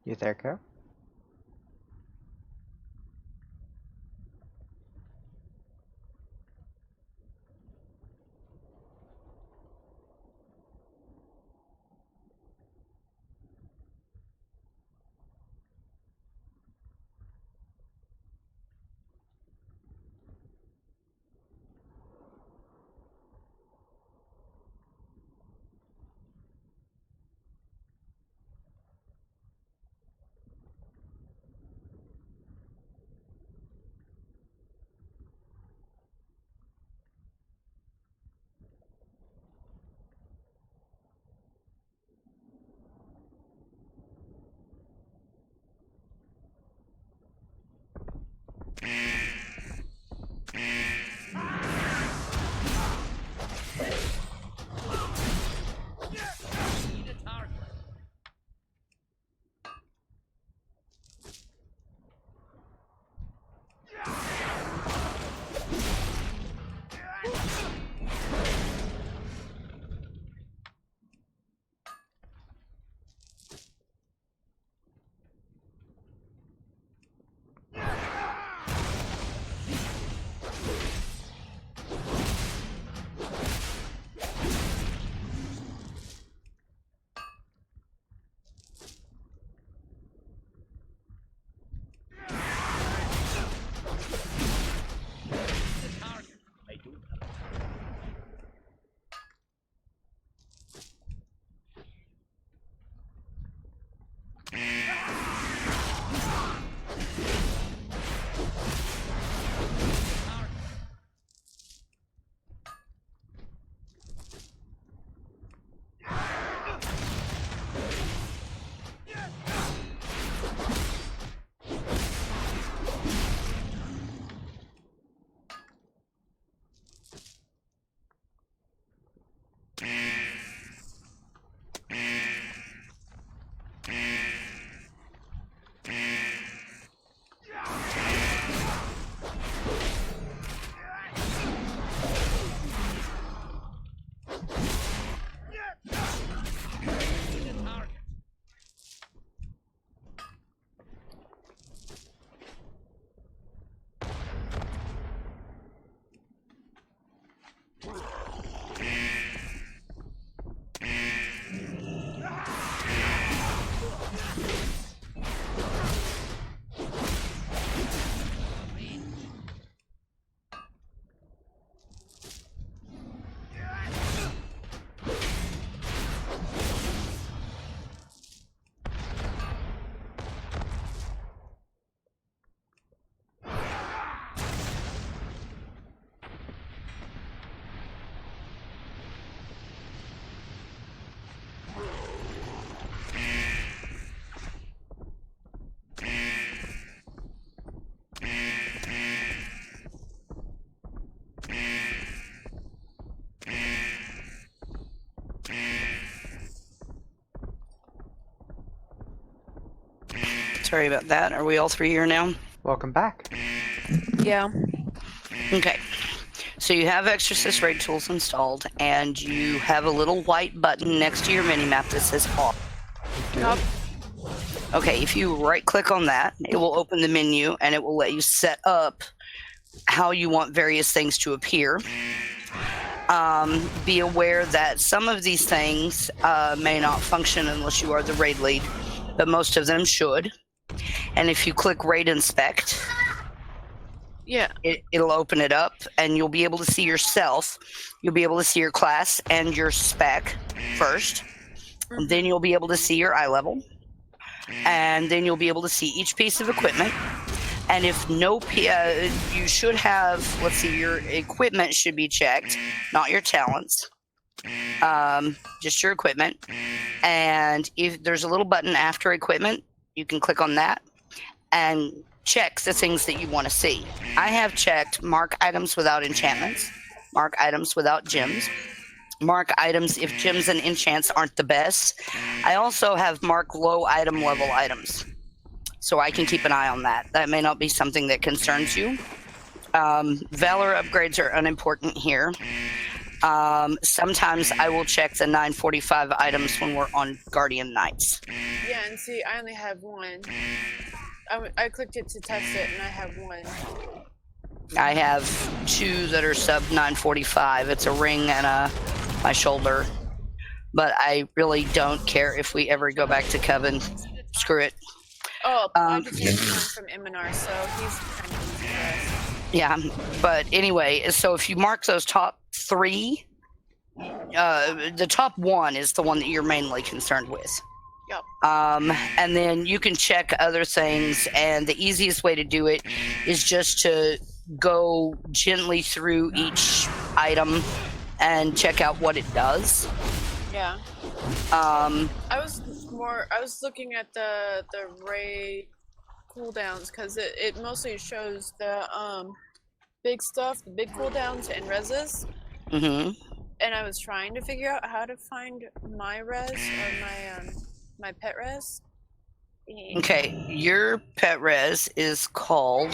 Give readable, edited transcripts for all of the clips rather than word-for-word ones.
You there, Carol? Sorry about that. Are we all three here now? Welcome back. Yeah. Okay. So you have Exorcist Raid Tools installed, and you have a little white button next to your minimap that says off. Yep. Okay, if you right-click on that, it will open the menu, and it will let you set up how you want various things to appear. Be aware that some of these things may not function unless you are the raid lead, but most of them should. And if you click Raid Inspect, Yeah. it'll open it up, and you'll be able to see yourself. You'll be able to see your class and your spec first. And then you'll be able to see your eye level. And then you'll be able to see each piece of equipment. And if no, you should have, let's see, your equipment should be checked, not your talents. Just your equipment. And if there's a little button after equipment, you can click on that and check the things that you want to see. I have checked mark items without enchantments, mark items without gems, mark items if gems and enchants aren't the best. I also have mark low item level items, so I can keep an eye on that. That may not be something that concerns you. Valor upgrades are unimportant here. Sometimes I will check the 945 items when we're on Guardian Nights. Yeah, and see, I only have one. I clicked it to test it, and I have one. I have 2 that are sub 945. It's a ring and my shoulder. But I really don't care if we ever go back to Coven. Screw it. Oh, I just need one from Iminar, so he's kind of easy for us. Yeah, but anyway, so if you mark those top 3, the top 1 is the one that you're mainly concerned with. Yep. And then you can check other things, and the easiest way to do it is just to go gently through each item and check out what it does. Yeah. I was looking at the raid cooldowns because it mostly shows the big stuff, the big cooldowns and reses. Mm-hmm. And I was trying to figure out how to find my res or my pet res. Okay, your pet res is called.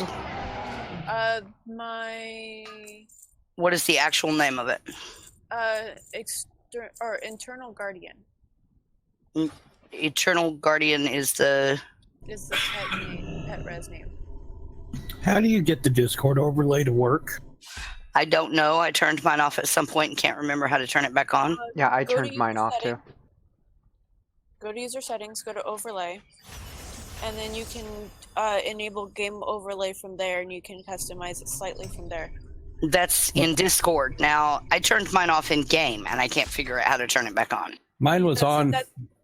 What is the actual name of it? Internal Guardian. Eternal Guardian is the pet res name. How do you get the Discord overlay to work? I don't know. I turned mine off at some point and can't remember how to turn it back on. Yeah, I turned mine off too. Go to user settings, go to overlay, and then you can enable game overlay from there, and you can customize it slightly from there. That's in Discord. Now, I turned mine off in game, and I can't figure out how to turn it back on. Mine was on.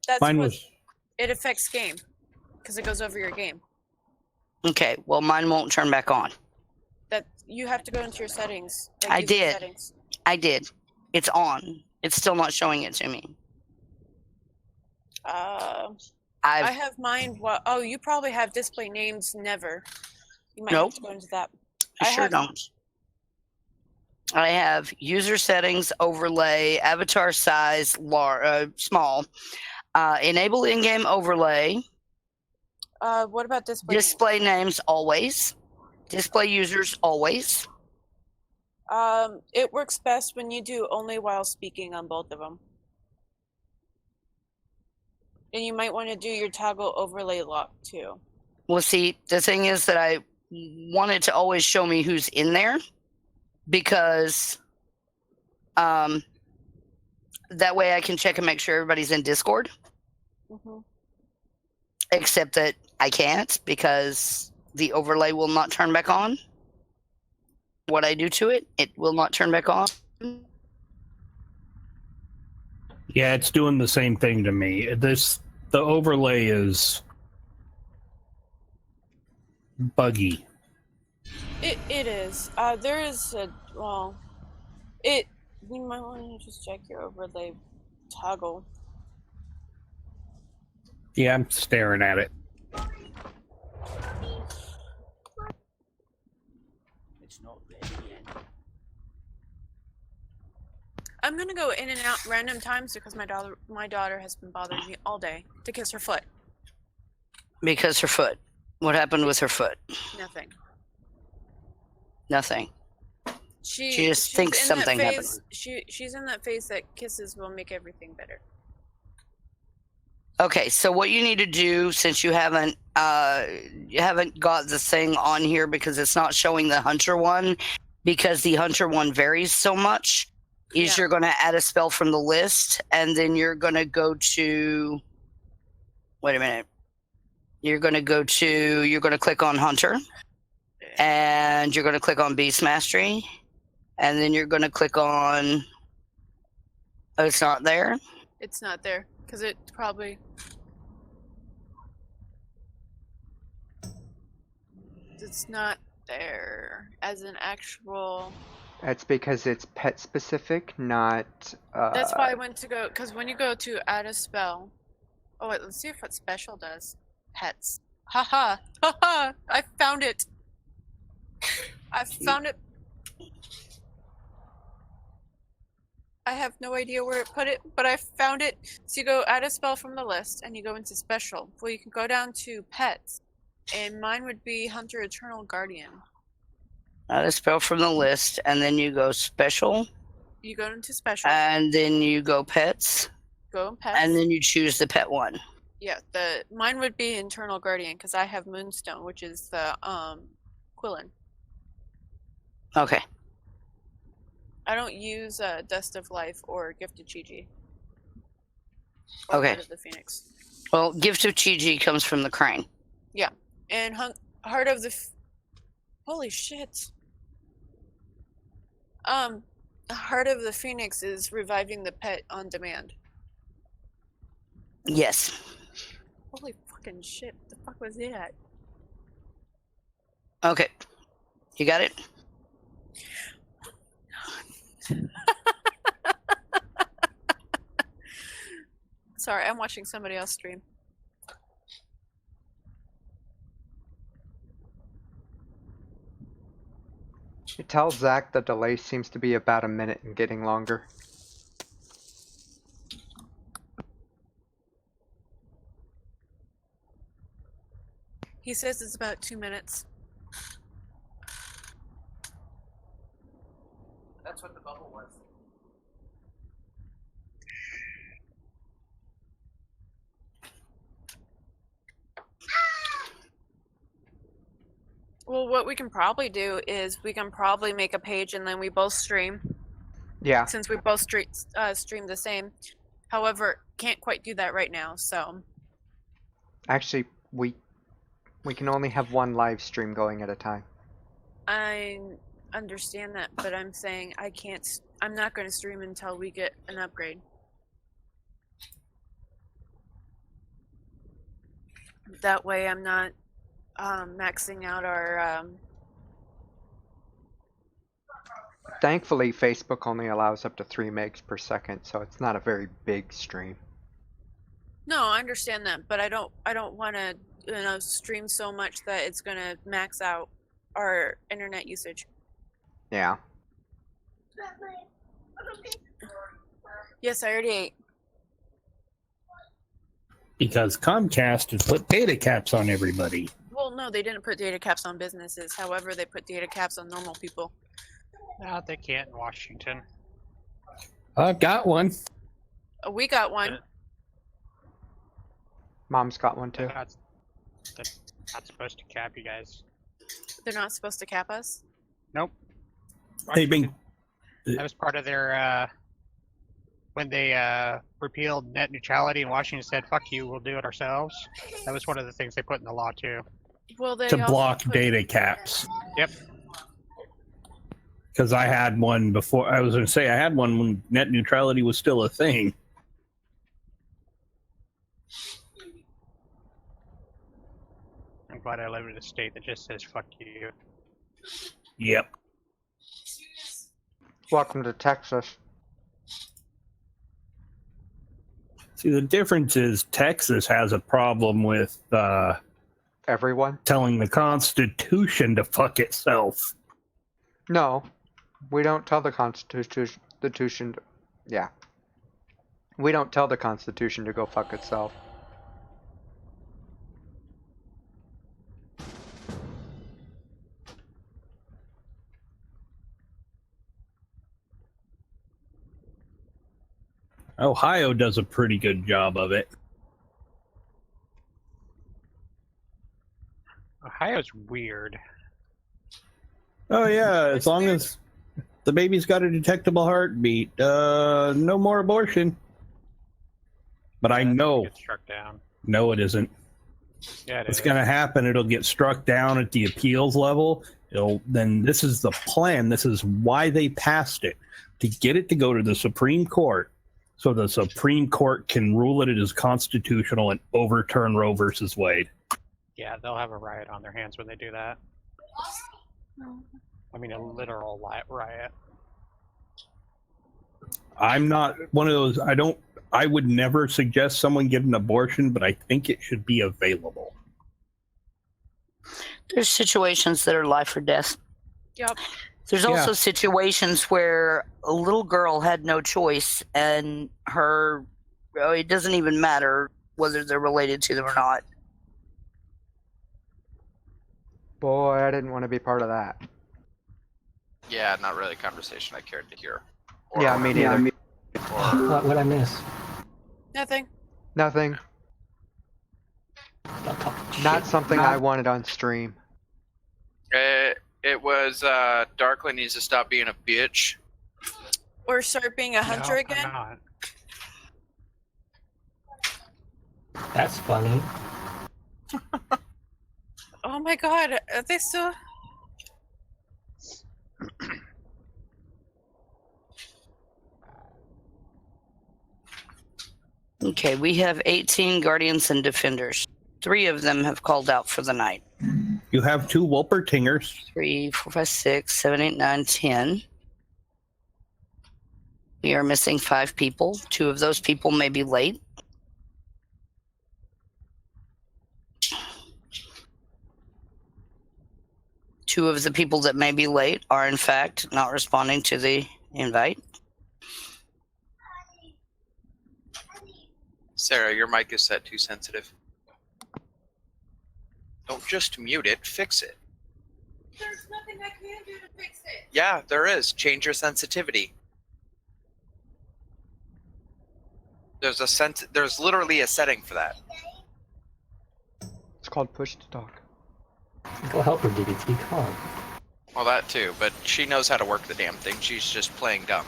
It affects game because it goes over your game. Okay, well, mine won't turn back on. That you have to go into your settings. I did. Settings. I did. It's on. It's still not showing it to me. I I have mine. Oh, you probably have display names. Never. You might Nope. have to go into that. sure don't. I have user settings, overlay, avatar size, small, enable in-game overlay, What about display names always, display users always. It works best when you do only while speaking on both of them. And you might want to do your toggle overlay lock too. Well, see, the thing is that I want it to always show me who's in there, because that way I can check and make sure everybody's in Discord. Mm-hmm. Except that I can't, because the overlay will not turn back on. What I do to it, it will not turn back on. Yeah, it's doing the same thing to me. The overlay is buggy. It is. There is a you might want to just check your overlay toggle. Yeah, I'm staring at it. I'm gonna go in and out random times because my daughter has been bothering me all day to kiss her foot. Because her foot. What happened with her foot? Nothing. Nothing. She just thinks something happened. She's in that phase that kisses will make everything better. Okay, so what you need to do, since you haven't got the thing on here because it's not showing the hunter one, because the hunter one varies so much, is you're going to add a spell from the list, and then you're going to go to. Wait a minute. You're going to click on hunter, and you're going to click on beast mastery, and then you're going to click on. Oh, it's not there. It's not there because it probably. It's not there as an actual. That's because it's pet specific, not. That's why I went to go, because when you go to add a spell. Oh wait, let's see what special does. Pets. Haha. Haha. I found it. I found it. I have no idea where it put it, but I found it. So you go add a spell from the list and you go into special. Well, you can go down to pets, and mine would be Hunter Eternal Guardian. Add a spell from the list, and then you go special. You go into special. And then you go pets. Go in pets. And then you choose the pet one. Yeah, mine would be Internal Guardian because I have Moonstone, which is the Quillen. Okay. I don't use Dust of Life or Gift of Chi-Chi. Okay. Heart of the Phoenix. Well, Gift of Chi-Chi comes from the crane. Yeah, and Heart of the. Holy shit. Heart of the Phoenix is reviving the pet on demand. Yes. Holy fucking shit! The fuck was that? Okay. You got it? Sorry, I'm watching somebody else stream. Tell Zach the delay seems to be about a minute and getting longer. He says it's about 2 minutes. That's what the bubble was. Well, what we can probably do is we can probably make a page and then we both stream. Yeah. Since we both stream the same. However, can't quite do that right now, so. Actually, we can only have one live stream going at a time. I understand that, but I'm saying I'm not going to stream until we get an upgrade. That way I'm not maxing out our Thankfully, Facebook only allows up to 3 megs per second, so it's not a very big stream. No, I understand that, but I don't want to stream so much that it's going to max out our internet usage. Yeah. Yes, I already ate. Because Comcast has put data caps on everybody. Well, no, they didn't put data caps on businesses. However, they put data caps on normal people. No, they can't in Washington. I've got one. We got one. Mom's got one too. They're not supposed to cap you guys. They're not supposed to cap us? Nope. They've been. That was part of their when they repealed net neutrality and Washington said, "Fuck you, we'll do it ourselves." That was one of the things they put in the law too. Well, they To also block put- data caps. Yep. Because I had one before. I was going to say I had one when net neutrality was still a thing. I'm glad I live in a state that just says "fuck you." Yep. Welcome to Texas. See, the difference is Texas has a problem with Everyone? telling the Constitution to fuck itself. No. We don't tell the Constitution. Yeah. We don't tell the Constitution to go fuck itself. Ohio does a pretty good job of it. Ohio's weird. Oh yeah, as long as the baby's got a detectable heartbeat, no more abortion. But I That's gonna know, get struck down. no, it isn't. Yeah, it What's is. going to happen? It'll get struck down at the appeals level. Then this is the plan. This is why they passed it, to get it to go to the Supreme Court, so the Supreme Court can rule it as constitutional and overturn Roe versus Wade. Yeah, they'll have a riot on their hands when they do that. I mean, a literal riot. I'm not one of those. I would never suggest someone get an abortion, but I think it should be available. There's situations that are life or death. Yep. There's also situations where a little girl had no choice, and it doesn't even matter whether they're related to them or not. Boy, I didn't want to be part of that. Yeah, not really a conversation I cared to hear. Yeah, me neither. Or, What would I miss? Nothing. Nothing. Not talking Not shit. something I wanted on stream. It was Darkly needs to stop being a bitch. Or start being a hunter No, again. I'm not. That's funny. Oh my god, are they still? Okay, we have 18 guardians and defenders. 3 of them have called out for the night. You have 2 Wolpertingers. 3, 4, 5, 6, 7, 8, 9, 10. We are missing 5 people. 2 of those people may be late. Two of the people that may be late are, in fact, not responding to the invite. Sarah, your mic is set too sensitive. Don't just mute it, fix it. There's nothing I can do to fix it. Yeah, there is. Change your sensitivity. There's literally a setting for that. It's called push to talk. Go help her, DBT. Come on. Well, that too, but she knows how to work the damn thing. She's just playing dumb.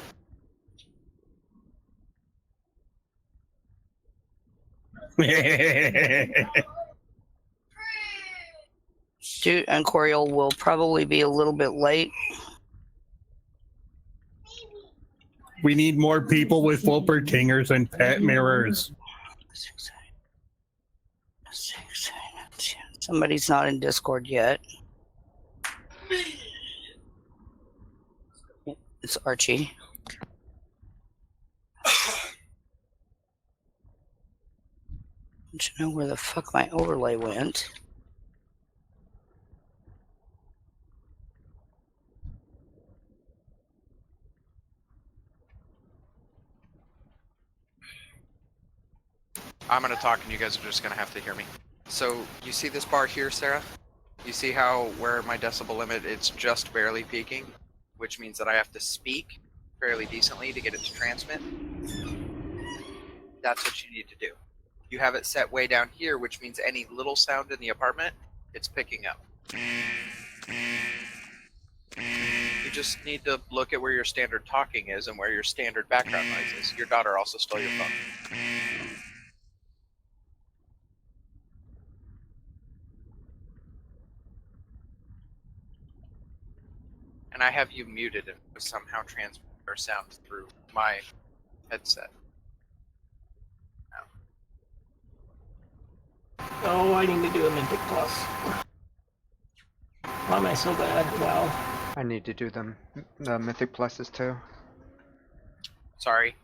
Stu and Coriel will probably be a little bit late. We need more people with Wolpertingers and pet mirrors. Somebody's not in Discord yet. It's Archie. Don't you know where the fuck my overlay went? I'm gonna talk and you guys are just gonna have to hear me. So, you see this bar here, Sarah? You see how where my decibel limit, it's just barely peaking? Which means that I have to speak fairly decently to get it to transmit. That's what you need to do. You have it set way down here, which means any little sound in the apartment, it's picking up. You just need to look at where your standard talking is and where your standard background noise is. Your daughter also stole your phone. And I have you muted and somehow transmit your sound through my headset. Oh, I need to do a Mythic Plus. Why am I so bad? Wow. I need to do them the Mythic Pluses too. Sorry.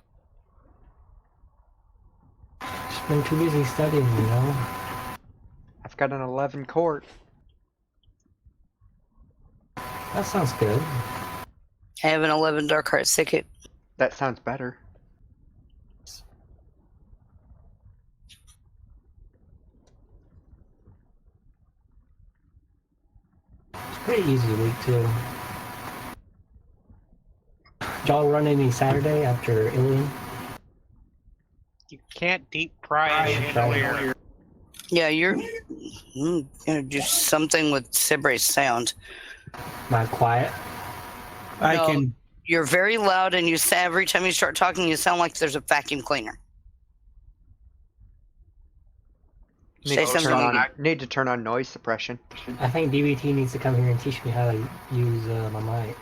Just been too busy studying, you know? I've got an 11 court. That sounds good. I have an 11 Dark Heart Thicket. That sounds better. It's pretty easy week too. Did y'all run any Saturday after Alien? You can't deep fry a chandelier. Yeah, you're gonna do something with Sibray's sound. Not quiet. I No. can. You're very loud, and you say every time you start talking, you sound like there's a vacuum cleaner. Need Say to, turn something. on, need to turn on noise suppression. I think DBT needs to come here and teach me how to use my mic.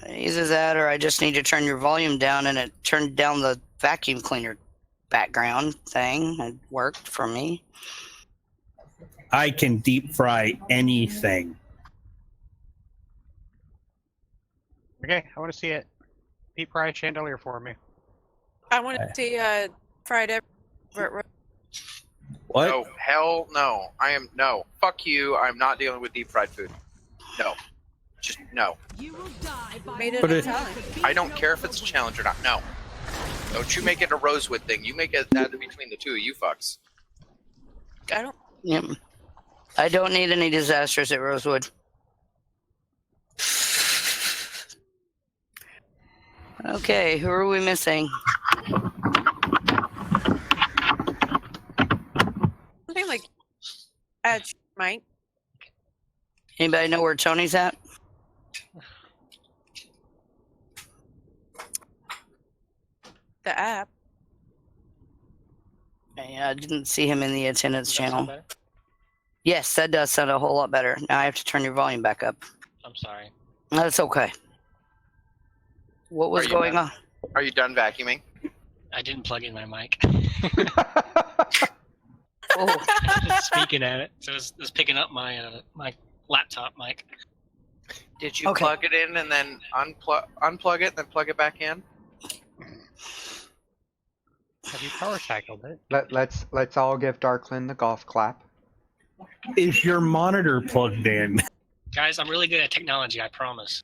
Either that, or I just need to turn your volume down, and it turned down the vacuum cleaner background thing. It worked for me. I can deep fry anything. Okay, I want to see it. Deep fry a chandelier for me. I want to see fried everett. What? No, hell no. No. Fuck you. I'm not dealing with deep fried food. No. Just no. Made it But a it- challenge. I don't care if it's a challenge or not. No. Don't you make it a Rosewood thing. You make it that between the two of you fucks. I don't. Yep. I don't need any disasters at Rosewood. Okay, who are we missing? Something like Add Mike. Anybody know where Tony's at? The app. Yeah, I didn't see him in the attendance Does that sound channel. better? Yes, that does sound a whole lot better. Now I have to turn your volume back up. I'm sorry. That's okay. What was Are you going done? on? Are you done vacuuming? I didn't plug in my mic. Oh, Just speaking at it, so it was picking up my my laptop mic. Did you Okay. plug it in and then unplug it and then plug it back in? Have you power cycled it? Let's all give Darklyn the golf clap. Is your monitor plugged in? Guys, I'm really good at technology. I promise.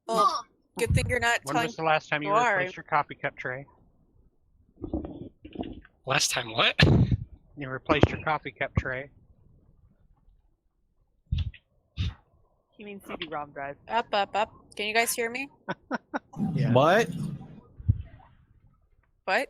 Well, good thing you're not When telling was the last time you Sorry. replaced your coffee cup tray? Last time, what? You replaced your coffee cup tray. You mean CD-ROM drive? up, up, up. Can you guys hear me? Yeah. What? What?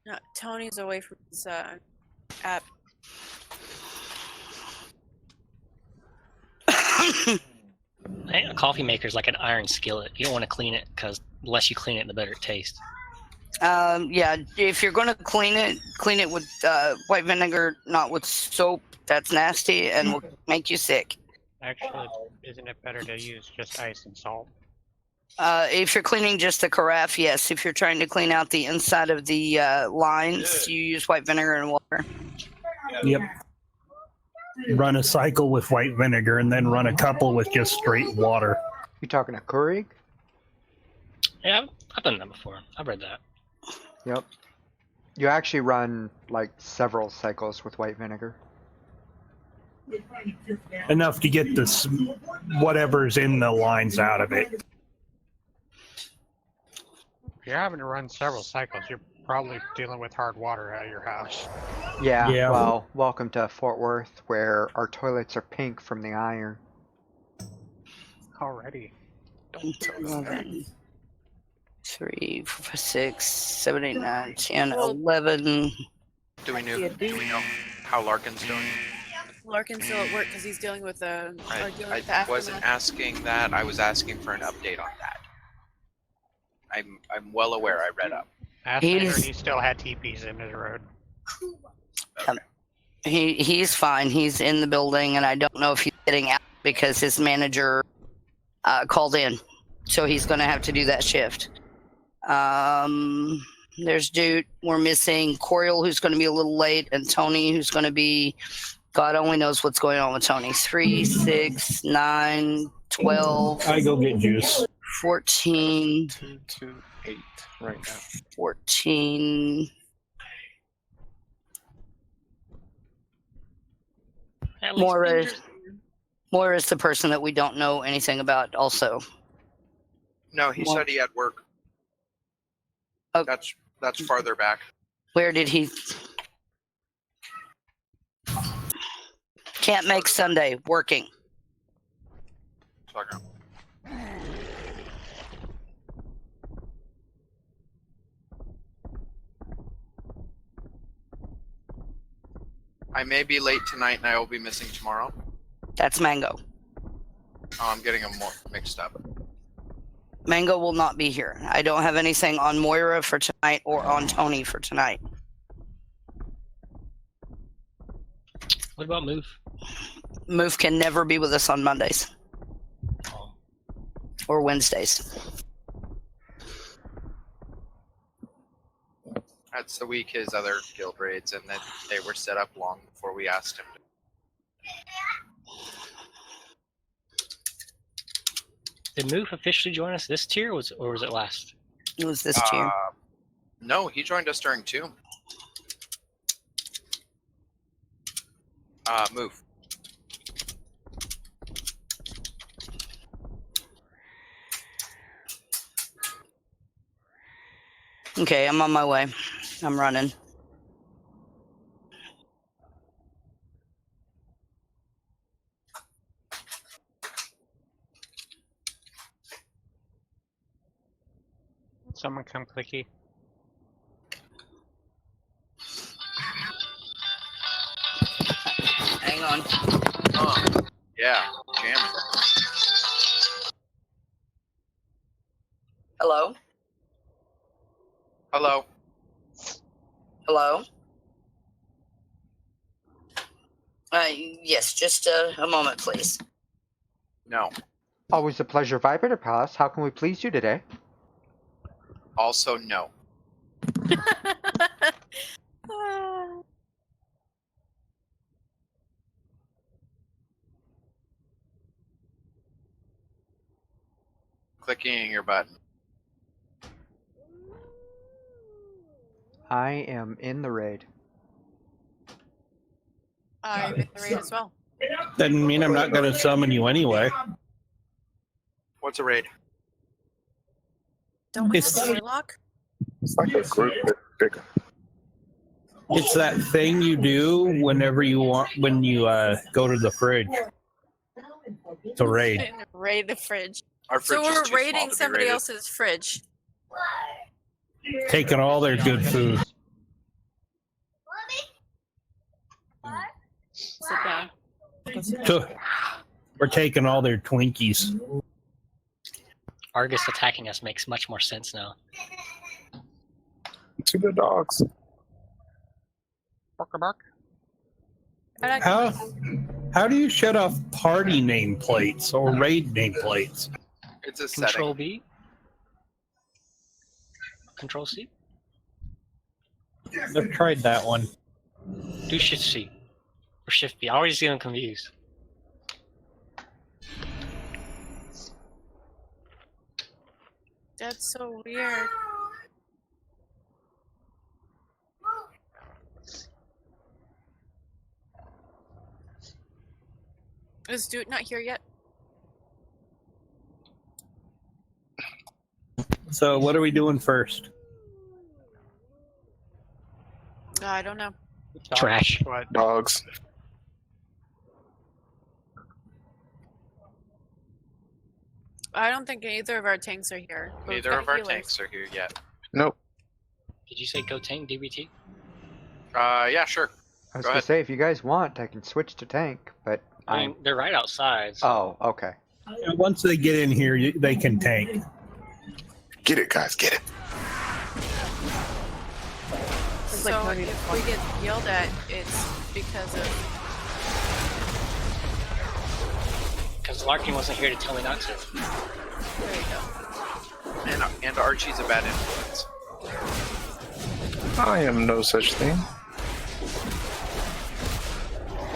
No, Tony's away from his app. A coffee maker is like an iron skillet. You don't want to clean it because the less you clean it, the better it tastes. yeah. If you're gonna clean it with white vinegar, not with soap. That's nasty and will make you sick. Actually, isn't it better to use just ice and salt? If you're cleaning just the carafe, yes. If you're trying to clean out the inside of the lines, you use white vinegar and water. Yep. Run a cycle with white vinegar and then run a couple with just straight water. You talking to Keurig? Yeah, I've done that before. I've read that. Yep. You actually run like several cycles with white vinegar. Enough to get this whatever's in the lines out of it. If you're having to run several cycles, you're probably dealing with hard water out of your house. Yeah, Yeah. well, welcome to Fort Worth, where our toilets are pink from the iron. Already. 11, 3, 4, 6, 7, 8, 9, 10, Well- 11. Do we know how Larkin's doing? Larkin's still at work because he's dealing with the. or dealing with the I wasn't aftermath. asking that. I was asking for an update on that. I'm well aware. I read up. Ask him He's- if he still had teepees in his road. He's fine. He's in the building, and I don't know if he's getting out because his manager called in, so he's going to have to do that shift. There's Dude. We're missing Coriel, who's going to be a little late, and Tony, who's going to be. God only knows what's going on with Tony. 3, 6, 9, 12, I go get juice. 14, 2 to 8 right now. 14. At least Moira's the person that we don't know anything about also. No, he said he had work. Oh. That's farther back. Where did he? Can't make Sunday. Working. Farther. I may be late tonight and I will be missing tomorrow. That's Mango. Oh, I'm getting them more mixed up. Mango will not be here. I don't have anything on Moira for tonight or on Tony for tonight. What about Move? Moof can never be with us on Mondays Oh, or Wednesdays. That's the week his other guild raids, and that they were set up long before we asked him. did Move officially join us this tier, or was it last? It was this year. No, he joined us during 2. Move. Okay, I'm on my way. I'm running. Someone come clicky. Hang on. Yeah, jam. Hello? Hello. Hello? Yes, just a moment, please. No. Always a pleasure, Vibrator Palace. How can we please you today? Also, no. Clicking your button. I am in the raid. I'm in the raid as well. Doesn't mean I'm not going to summon you anyway. What's a raid? Don't we have It's- a warlock? It's like a group that's bigger. It's that thing you do whenever you want when you go to the fridge to raid. Raid the fridge. Our So fridge is we're too small raiding to be somebody raided. else's fridge. Taking all their good food. Sit down. Go sit down. So, we're taking all their Twinkies. Argus attacking us makes much more sense now. To the dogs. Bark, bark. I like How do you shut off party nameplates or raid nameplates? It's a Control setting. B. Control C. I've tried that one. Do Shift C. Or Shift B. I always get them confused. That's so weird. Is Dude not here yet? So what are we doing first? I don't know. Trash. What? Dogs. I don't think either of our tanks are here. but we've Neither got of our healers. tanks are here yet. Nope. Did you say go tank DBT? Yeah, sure. I was Go gonna ahead. say, if you guys want, I can switch to tank, but I I'm. mean, they're right outside. So Oh, okay. And once they get in here, they can tank. Get it, guys. Get it. It's So like Tony if we get yelled at, it's because of. because Larkin wasn't here to tell me not to. There you go. And Archie's a bad influence. I am no such thing.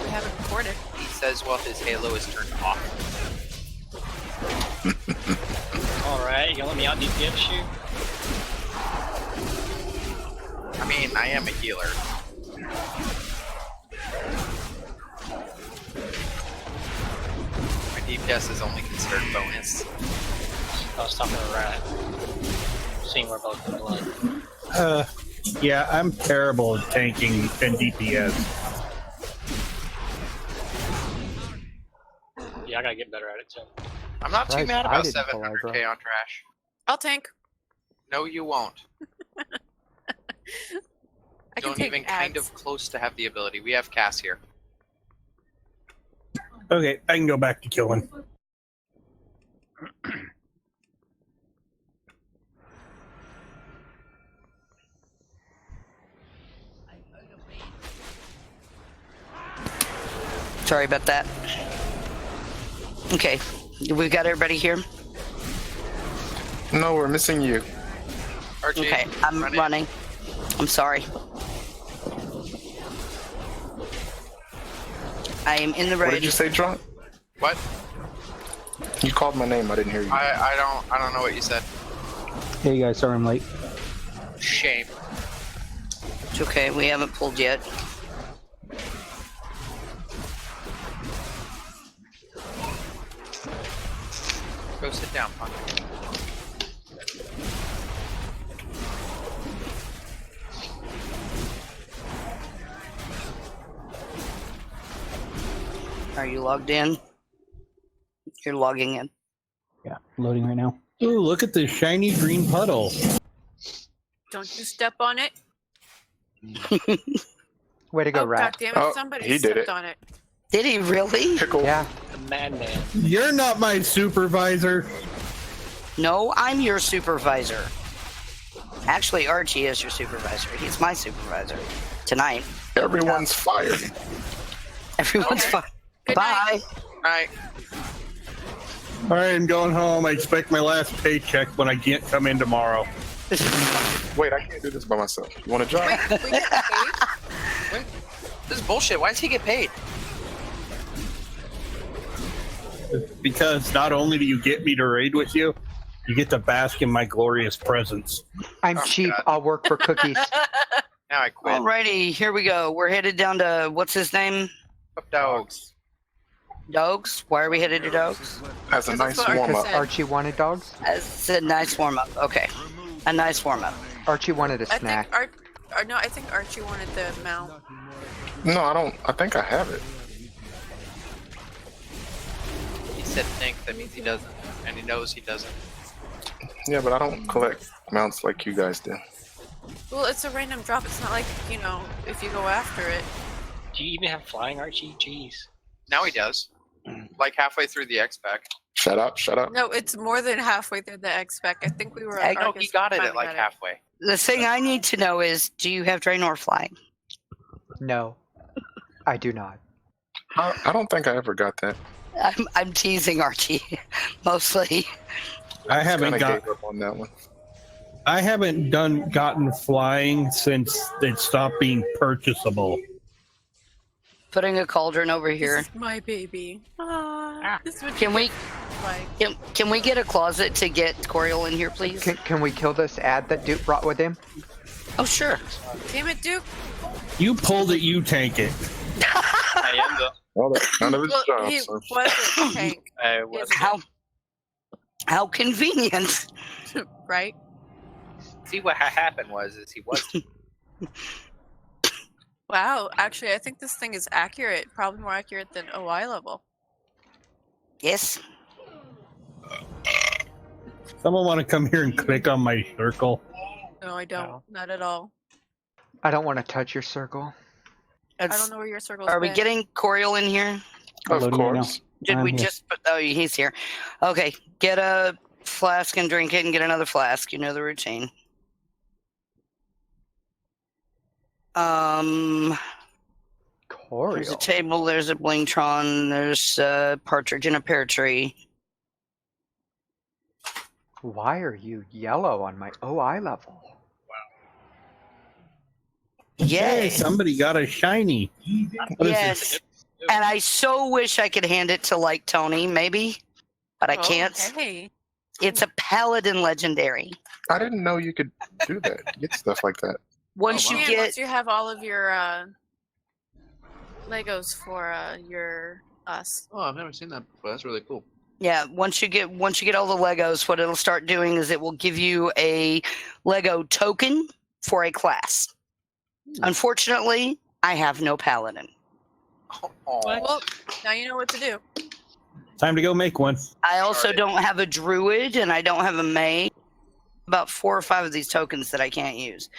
We haven't recorded. He says while his halo is turned off. Alright, you let me out DPS shoot? I mean, I am a healer. My DPS is only considered bonus. I was talking to Rat. Seeing we're both in blood. Yeah, I'm terrible at tanking and DPS. Yeah, I gotta get better at it too. I'm not too Christ, mad I about didn't pull 700k aggro. on trash. I'll tank. No, you won't. I can Don't take even ads. kind of close to have the ability. We have Cass here. Okay, I can go back to killing. Sorry about that. Okay, we've got everybody here. No, we're missing you. Archie, Okay, I'm run in. running. I'm sorry. I am in the What did raid. you say, drunk? What? You called my name. I didn't hear you. I don't know what you said. Hey guys, sorry I'm late. Shame. It's okay, we haven't pulled yet. Go sit down, punk. Are you logged in? You're logging in. Yeah, loading right now. Ooh, look at this shiny green puddle. Don't you step on it. Way to go, Oh, rat. God damn it. Oh, Somebody he did stepped it. on it. Did he really? Pickle. Yeah. The madman. You're not my supervisor. No, I'm your supervisor. Actually, Archie is your supervisor. He's my supervisor tonight. Everyone's fired. Everyone's fine. Good Bye. All right. All right, I'm going home. I expect my last paycheck when I can't come in tomorrow. Wait, I can't do this by myself. You want a job? We get paid? Wait. This is bullshit. Why does he get paid? Because not only do you get me to raid with you, you get to bask in my glorious presence. I'm cheap. God. I'll work for cookies. Now I quit. Alrighty, here we go. We're headed down to, what's his name? Fuck dogs. Dogs? Why are we headed to Dogs? As a Because nice that's what warm Archie up. said. Archie wanted dogs. It's a nice warm up. Okay. A nice warm up. Archie wanted a I snack. think I think Archie wanted the mount. No, I don't. I think I have it. He said think. That means he doesn't. And he knows he doesn't. Yeah, but I don't collect mounts like you guys do. Well, it's a random drop. It's not like, you know, if you go after it. Do you even have flying, Archie? Jeez. Now he does. Like halfway through the X-Pack. Shut up, shut up. No, it's more than halfway through the X-Spec. I think we were I at No, Argus he got it at finally like got halfway. The thing I need to know is, do you have Draenor flying? No, I do not. I don't think I ever got that. I'm teasing Archie, mostly. I haven't Kinda got. gave up on that one. I haven't gotten flying since it stopped being purchasable. Putting a cauldron over This here. is my baby. This is what Can you we like. can we get a closet to get Coriel in here, please? Can we kill this ad that Duke brought with him? Oh sure. Damn it, Duke. You pulled it, you tank it. I am the. Well, that's none of his Well, job. he So. wasn't Tank, I was. How convenient. right? See what happened was he wasn't. Wow, actually, I think this thing is accurate. Probably more accurate than OI level. Yes. Someone want to come here and click on my circle? No, I don't. No. Not at all. I don't want to touch your circle. I don't know where your circle's Are we been. getting Coriel in here? Of Loading right now. course. Did I'm we here. just put, oh, he's here. Okay, get a flask and drink it and get another flask. You know the routine. There's a Coriel. table, there's a blingtron, there's a partridge in a pear tree. Why are you yellow on my OI level? Yay! Somebody got a shiny. What is Yes. And I so wish I could hand it to like Tony, maybe, but I Oh, can't. Hey. It's a paladin legendary. I didn't know you could do that. Get stuff like that. Once wow. you Yeah, get once you have all of your Legos for your us. Oh, I've never seen that before. That's really cool. yeah, once you get all the Legos, what it'll start doing is it will give you a Lego token for a class. Unfortunately, I have no paladin. Aw. Well, now you know what to do. Time to go make one. I also Sorry. don't have a druid and I don't have a mage. About 4 or 5 of these tokens that I can't use.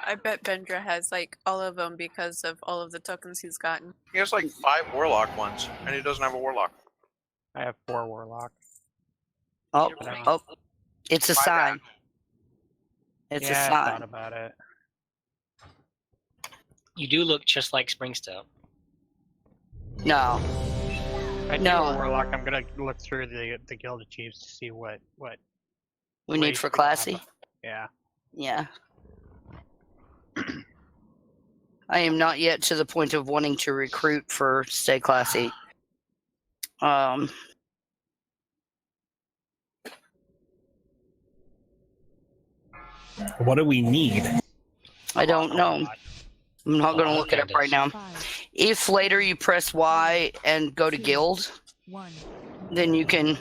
I bet Bendra has like all of them because of all of the tokens he's gotten. He has like 5 warlock ones, and he doesn't have a warlock. I have 4 warlock. Oh, it's a My sign. bad. It's yeah, a I sign. thought about it. You do look just like Springstone. No. If I do No. a warlock, I'm gonna look through the guild of chiefs to see what We need race for people have. classy. Yeah. Yeah. I am not yet to the point of wanting to recruit for stay classy. What do we need? I don't know. I'm not going to look it up right now. If later you press Y and go to guild, then you can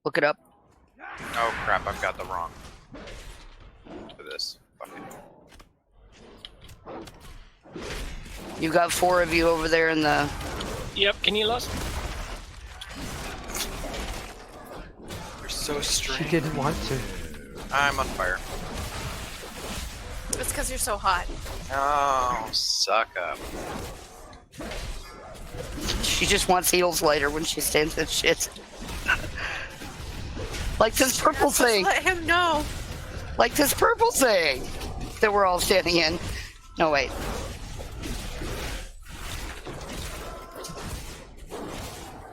look it up. Oh crap, I've got the wrong for this. Fucking You got 4 of you over there in the. Yep. Can you lost? You're so She strange. didn't want to. I'm on fire. because you're so hot. Oh, suck up. She just wants heals later when she stands in shit. Like this purple thing. Let him know. Like this purple thing that we're all standing in. No, wait.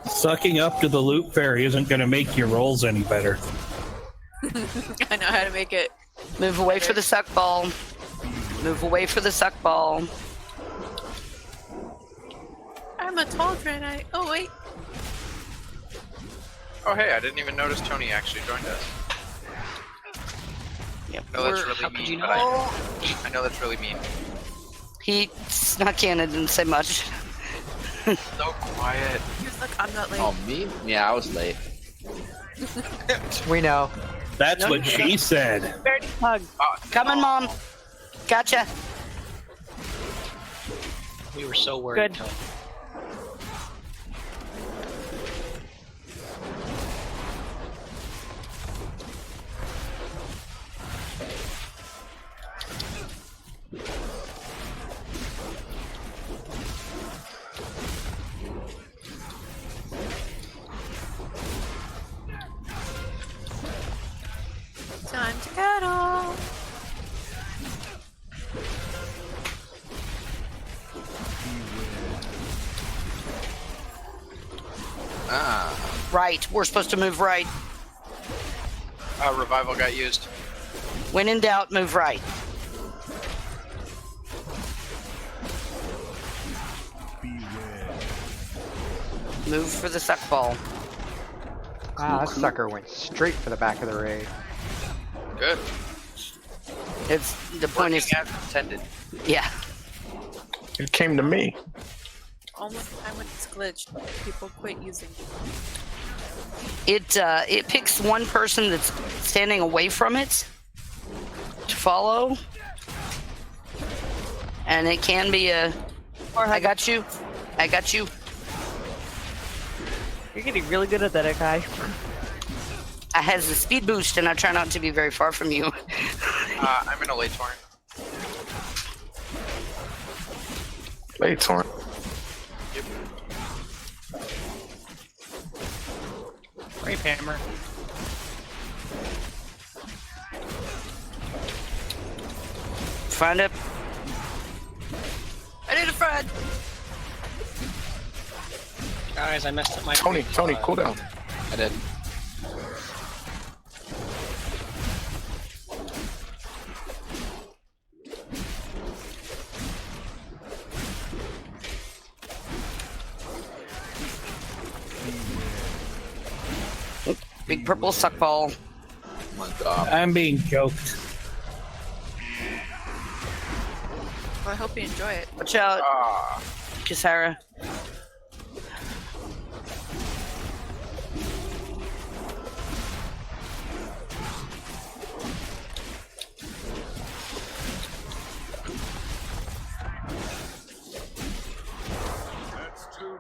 Sucking up to the loot fairy isn't going to make your rolls any better. I know how to make it. Move away for the suck ball. Move away for the suck ball. I'm a tall Draenei. Oh, wait. Oh, hey, I didn't even notice Tony actually joined us. Yep. I know that's How really could you mean, but know? I know that's really mean. He snuck in and didn't say much. So quiet. He's like, I'm not late. Oh, me? Yeah, I was late. We know. That's what she said. Hug. Coming, Mom. Gotcha. We were so worried. Good. Tony. Time to cuddle. Ah. Right. We're supposed to move right. Revival got used. When in doubt, move right. Move for the suck ball. Ah, that sucker went straight for the back of the raid. Good. It's the point is, Working as intended. yeah. It came to me. Almost time when it's glitched. People quit using It picks one person that's standing away from it to follow, and it can be a. I got you. I got you. You're getting really good at that, okay? I has a speed boost, and I try not to be very far from you. I'm in a late torrent. Late torrent. Rape hammer. Find it. I need a friend. Guys, I messed up my. Tony, cool down. I did. Big purple suck ball. Oh my god. I'm being joked. Well, I hope you enjoy it. Watch out, Kisara.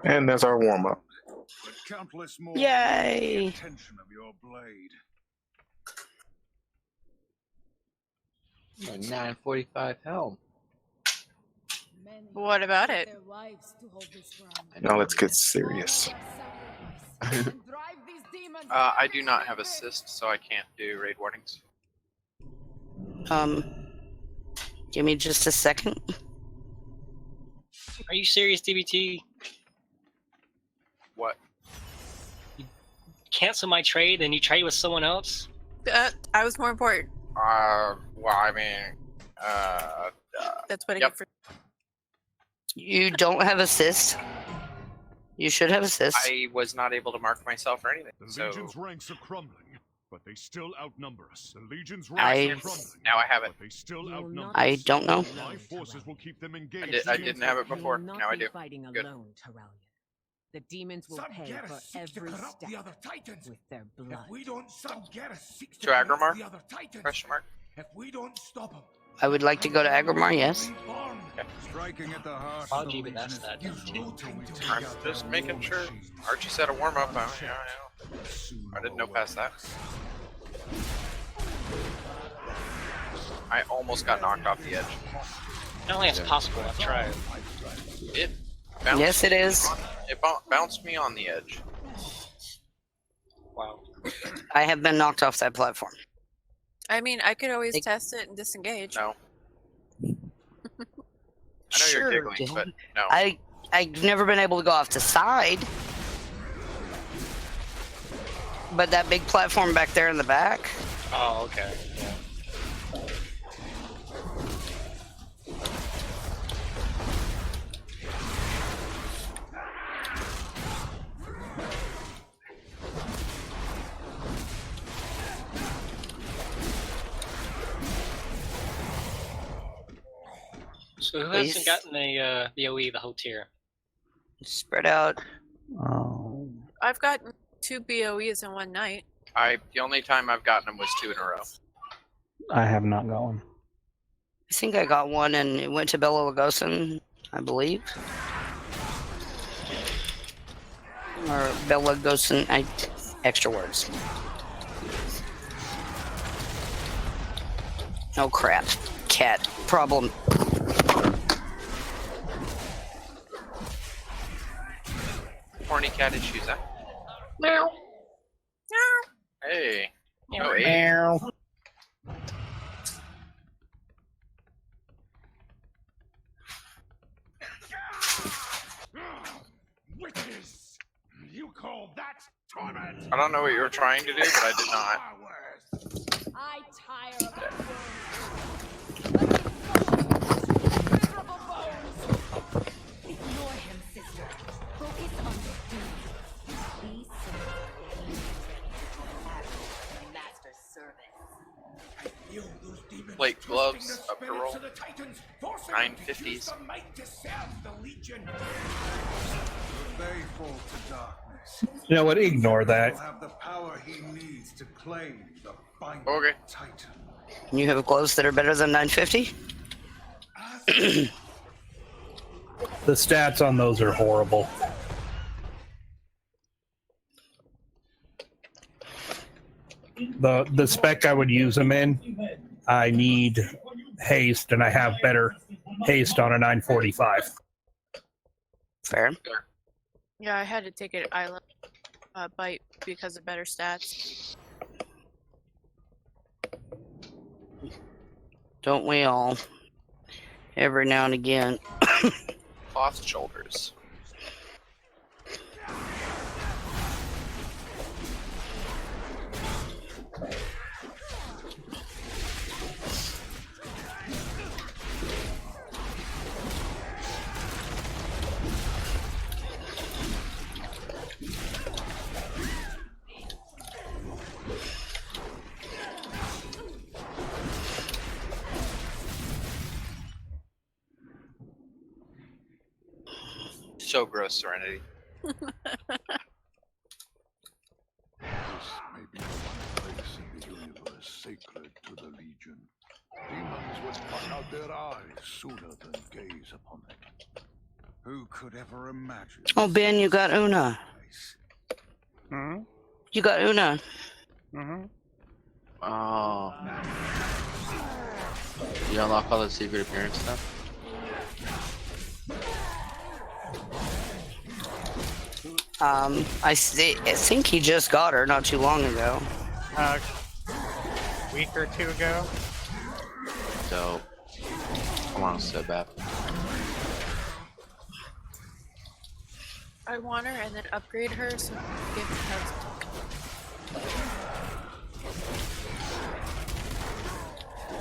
And there's our warm up. Yay! Oh, 945 helm. What about it? Now let's get serious. I do not have assist, so I can't do raid warnings. Give me just a second. Are you serious, DBT? What? Cancel my trade and you trade with someone else? I was more important. Well, I mean, That's what I Yep. get for. You don't have assist. You should have assist. I was not able to mark myself or anything. The So Legion's ranks are crumbling, but they still outnumber us. The Legion's I- ranks are crumbling. now I have it. But they still outnumber I us. don't know. My forces will keep them engaged. I didn't have it before. You will not Now I be do. fighting Good. alone, Terralia. The demons will pay for every step with their blood. To Aggramar? Question mark. I would like to go to Aggramar, yes. Apology, but that's that. I'm just making sure. Archie said a warm up. I didn't know past that. I almost got knocked off the edge. I don't think it's possible. I've tried. It bounced Yes, it is. It bounced me on the edge. Wow. I have been knocked off that platform. I mean, I could always test it and disengage. No. I know Sure, you're giggling, Dylan. but no. I've never been able to go off the side. But that big platform back there in the back. Oh, okay. Yeah. So who hasn't gotten the OE, the whole tier? Spread out. Oh. I've gotten 2 BOEs in one night. The only time I've gotten them was 2 in a row. I have not gone. I think I got one and it went to Bela Lugosi, I believe. Or Bela Lugosi, extra words. Oh crap. Cat problem. Horny cat issues, huh? Meow. Hey. Meow. No, Meow. Witches! You call that torment? I don't know what you were trying to do, but I did not. I tire of that Ignore him, sister. Focus on the duty. Be simple. Master's service. Plate gloves, upper roll. 950s. They fall to darkness. You know what? Ignore that. Have the power he needs to claim the binding Okay. titan. You have gloves that are better than 950? The stats on those are horrible. The spec I would use them in, I need haste, and I have better haste on a 945. Fair. Yeah, I had to take an island bite because of better stats. Don't we all? Every now and again. Cloth shoulders. So gross, Serenity. This may be one place in the universe sacred to the Legion. Demons would pluck out their eyes sooner than gaze upon it. Who could ever imagine? Oh, Ben, you got Una. Hmm? You got Una. Mm-hmm. Oh. You unlock all the secret appearance stuff? I think he just got her not too long ago. Week or two ago. Dope. I want to sit back. I want her and then upgrade her so I can give her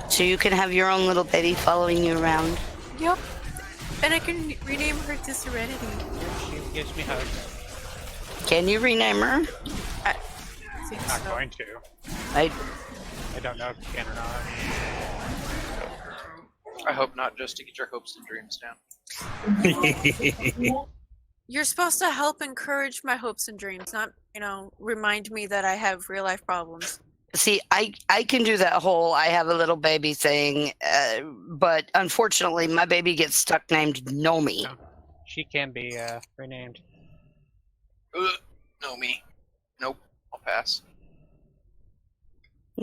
So you can have your own little baby following you around. Yep. And I can rename her to Serenity. She gives me hugs. Can you rename her? I think Not so. going to. I don't know if you can or not. I hope not, just to get your hopes and dreams down. You're supposed to help encourage my hopes and dreams, not, remind me that I have real life problems. see. I can do that whole I have a little baby thing, but unfortunately, my baby gets stuck named Nomi. She can be renamed. No me. Nope. I'll pass.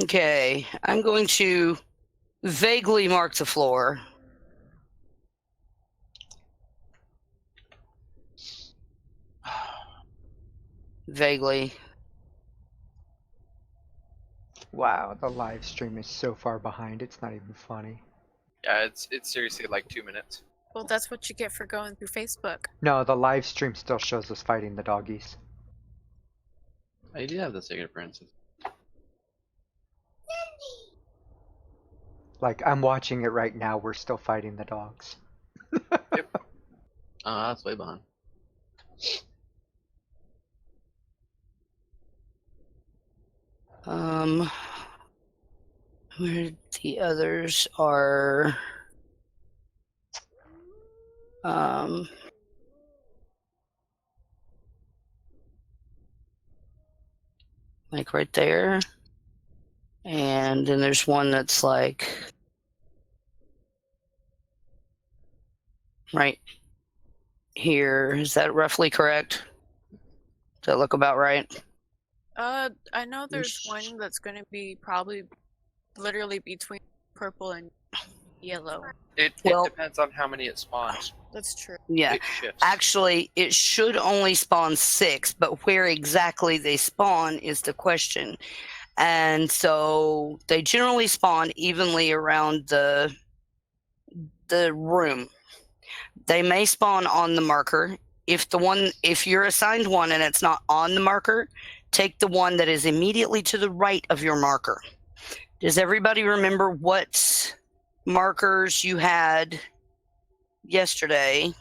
Okay, I'm going to vaguely mark the floor. Vaguely. Wow, the live stream is so far behind, it's not even funny. Yeah, it's seriously like 2 minutes. Well, that's what you get for going through Facebook. No, the live stream still shows us fighting the doggies. I do have the Sacred Princess. Like, I'm watching it right now, we're still fighting the dogs. Oh, that's way behind. Where the others are, like right there. And then there's one that's like right here. Is that roughly correct? Does that look about right? I know there's one that's going to be probably literally between purple and yellow. It depends on how many it spawns. That's true. Yeah. It shifts. Actually, it should only spawn 6, but where exactly they spawn is the question. And so they generally spawn evenly around the room. They may spawn on the marker. If you're assigned one and it's not on the marker, take the one that is immediately to the right of your marker. Does everybody remember what markers you had yesterday?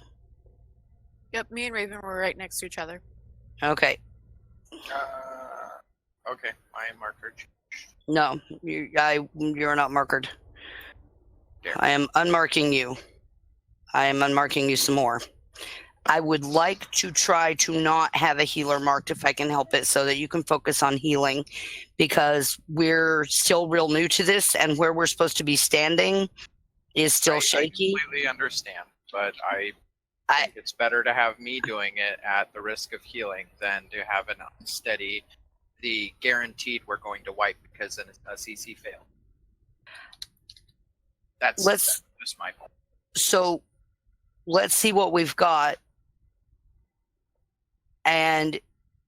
Yep, me and Raven were right next to each other. Okay. Okay, I am marker. No, you're not markered. I am unmarking you. I am unmarking you some more. I would like to try to not have a healer marked if I can help it, so that you can focus on healing, because we're still real new to this, and where we're supposed to be standing is still shaky. I completely understand, but I think it's better to have me doing it at the risk of healing than to have an unsteady, the guaranteed we're going to wipe because a CC failed. That's just my point. So let's see what we've got. And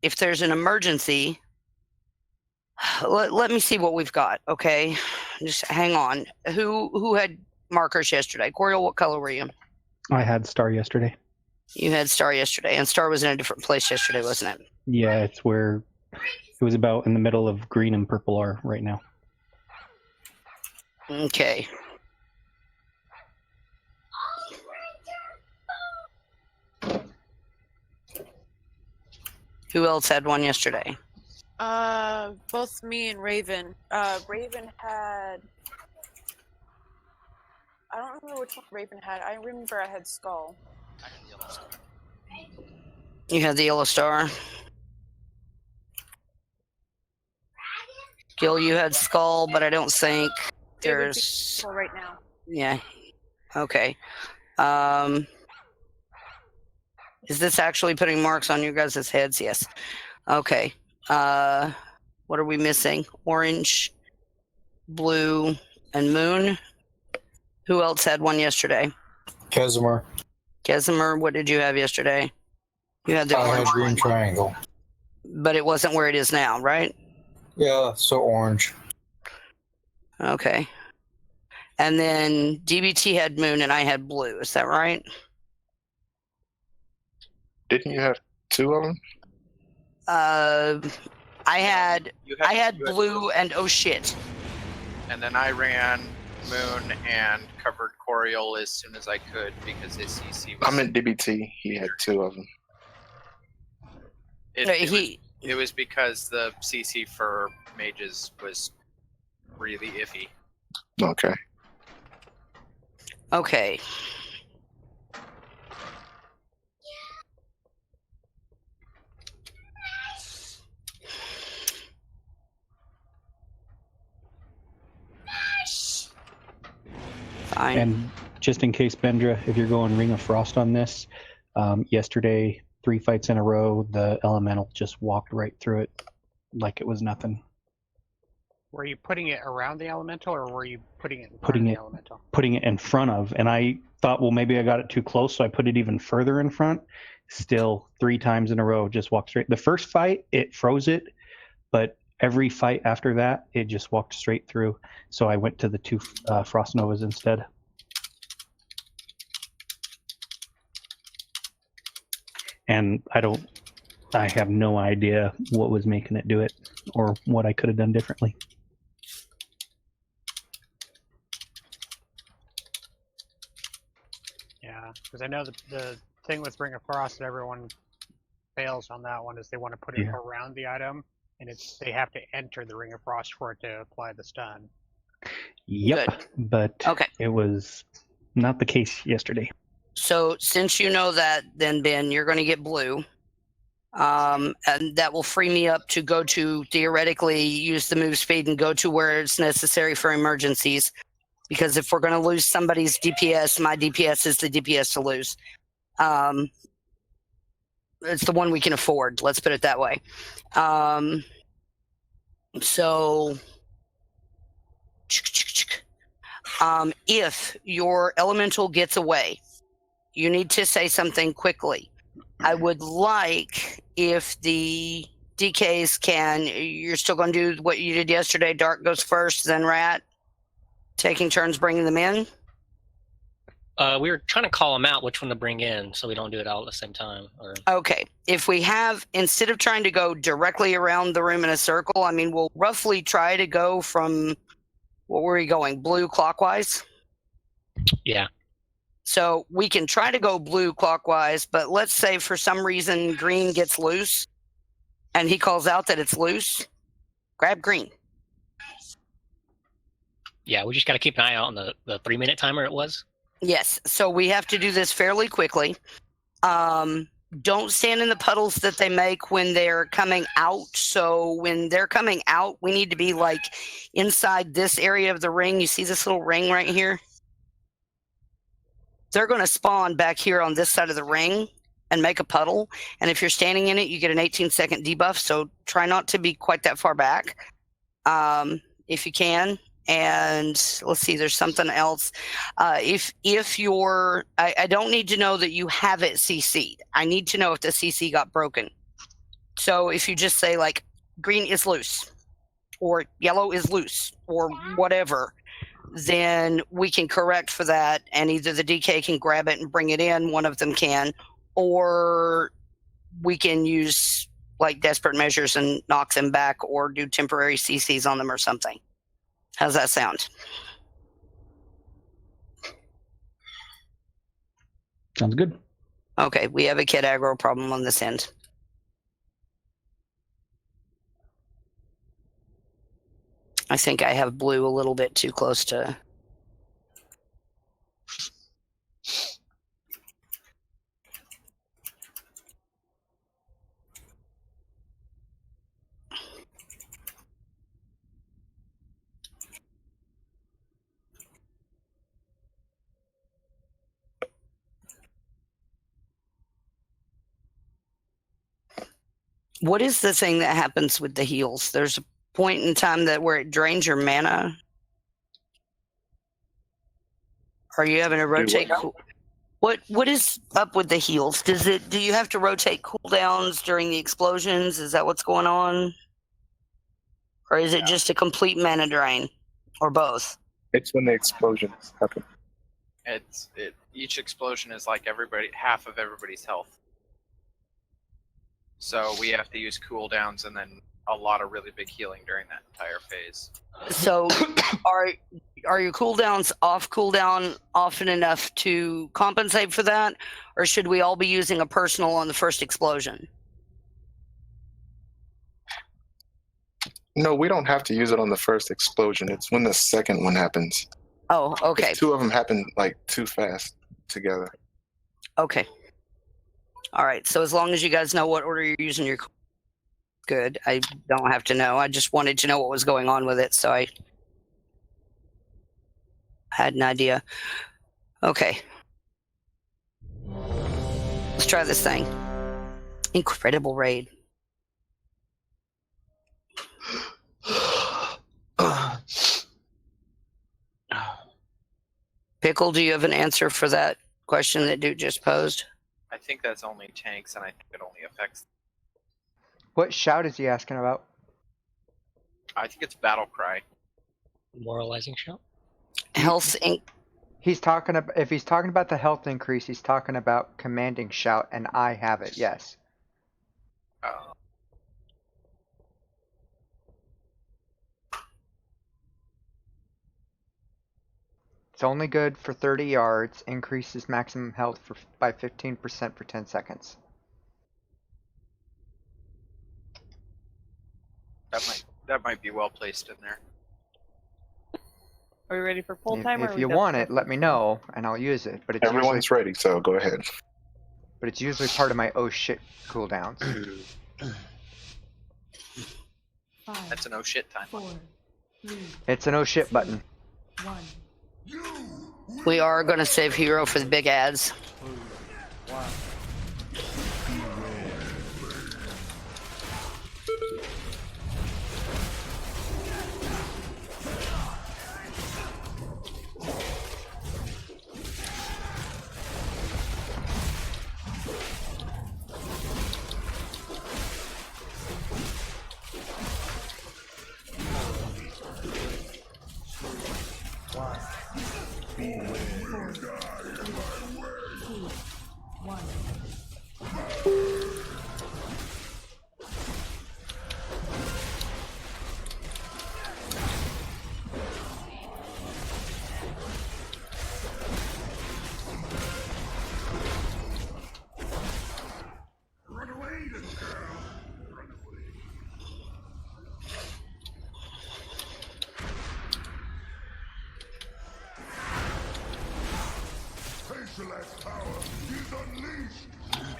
if there's an emergency, let me see what we've got, okay? Just hang on. Who had markers yesterday? Coriel, what color were you? I had Star yesterday. You had Star yesterday, and Star was in a different place yesterday, wasn't it? Yeah, it's where it was about in the middle of green and purple are right now. Okay. Who else had one yesterday? Both me and Raven. Raven had... I don't remember which one Raven had. I remember I had Skull. I had the yellow star. You had the yellow star. Gil, you had Skull, but I don't think there's... right now. Yeah. Okay. Is this actually putting marks on your guys' heads? Yes. Okay. What are we missing? Orange, blue, and moon. Who else had one yesterday? Casimir. Casimir, what did you have yesterday? You had the I orange had green one, triangle. but it wasn't where it is now, right? Yeah, so orange. Okay. And then DBT had moon and I had blue. Is that right? Didn't you have 2 of them? I had You had blue and oh shit. And then I ran moon and covered Coriol as soon as I could because his CC was... I'm in DBT. He had 2 of them. It was because the CC for mages was really iffy. Okay. Okay. Fine. And just in case, Bendra, if you're going Ring of Frost on this, yesterday, 3 fights in a row, the elemental just walked right through it like it was nothing. Were you putting it around the elemental, or were you putting it in front Putting of it- the elemental? Putting it in front of, and I thought, well, maybe I got it too close, so I put it even further in front. Still, 3 times in a row, just walked straight. The first fight, it froze it, but every fight after that, it just walked straight through. So I went to the 2 Frost Novas instead. And I have no idea what was making it do it, or what I could have done differently. Yeah, because I know the thing with Ring of Frost that everyone fails on that one is they want to put it Yeah. around the item, and they have to enter the Ring of Frost for it to apply the stun. Yep, but Okay. it was not the case yesterday. So since you know that, then Ben, you're going to get blue. And that will free me up to go to, theoretically, use the move speed and go to where it's necessary for emergencies. Because if we're going to lose somebody's DPS, my DPS is the DPS to lose. It's the one we can afford. Let's put it that way. So if your elemental gets away, you need to say something quickly. I would like if the DKs can, you're still going to do what you did yesterday. Dark goes first, then Rat, taking turns bringing them in. We were trying to call them out which one to bring in, so we don't do it all at the same time. Or Okay. If we have, instead of trying to go directly around the room in a circle, I mean, we'll roughly try to go from, what were we going, blue clockwise? yeah, So we can try to go blue clockwise, but let's say for some reason green gets loose and he calls out that it's loose, grab green. yeah, we just got to keep an eye out on the 3-minute timer it was. Yes. So we have to do this fairly quickly. Don't stand in the puddles that they make when they're coming out. So when they're coming out, we need to be like inside this area of the ring. You see this little ring right here? They're going to spawn back here on this side of the ring and make a puddle. And if you're standing in it, you get an 18-second debuff. So try not to be quite that far back if you can. And let's see, there's something else. If you're, I don't need to know that you have it CC'd. I need to know if the CC got broken. So if you just say like green is loose or yellow is loose or whatever, then we can correct for that. And either the DK can grab it and bring it in, one of them can, or we can use like desperate measures and knock them back or do temporary CCs on them or something. How's that sound? Sounds good. Okay, we have a kid aggro problem on this end. I think I have blue a little bit too close to... What is the thing that happens with the heals? There's a point in time that where it drains your mana. Are you having to rotate? What is up with the heals? Do you have to rotate cooldowns during the explosions? Is that what's going on? Or is it just a complete mana drain? Or both? It's when the explosions happen. Each explosion is like half of everybody's health. So we have to use cooldowns and then a lot of really big healing during that entire phase. So are your cooldowns off cooldown often enough to compensate for that? Or should we all be using a personal on the first explosion? No, we don't have to use it on the first explosion. It's when the second one happens. Oh, okay. 2 of them happen like too fast together. Okay. All right. So as long as you guys know what order you're using your... Good. I don't have to know. I just wanted to know what was going on with it, so I had an idea. Okay. Let's try this thing. Incredible raid. Pickle, do you have an answer for that question that Duke just posed? I think that's only tanks, and I think it only affects. What shout is he asking about? I think it's battle cry. Moralizing shout. Health Inc. He's talking about, if he's talking about the health increase, he's talking about commanding shout, and I have it. Yes. It's only good for 30 yards. Increases maximum health by 15% for 10 seconds. That might be well placed in there. Are we ready for pull time? If you want it, let me know, and I'll use it. But it's Everyone's ready, so go ahead. But it's usually part of my oh shit cooldowns. That's an oh shit time. 4, 3, It's an oh shit button. 1. We are going to save Hero for the big ads.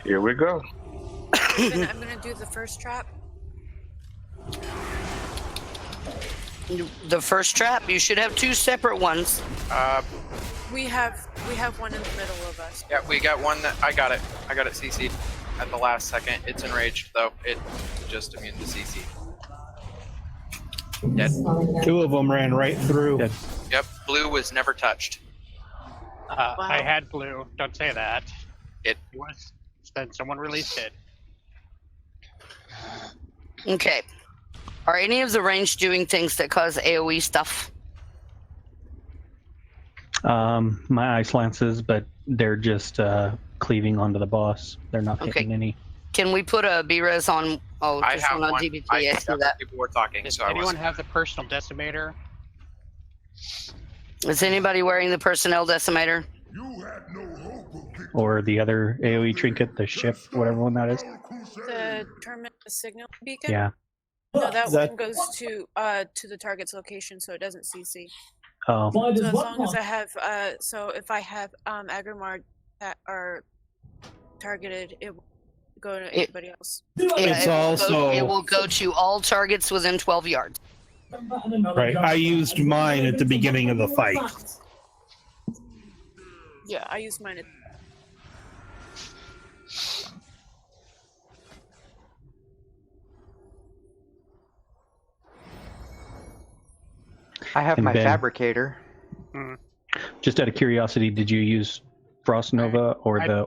Here we go. I'm gonna do the first trap. The first trap, you should have 2 separate ones. We have one in the middle of us. Yeah, we got one that I got it. I got it CC'd at the last second. It's enraged though. It just immune to CC. Dead. 2 of them ran right through. Yep, blue was never touched. I had blue. Don't say that. It was. Then someone released it. Okay. Are any of the range doing things that cause AoE stuff? My ice lances, but they're just cleaving onto the boss. They're not hitting any. Can we put a B-res on? Oh, I just have one on one. DBT. I I see that. people were talking, Does so I anyone wasn't. have the personal decimator? Is anybody wearing the personnel decimator? Or the other AoE trinket, the ship, whatever one that is. The terminus signal beacon. Yeah. No, that one goes to the target's location, so it doesn't CC. Oh. So as long as I have, so if I have Aggramar that are targeted, it will go to anybody else. It will go to all targets within 12 yards. Right. I used mine at the beginning of the fight. Yeah, I use mine. I have And my Ben, fabricator. Just out of curiosity, did you use Frost Nova or the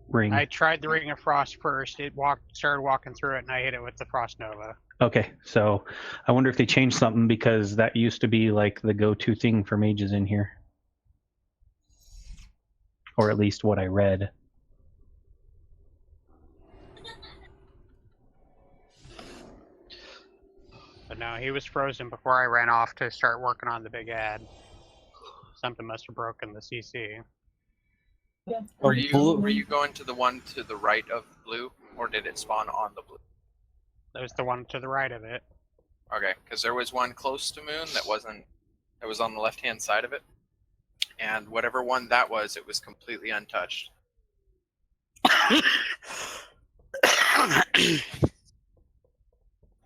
ring? I tried the Ring of Frost first. It started walking through it, and I hit it with the Frost Nova. Okay, so I wonder if they changed something, because that used to be like the go-to thing for mages in here. Or at least what I read. But no, he was frozen before I ran off to start working on the big ad. Something must have broken the CC. Were you going to the one to the right of blue, or did it spawn on the blue? There's the one to the right of it. Okay, because there was one close to moon that was on the left-hand side of it, and whatever one that was, it was completely untouched.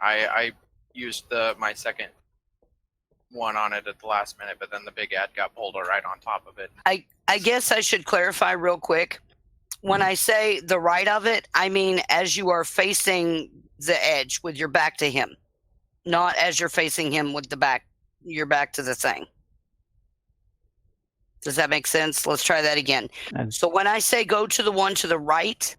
I used my second one on it at the last minute, but then the big ad got pulled right on top of it. I guess I should clarify real quick. When I say the right of it, I mean as you are facing the edge with your back to him, not as you're facing him with your back to the thing. Does that make sense? Let's try that again. And So when I say go to the one to the right,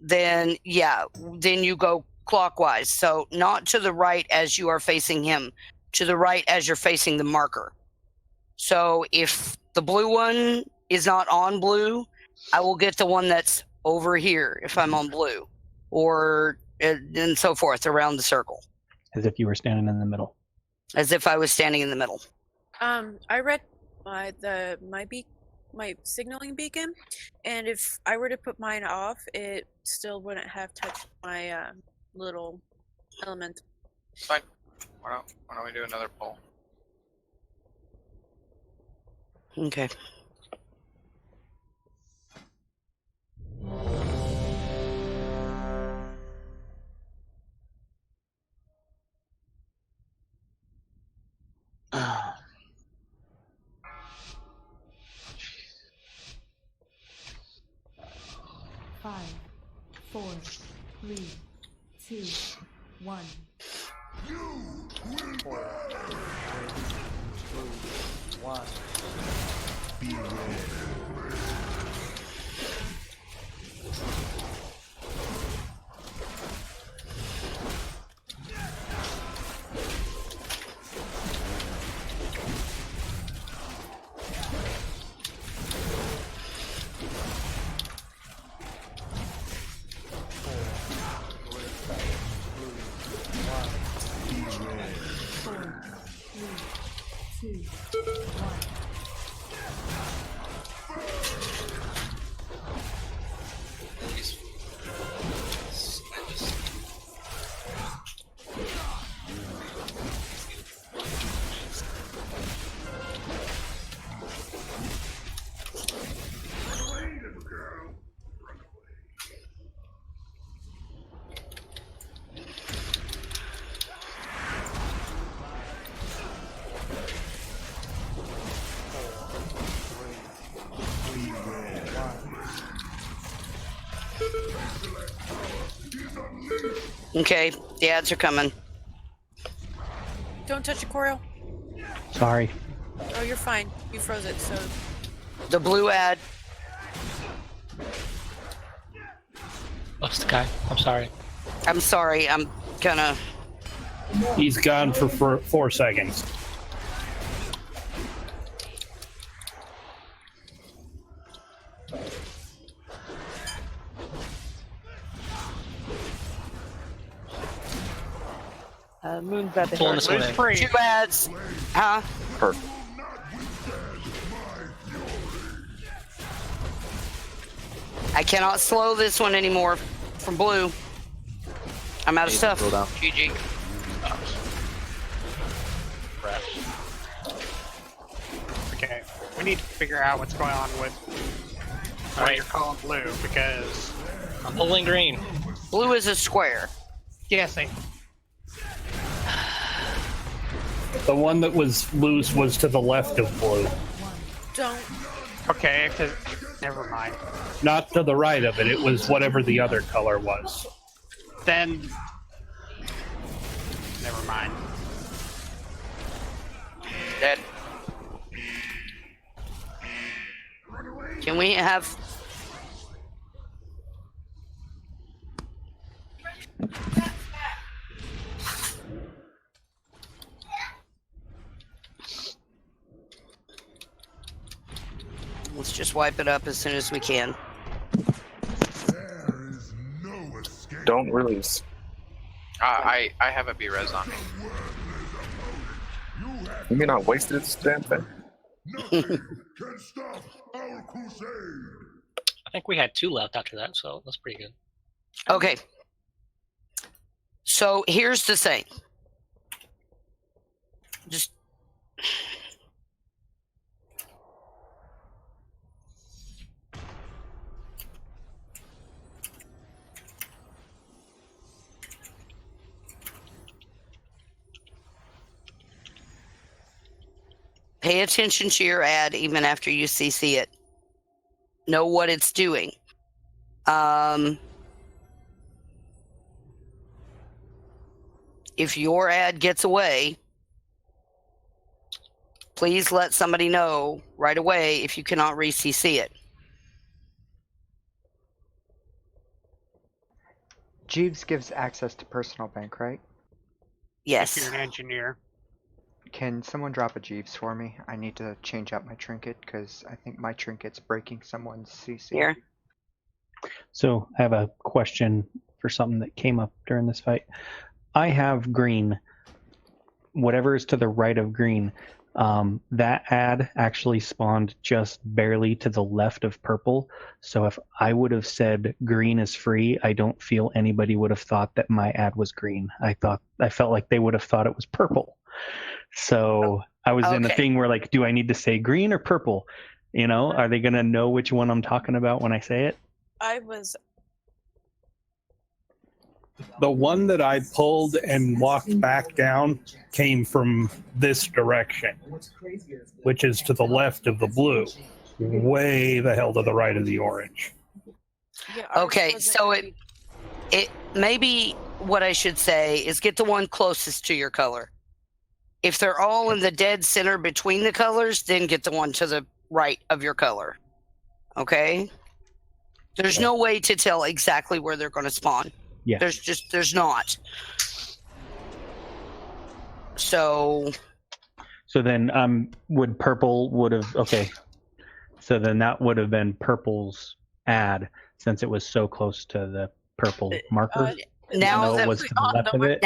then then you go clockwise. So not to the right as you are facing him, to the right as you're facing the marker. So if the blue one is not on blue, I will get the one that's over here if I'm on blue, or and so forth around the circle, as if you were standing in the middle. as if I was standing in the middle. I read my signaling beacon, and if I were to put mine off, it still wouldn't have touched my little element. It's fine. Why don't we do another poll? Okay. Five, 4, 3, 2, 1. Okay, the ads are coming. Don't touch it, Coral. Sorry. Oh, you're fine. You froze it, so. The blue ad. Lost the guy. I'm sorry. I'm sorry. I'm gonna. He's gone for 4 seconds. Moon's about to Pulling hit. this one in. Free. 2 ads. Huh? Perfect. I cannot slow this one anymore from blue. I'm out of stuff. Slow down. GG. Crap. Okay, we need to figure out what's going on with what Alright. you're calling blue, because I'm pulling green. Blue is a square. guessing. The one that was loose was to the left of blue. Don't. Okay, because never mind. Not to the right of it. It was whatever the other color was. Then never mind. Dead. Can we have... Let's just wipe it up as soon as we can. Don't release. I have a B-res on me. You mean I wasted this damn thing? Can stop our crusade. I think we had 2 left after that, so that's pretty good. Okay. So here's the thing. Just... Pay attention to your ad even after you CC it. Know what it's doing. If your ad gets away, please let somebody know right away if you cannot re-CC it. Jeeves gives access to personal bank, right? Yes. If you're an engineer. Can someone drop a Jeeves for me? I need to change out my trinket because I think my trinket's breaking someone's CC. Here. So I have a question for something that came up during this fight. I have green. Whatever is to the right of green, that ad actually spawned just barely to the left of purple. So if I would have said green is free, I don't feel anybody would have thought that my ad was green. I felt like they would have thought it was purple. So I was in a thing where like, do I need to say green or purple? You know, are they gonna know which one I'm talking about when I say it? I was. The one that I pulled and walked back down came from this direction, which is to the left of the blue, way the hell to the right of the orange. Okay, so it maybe what I should say is get the one closest to your color. If they're all in the dead center between the colors, then get the one to the right of your color. Okay? There's no way to tell exactly where they're going to spawn. Yeah. There's not. So then would purple would have okay. So then that would have been purple's ad since it was so close to the purple marker. now it was to the left of it.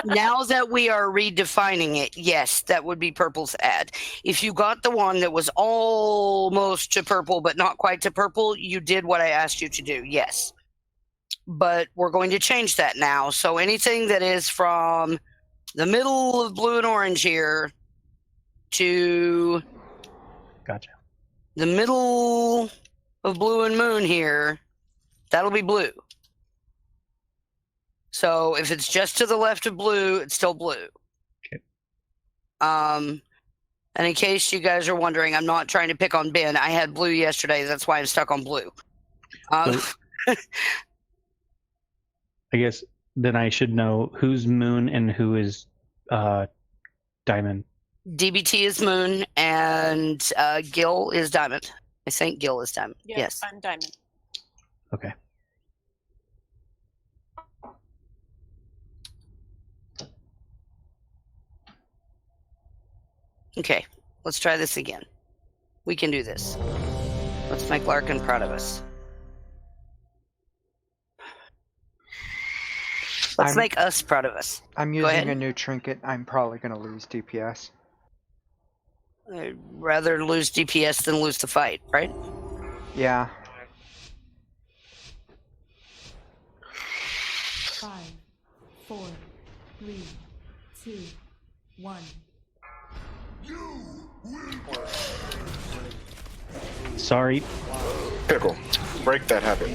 Now that we are redefining it, yes, that would be purple's ad. If you got the one that was almost to purple but not quite to purple, you did what I asked you to do. Yes. But we're going to change that now. So anything that is from the middle of blue and orange here to the middle of blue and moon here, that'll be blue. So if it's just to the left of blue, it's still blue. Okay. And in case you guys are wondering, I'm not trying to pick on Ben. I had blue yesterday. That's why I'm stuck on blue. I guess then I should know who's moon and who is diamond. DBT is moon and Gil is diamond. I think Gil is diamond. Yes. I'm diamond. Okay. Okay, let's try this again. We can do this. Let's make Larkin proud of us. Let's make us proud of us. I'm Go using ahead. a new trinket. I'm probably going to lose DPS. I'd rather lose DPS than lose the fight, right? Yeah. 5, 4, 3, 2, 1. Sorry. Pickle, break that habit.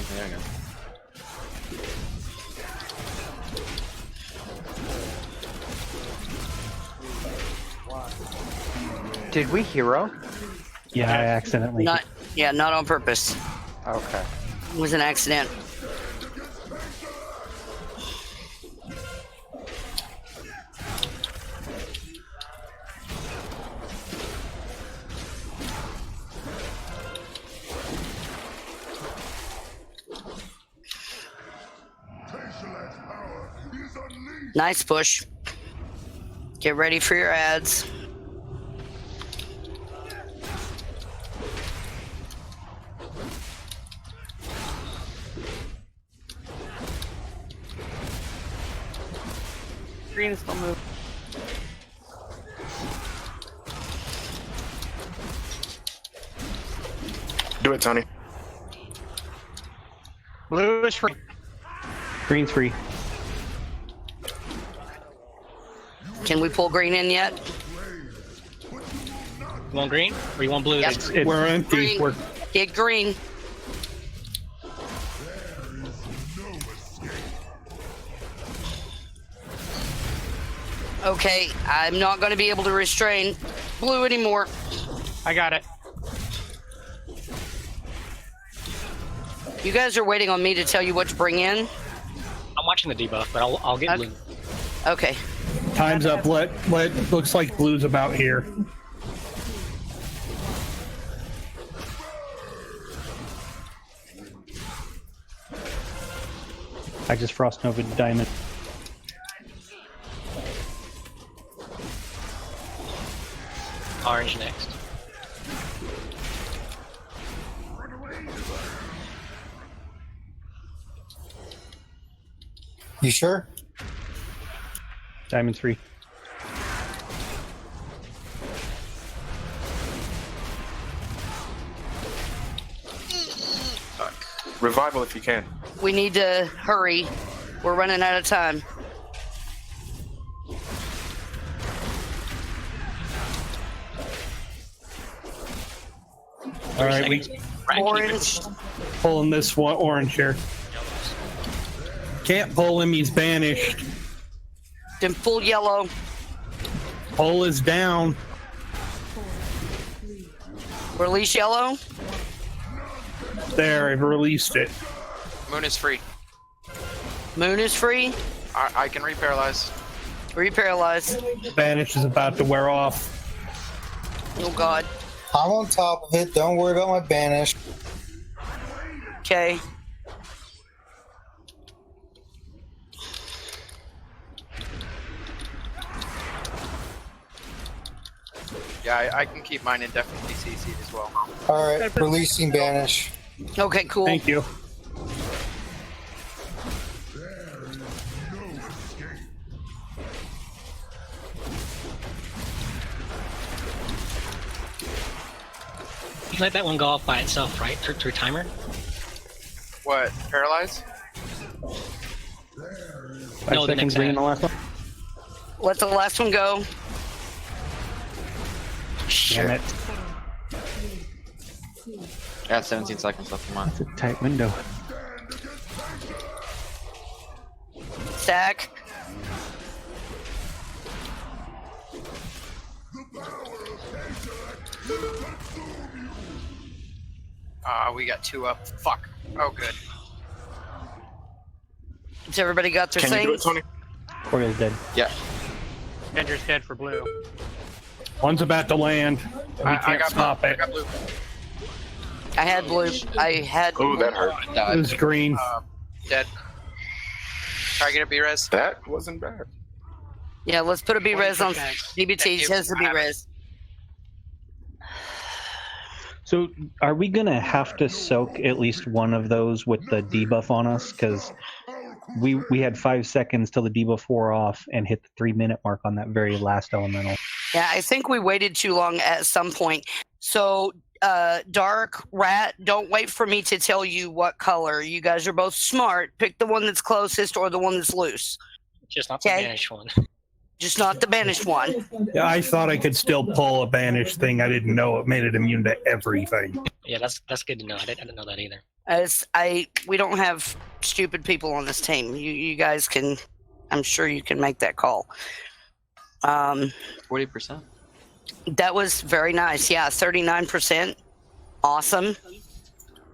There we go. Did we hero? Yeah, I accidentally. Not on purpose. Okay. It was an accident. Nice push. Get ready for your ads. Green is still moving. Do it, Tony. Blue is free. Green's free. Can we pull green in yet? You want green or you want blue? Yep. We're empty. Green. Get green. Okay, I'm not going to be able to restrain. blue anymore. I got it. You guys are waiting on me to tell you what to bring in? I'm watching the debuff, but I'll get blue. Okay. Time's up. Looks like blue's about here. I just Frost Nova Diamond. Orange next. You sure? Diamond 3. Revival if you can. We need to hurry. We're running out of time. All right, we Orange. pulling this one orange here. Can't pull him. He's banished. Then full yellow. Pull is down. Release yellow. There, I've released it. Moon is free. Moon is free. I can reparalyze. Reparalyze. Banish is about to wear off. Oh God. I'm on top of it. Don't worry about my banish. Okay. Yeah, I can keep mine indefinitely CC'd as well. All right, releasing banish. Okay, cool. Thank you. You let that one go off by itself, right? Through timer? What? Paralyze? No, the next bring in the last one. Let the last one go. Damn it. I got 17 seconds left. Come on. It's a tight window. Stack. We got 2 up. Fuck. Oh, good. Has everybody got their Can you do it, things? Tony? Oriel's dead. Yeah. Gender's dead for blue. One's about to land. We can't stop I it. got blue. I had blue. I had. Oh, that hurt. It was green. Dead. Try to get a B-res. That wasn't bad. Yeah, let's put a B-res on 20%. DBT. It says the B-res. So, are we gonna have to soak at least one of those with the debuff on us? Because we had 5 seconds till the debuff wore off and hit the 3-minute mark on that very last elemental. Yeah, I think we waited too long at some point. So, Dark, Rat, don't wait for me to tell you what color. You guys are both smart. Pick the one that's closest or the one that's loose. Just not the banished one. Just not the banished one. Yeah, I thought I could still pull a banish thing. I didn't know it made it immune to everything. Yeah, that's good to know. I didn't know that either. We don't have stupid people on this team. You guys can, I'm sure you can make that call. 40%. That was very nice. Yeah, 39%. Awesome.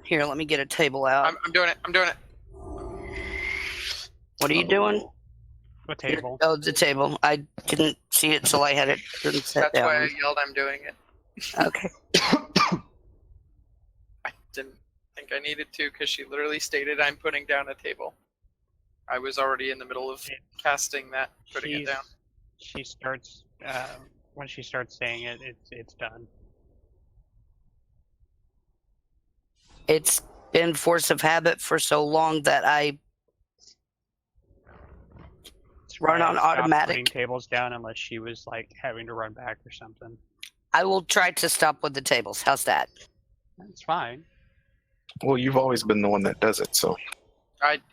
Here, let me get a table out. I'm doing it. I'm doing it. What are you doing? What table? Oh, the table. I didn't see it till I had it set That's down. why I yelled I'm doing it. Okay. I didn't think I needed to because she literally stated I'm putting down a table. I was already in the middle of casting that, putting it down. She starts when she starts saying it, it's done. It's been force of habit for so long that I run on Stopped automatic. putting tables down unless she was like having to run back or something. I will try to stop with the tables. How's that? That's fine. Well, you've always been the one that does it, so.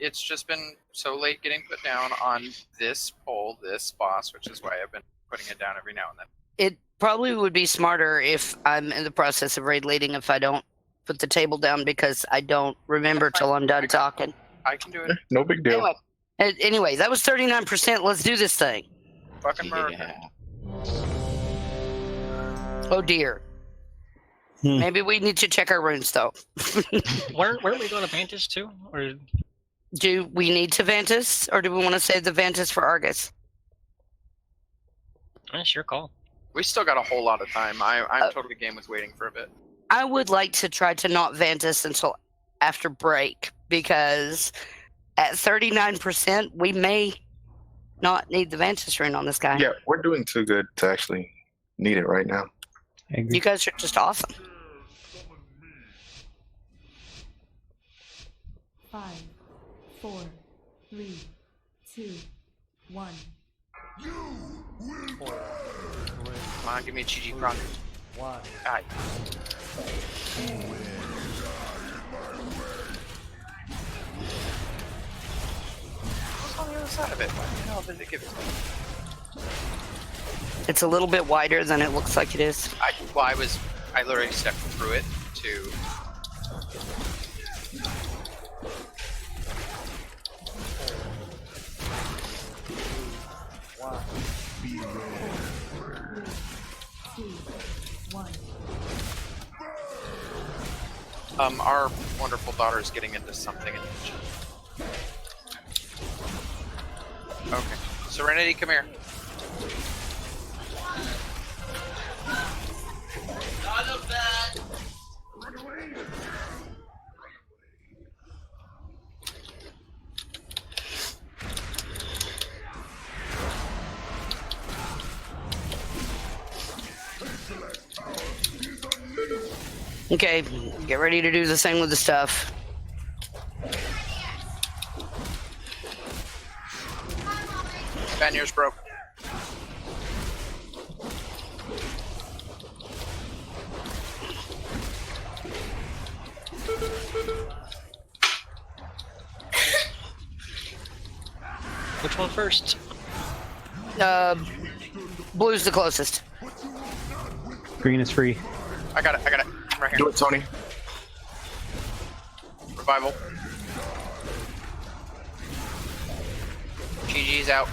It's just been so late getting put down on this pole, this boss, which is why I've been putting it down every now and then. It probably would be smarter if I'm in the process of raid leading if I don't put the table down because I don't remember till I'm done talking. I can do it. No big deal. Anyway, that was 39%. Let's do this thing. Fucking murder. Yeah. Oh dear. Maybe we need to check our runes though. Weren't we going to Vantage too? Or do we need to Vantis, or do we want to save the Vantis for Argus? That's your call. We still got a whole lot of time. I'm totally game with waiting for a bit. I would like to try to not Vantis until after break, because at 39%, we may not need the Vantis rune on this guy. Yeah, we're doing too good to actually need it right now. You guys are just awesome. 5, 4, 3, 2, 1. Come on, give me a GG proc. Alright. What's on the other side of it? Why the hell did it give it to me? It's a little bit wider than it looks like it is. I literally stepped through it to. Our wonderful daughter is getting into something in the kitchen. Okay. Serenity, come here. Okay, get ready to do the thing with the stuff. Banier's broke. Which one first? Blue's the closest. Green is free. I got it. Right here. Do it, Tony. Revival. GG's out.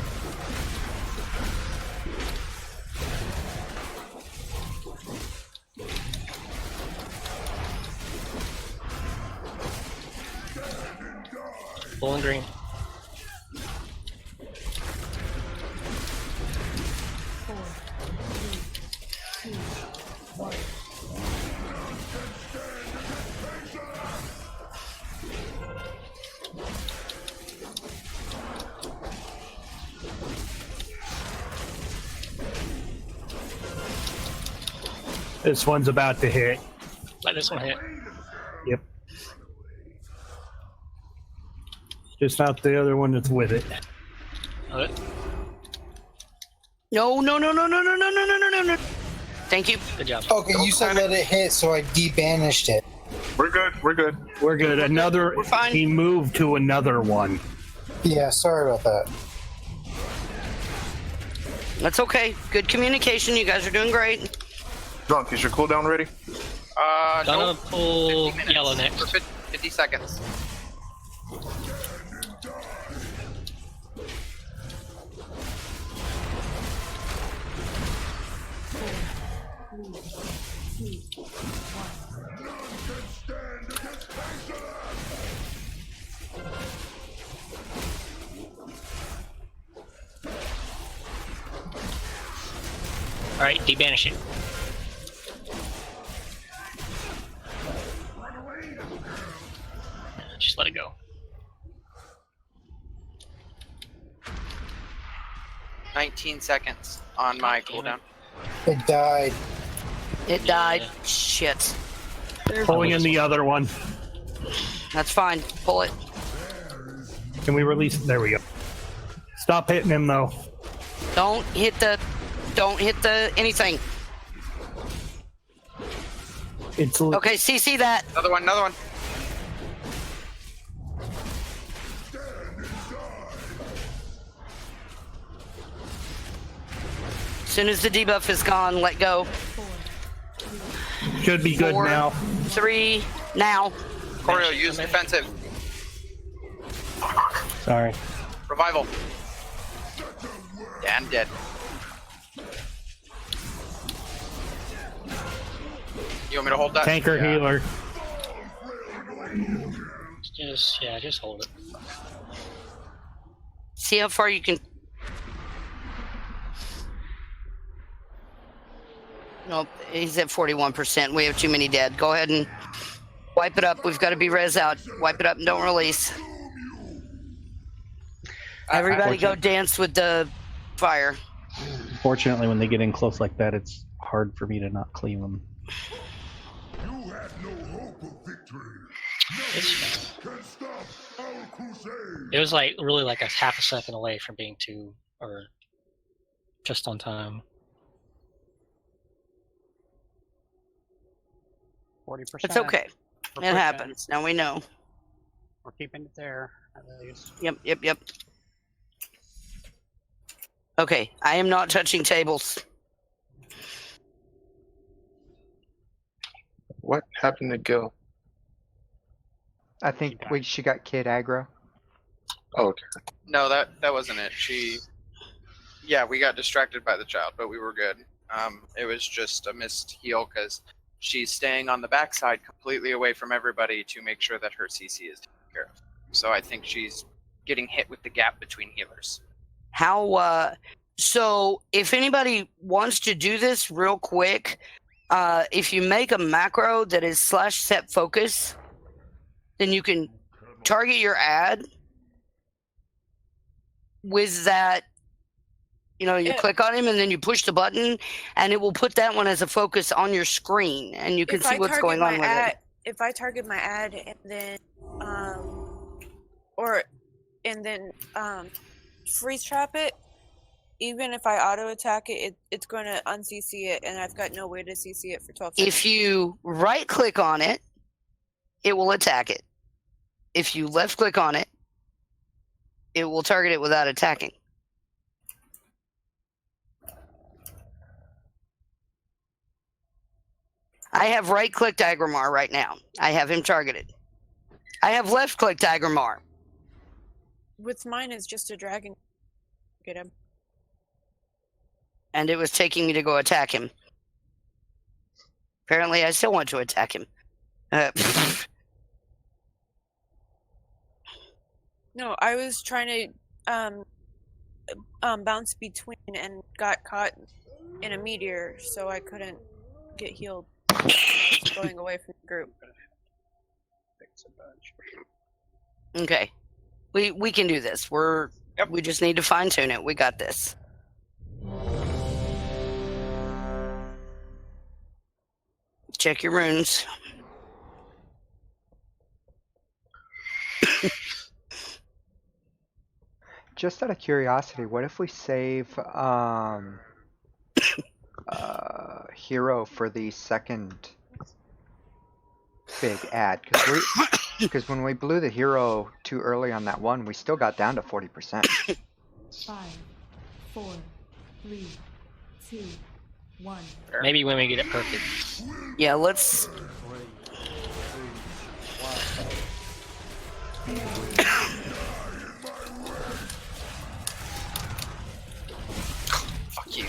Blue and green. 4, 3, 2, 1. This one's about to hit. Let this one hit. Yep. Just not the other one that's with it. Okay. No. Thank you. Good job. Okay, you said let it hit, so I debanished it. We're good. We're good. Another. We're fine. He moved to another one. Yeah, sorry about that. That's okay. Good communication. You guys are doing great. Drunk, is your cooldown ready? Gonna Nope. pull 50 minutes. yellow next. For 50 seconds. Alright, debanish it. Just let it go. 19 seconds on my cooldown. It died. It died. Shit. Pulling in the other one. That's fine. Pull it. Can we release it? There we go. Stop hitting him though. Don't hit the anything. It's Okay, CC that. Another one. As soon as the debuff is gone, let go. should be good 4, now. 3, now. Choreo, use defensive. Sorry. Revival. Yeah, I'm dead. You want me to hold that? Tanker Yeah. healer. Just hold it. See how far you can. Nope, he's at 41%. We have too many dead. Go ahead and wipe it up. We've got to be res out. Wipe it up and don't release. Everybody go dance with the fire. Fortunately, when they get in close like that, it's hard for me to not clean them. You had no hope of victory. It's, Can stop our crusade. it was like really like a half a second away from being or just on time. 40%. It's okay. It happens. Now we know. We're keeping it there, at least. Yep. Okay, I am not touching tables. What happened to Gil? I think she got kid aggro. Oh, okay. No, that wasn't it. Yeah, we got distracted by the child, but we were good. It was just a missed heal because she's staying on the backside completely away from everybody to make sure that her CC is taken care of. So I think she's getting hit with the gap between healers. So if anybody wants to do this real quick, if you make a macro that is /set focus, then you can target your ad with that. You click on him and then you push the button and it will put that one as a focus on your screen and you can see what's going on with it. If I target my ad and then freeze trap it, even if I auto attack it, it's going to un-CC it, and I've got no way to CC it for 12 seconds. If you right click on it, it will attack it. If you left click on it, it will target it without attacking. I have right clicked Aggramar right now. I have him targeted. I have left clicked Aggramar. With mine is just a dragon. Get him. And it was taking me to go attack him. Apparently, I still want to attack him. No, I was trying to bounce between and got caught in a meteor, so I couldn't get healed. I was going away from the group. Okay. We can do this. We just need to fine tune it. We got this. Check your runes. Just out of curiosity, what if we save hero for the second big ad? Because when we blew the hero too early on that one, we still got down to 40%. 5, 4, 3, 2, 1. Maybe when we get it perfect. Yeah, let's. Fuck you.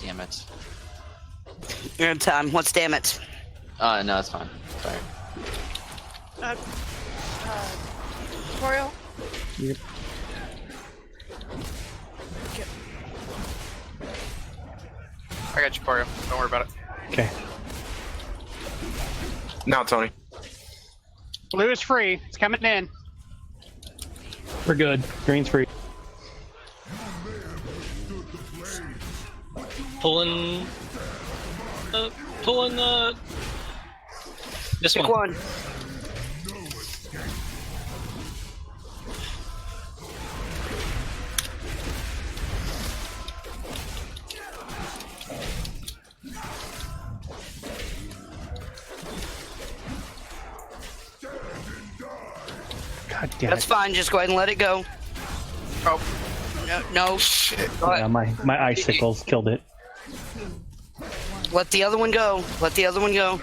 Damn it. You're in time. What's damage? No, it's fine. Sorry. Corio? Yep. I got you, Corio. Don't worry about it. Okay. Now, Tony. Blue is free. It's coming in. We're good. Green's free. Pulling. Pulling the. This Pick one. one. God damn That's it. fine. Just go ahead and let it go. Oh, No. Yeah, my icicles killed it. Let the other one go. Let the other one go.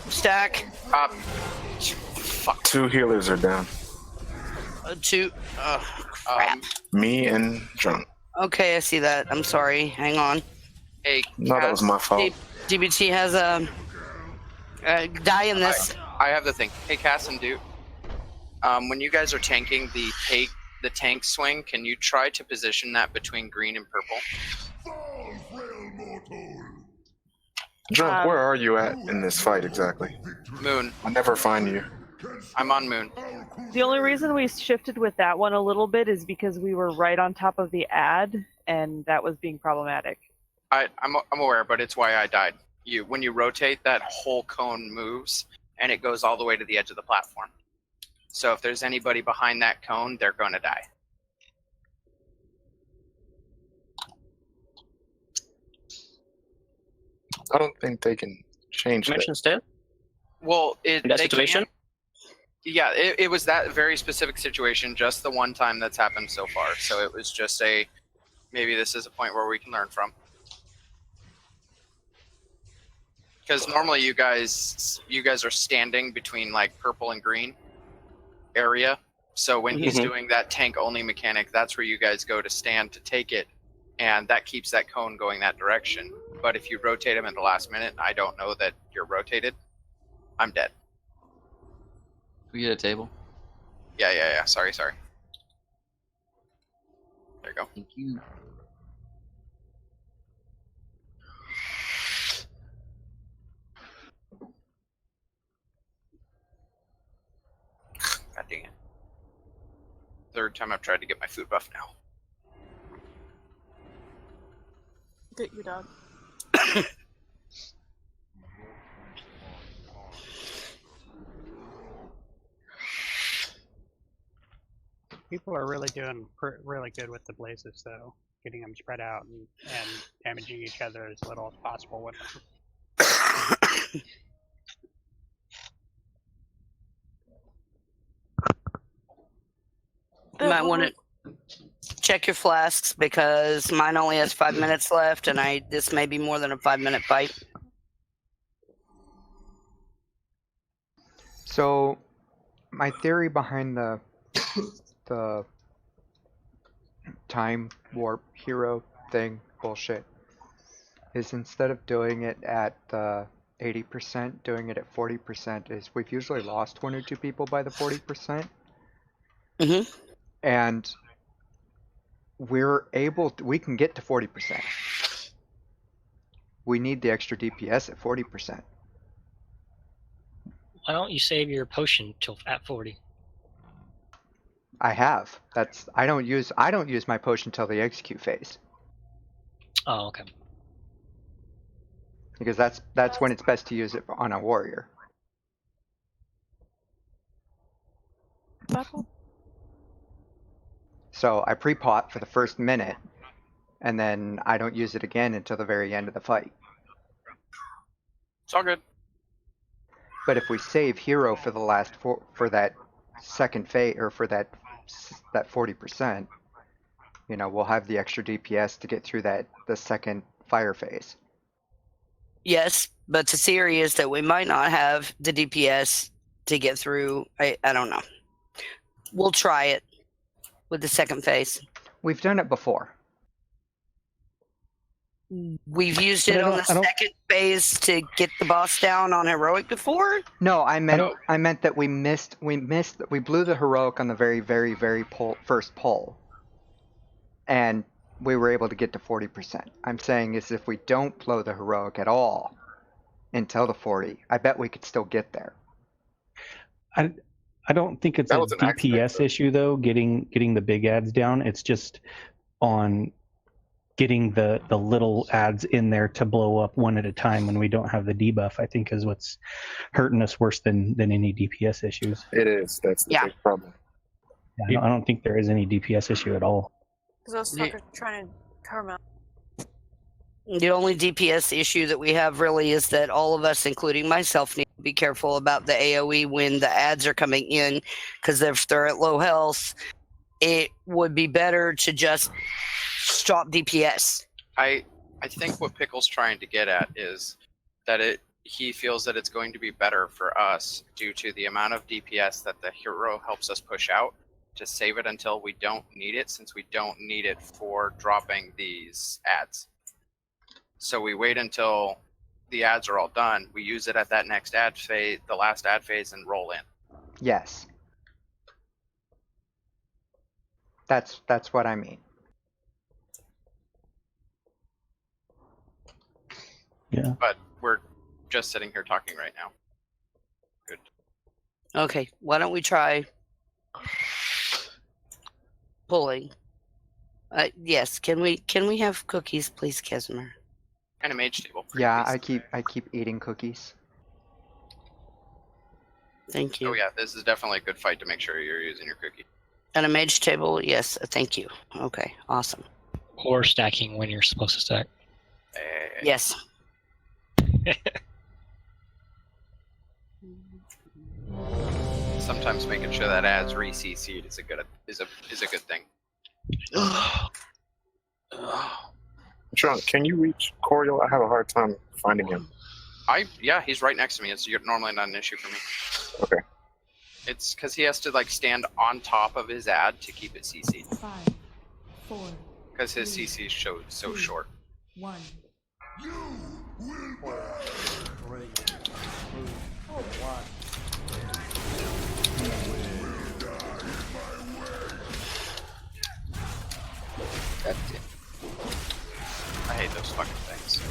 Stack. Fuck. 2 healers are down. Two. Crap. Me and John. Okay, I see that. I'm sorry. Hang on. Hey, No, that was my fault. DBT has a die in this. I have the thing. Hey, Cass and Duke. When you guys are tanking the tank swing, can you try to position that between green and purple? John, where are you at in this fight exactly? Moon. I never find you. I'm on Moon. The only reason we shifted with that one a little bit is because we were right on top of the ad, and that was being problematic. I'm aware, but it's why I died. When you rotate, that whole cone moves, and it goes all the way to the edge of the platform. So if there's anybody behind that cone, they're going to die. I don't think they can change that. Instead? Well, In that situation? Yeah, it was that very specific situation, just the one time that's happened so far. So it was just maybe this is a point where we can learn from. Because normally you guys are standing between like purple and green area. So when he's doing that tank only mechanic, that's where you guys go to stand to take it, and that keeps that cone going that direction. But if you rotate him at the last minute, I don't know that you're rotated, I'm dead. We get a table. Yeah. Sorry. There you go. Thank you. God dang it. Third time I've tried to get my food buff now. Get your dog. People are really doing really good with the blazes, though. Getting them spread out and damaging each other as little as possible with them. You might want to check your flasks because mine only has 5 minutes left, and this may be more than a 5-minute fight. So, my theory behind the time warp hero thing bullshit is instead of doing it at the 80%, doing it at 40% is we've usually lost 1 or 2 people by the 40%. And we can get to 40%. We need the extra DPS at 40%. Why don't you save your potion till at 40? I have. I don't use my potion till the execute phase. Oh, okay. Because that's when it's best to use it on a warrior. So I pre-pot for the first minute, and then I don't use it again until the very end of the fight. It's all good. But if we save hero for the last for that second phase or for that 40%, we'll have the extra DPS to get through the second fire phase. Yes, but the theory is that we might not have the DPS to get through. I don't know. We'll try it with the second phase. We've done it before. We've used it on the second phase to get the boss down on heroic before. No, I meant that we blew the heroic on the very, very, very first pull, and we were able to get to 40%. I'm saying is if we don't blow the heroic at all until the 40, I bet we could still get there. I I don't think it's That a was an accident, DPS though. issue though. Getting the big ads down. It's just on getting the little ads in there to blow up one at a time when we don't have the debuff. I think is what's hurting us worse than any DPS issues. It is. That's the Yeah. big problem. I don't think there is any DPS issue at all. Because those Yeah. fuckers trying to come out. The only DPS issue that we have really is that all of us, including myself, need to be careful about the AoE when the ads are coming in, because if they're at low health, it would be better to just stop DPS. I think what Pickle's trying to get at is that he feels that it's going to be better for us due to the amount of DPS that the hero helps us push out to save it until we don't need it, since we don't need it for dropping these ads. So we wait until the ads are all done. We use it at that next ad phase, the last ad phase, and roll in. Yes. That's what I mean. Yeah. But we're just sitting here talking right now. Good. Okay, why don't we try pulling? Yes, can we have cookies, please, Casimir? And a mage table. Yeah, please. I keep eating cookies. Thank you. Oh yeah, this is definitely a good fight to make sure you're using your cookie. And a mage table, yes, thank you. Okay, awesome. Or stacking when you're supposed to stack. Yes. Sometimes making sure that adds re-CC'd is a good thing. Sean, can you reach Coriel? I have a hard time finding him. Yeah, he's right next to me. It's normally not an issue for me. Okay. It's because he has to like stand on top of his ad to keep it CC'd. 5, 4, Because his CC showed so short. 1. That's it. I hate those fucking things.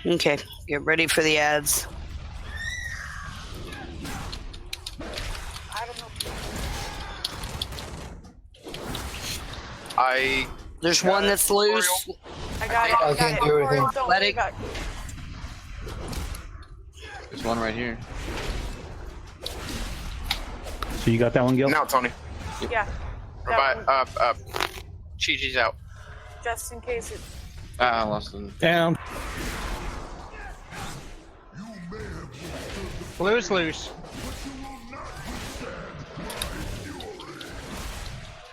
Okay, get ready for the ads. There's one that's loose. I got it. I can't do anything. Don't Let worry it- about There's one right here. So you got that one, Gil? Now, Tony. Yeah. That one, Chi-Chi's out. just in case it. I lost him. Down. Blue's loose.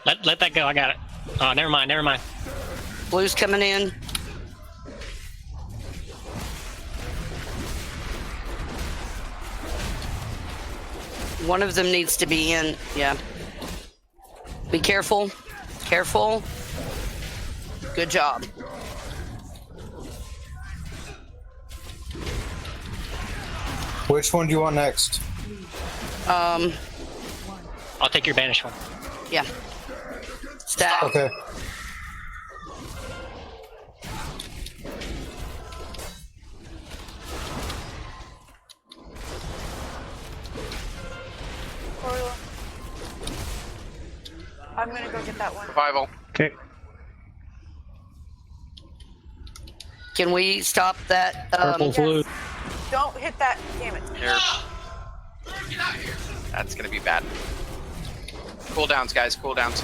Let that go. I got it. Oh, never mind. Never mind. Blue's coming in. One of them needs to be in. Yeah. Be careful. Careful. Good job. Which one do you want next? I'll take your banished one. Yeah. Stack. Okay. I'm gonna go get that one. Revival. Okay. Can we stop that? Purple flu. Don't hit that. Damn it. Here. That's gonna be bad. Cooldowns, guys. Cooldowns.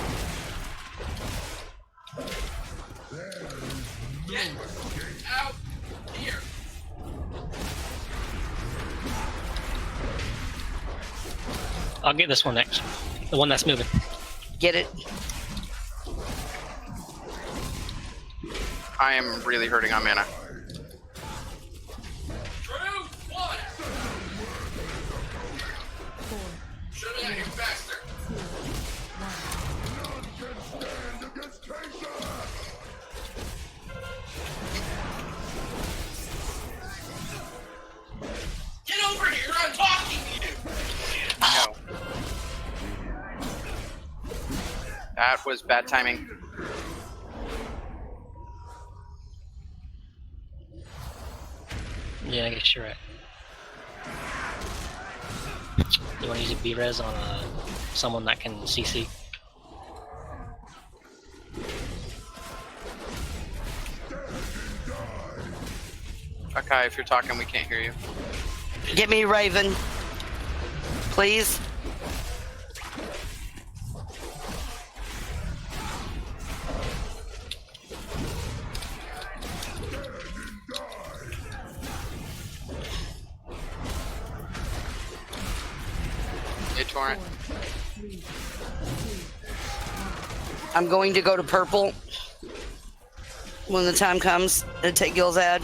I'll get this one next. The one that's moving. Get it. I am really hurting on mana. Get over here! I'm talking to you. No. That was bad timing. Yeah, I guess you're right. You want to use a B-res on someone that can CC? Okay, if you're talking, we can't hear you. Get me Raven, please. Hey, Torrent. I'm going to go to purple when the time comes to take Gil's ad.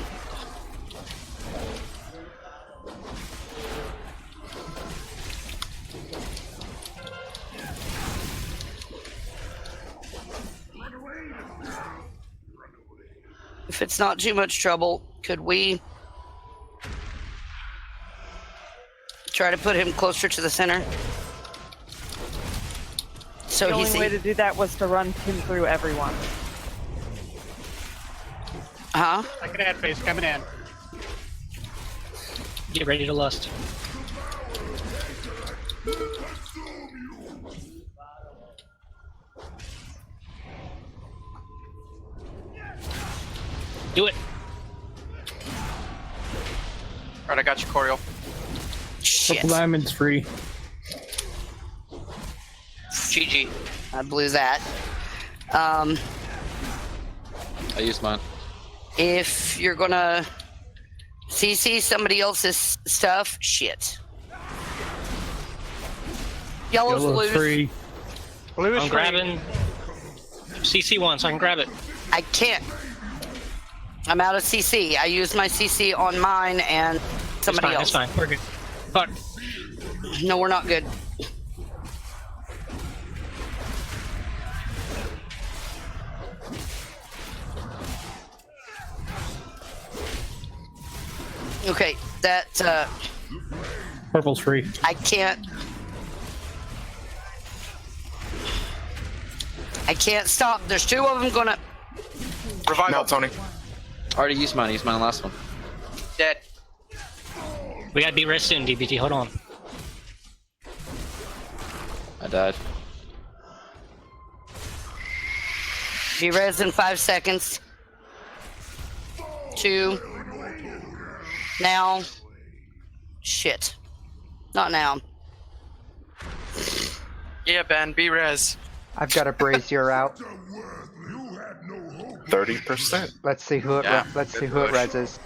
If it's not too much trouble, could we try to put him closer to the center? So The he's only way to do that was to run him through everyone. Huh? Second ad phase coming in. Get ready to lust. Do it. Alright, I got you, Coriel. Shit. Purple diamond's free. GG. I blew that. I used mine. If you're gonna CC somebody else's stuff, shit. Yellow's loose. free. Blue is I'm free. grabbing CC one so I can grab it. I can't. I'm out of CC. I used my CC on mine and somebody else. It's fine. We're good. Fuck. No, we're not good. Okay, that Purple's free. I can't stop. There's two of them gonna Revive now, Tony. Already used mine. Used mine last one. Dead. We gotta be rest soon, DBT. Hold on. I died. be res in 5 seconds. 2. Now. Shit. Not now. Yeah, Ben, be res. I've got a brazier out. 30%. Let's see who it let's see who it reses.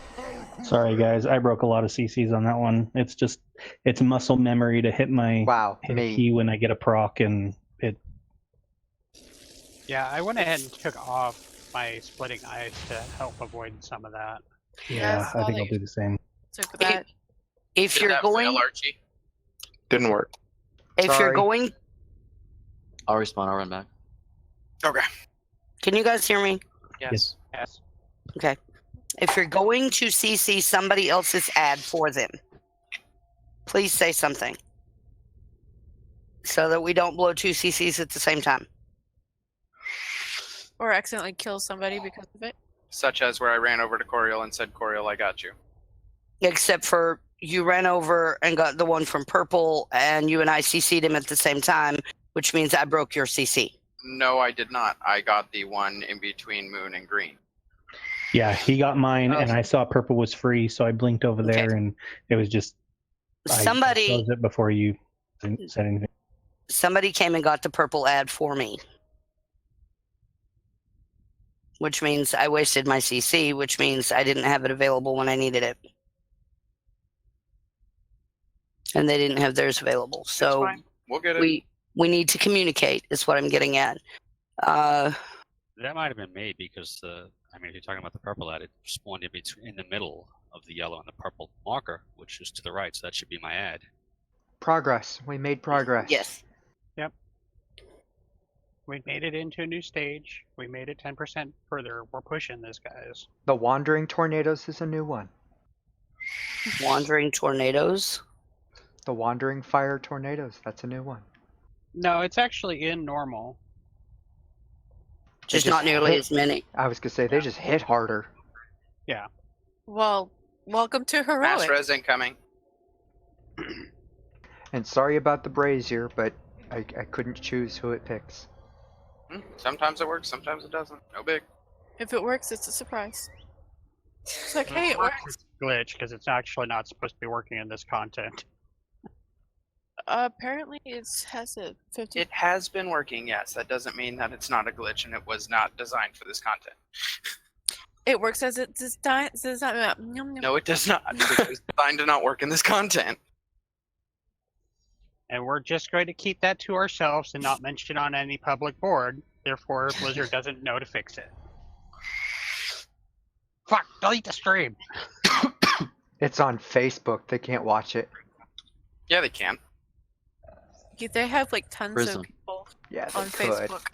Sorry guys, I broke a lot of CCs on that one. It's just it's muscle memory to hit my hit key when I get a proc, and it. Yeah, I went ahead and took off my splitting ice to help avoid some of that. Yeah, I think I'll do the same. Took that. If Did you're that going, fail, Archie? Didn't work. if you're Sorry. going, I'll respawn. I'll run back. Okay. can you guys hear me? Yes. Yes. Okay. If you're going to CC somebody else's ad for them, please say something so that we don't blow 2 CCs at the same time. Or accidentally kill somebody because of it. Such as where I ran over to Coriel and said, Coriel, I got you. Except for you ran over and got the one from purple, and you and I CC'd him at the same time, which means I broke your CC. No, I did not. I got the one in between moon and green. Yeah, he got mine, and I saw purple was free, so I blinked over there, and it was just Somebody- I closed it before you said anything. Somebody came and got the purple ad for me, which means I wasted my CC, which means I didn't have it available when I needed it. And they didn't have theirs available. So We'll get it. We need to communicate. Is what I'm getting at. That might have been made because if you're talking about the purple ad, it spawned in the middle of the yellow and the purple marker, which is to the right. So that should be my ad. Progress. We made progress. Yes. Yep. We made it into a new stage. We made it 10% further. We're pushing this, guys. The Wandering Tornadoes is a new one. Wandering Tornadoes? The Wandering Fire Tornadoes. That's a new one. No, it's actually in normal. Just not nearly as many. I was gonna say they just hit harder. Yeah. Well, welcome to heroic. Mass res incoming. And sorry about the brazier, but I couldn't choose who it picks. Sometimes it works, sometimes it doesn't. No big. If it works, it's a surprise. It's like, hey, it works. It's a glitch because it's actually not supposed to be working in this content. Apparently, it has a 50. It has been working, yes. That doesn't mean that it's not a glitch and it was not designed for this content. It works as it designed. No, it does not. It was designed to not work in this content. And we're just going to keep that to ourselves and not mention it on any public board. Therefore, Blizzard doesn't know to fix it. Fuck, delete the stream. It's on Facebook. They can't watch it. Yeah, they can. They have like tons Prism. of people Yeah, they on could. Facebook.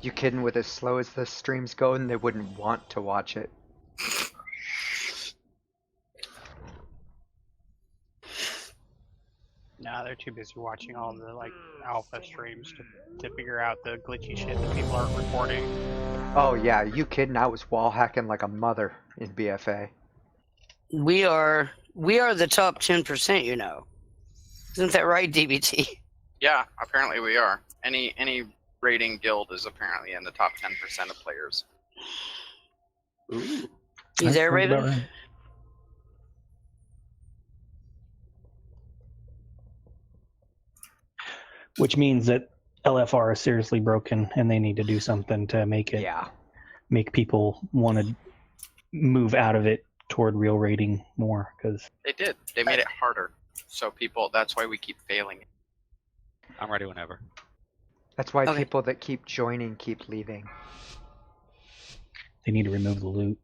You kidding? With as slow as the stream's going, they wouldn't want to watch it. Nah, they're too busy watching all the alpha streams to figure out the glitchy shit that people aren't reporting. Oh yeah, you kidding? I was wall hacking like a mother in BFA. We are the top 10%. You know, isn't that right, DBT? Yeah, apparently we are. Any rating guild is apparently in the top 10% of players. Ooh. You there, Raven? Which means that LFR is seriously broken, and they need to do something to make it. Yeah. Make people want to move out of it toward real rating more, because They did. They made it harder. So people, that's why we keep failing. I'm ready whenever. That's why Okay. people that keep joining keep leaving. they need to remove the loot.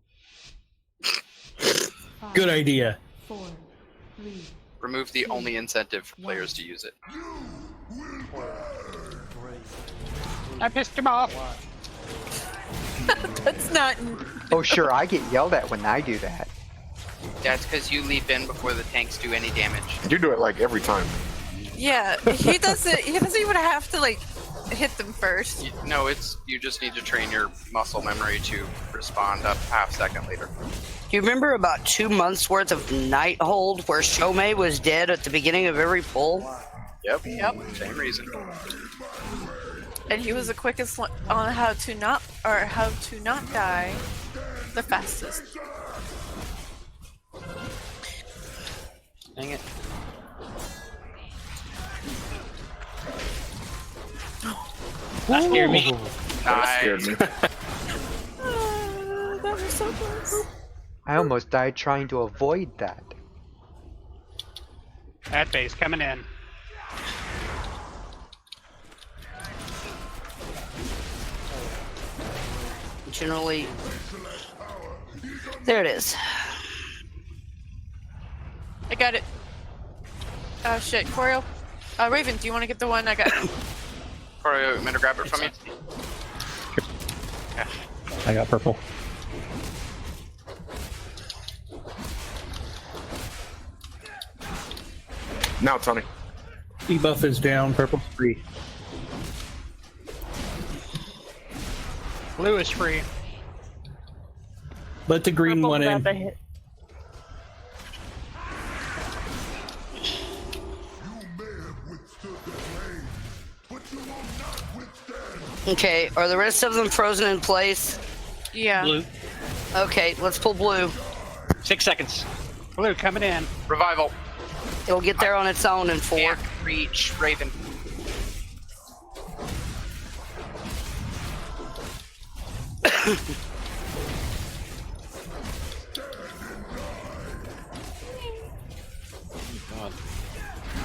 Good idea. 4, 3. Remove the only incentive for players to use it. I pissed him off. That's not. Oh sure, I get yelled at when I do that. That's because you leap in before the tanks do any damage. You do it like every time. Yeah, he doesn't. He doesn't even have to like hit them first. No, you just need to train your muscle memory to respond up half second later. Do you remember about 2 months worth of night hold where Shomei was dead at the beginning of every pull? Yep. Same reason. And he was the quickest one on how to not die the fastest. Dang it. That scared me. That scared me. That was so close. I almost died trying to avoid that. At base coming in. Generally, there it is. I got it. Oh shit, Corio. Raven, do you want to get the one I got? Corio, I'm gonna grab it from you. Yeah. I got purple. Now, Tony. Debuff is down. Purple's free. Blue is free. Let the green Purple's one about in. to hit. Okay, are the rest of them frozen in place? Yeah. Blue. Okay, let's pull blue. 6 seconds. Blue coming in. Revival. It'll get there on its own in 4. Can't reach Raven. God.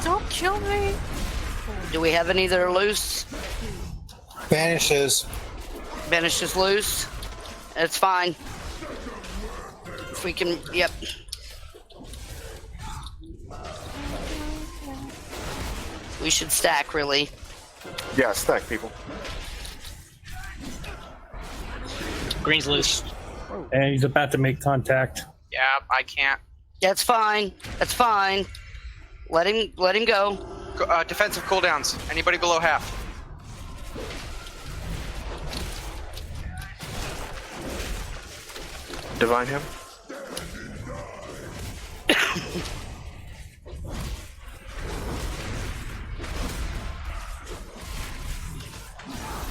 Don't kill me. Do we have any that are loose? Vanishes. Banish is loose. It's fine. If we can, yep. We should stack, really. Yeah, stack people. Green's loose. And he's about to make contact. Yeah, I can't. That's fine. That's fine. Let him go. Defensive cooldowns. Anybody below half? Divine him.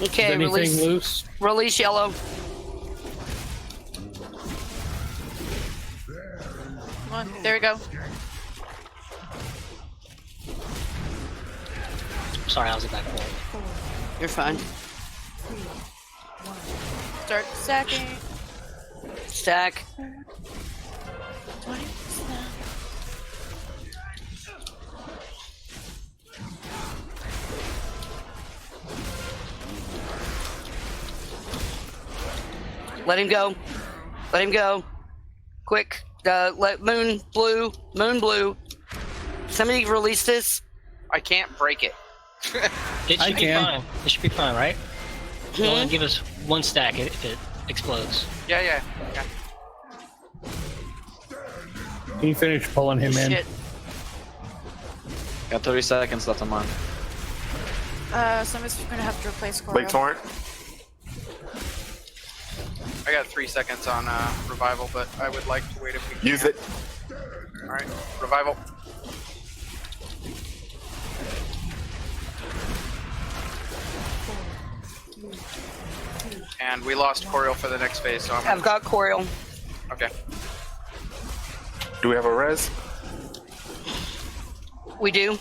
Okay, Is anything loose? Release yellow. Come on, there we go. Sorry, I was a back wall. You're fine. Start stacking. Stack. 20%. Let him go. Let him go. Quick. Let moon blue. Somebody release this. I can't break it. It should be fine. It should be fine, right? It'll only give us one stack if it explodes. Yeah. Can you finish pulling him in? Shit. Got 30 seconds left on mine. Somebody's gonna have to replace Coro. Lake Torrent. I got 3 seconds on revival, but I would like to wait if we can. Use it. All right, revival. And we lost Coriel for the next phase, so I've got Coriel. Okay. Do we have a res? We do.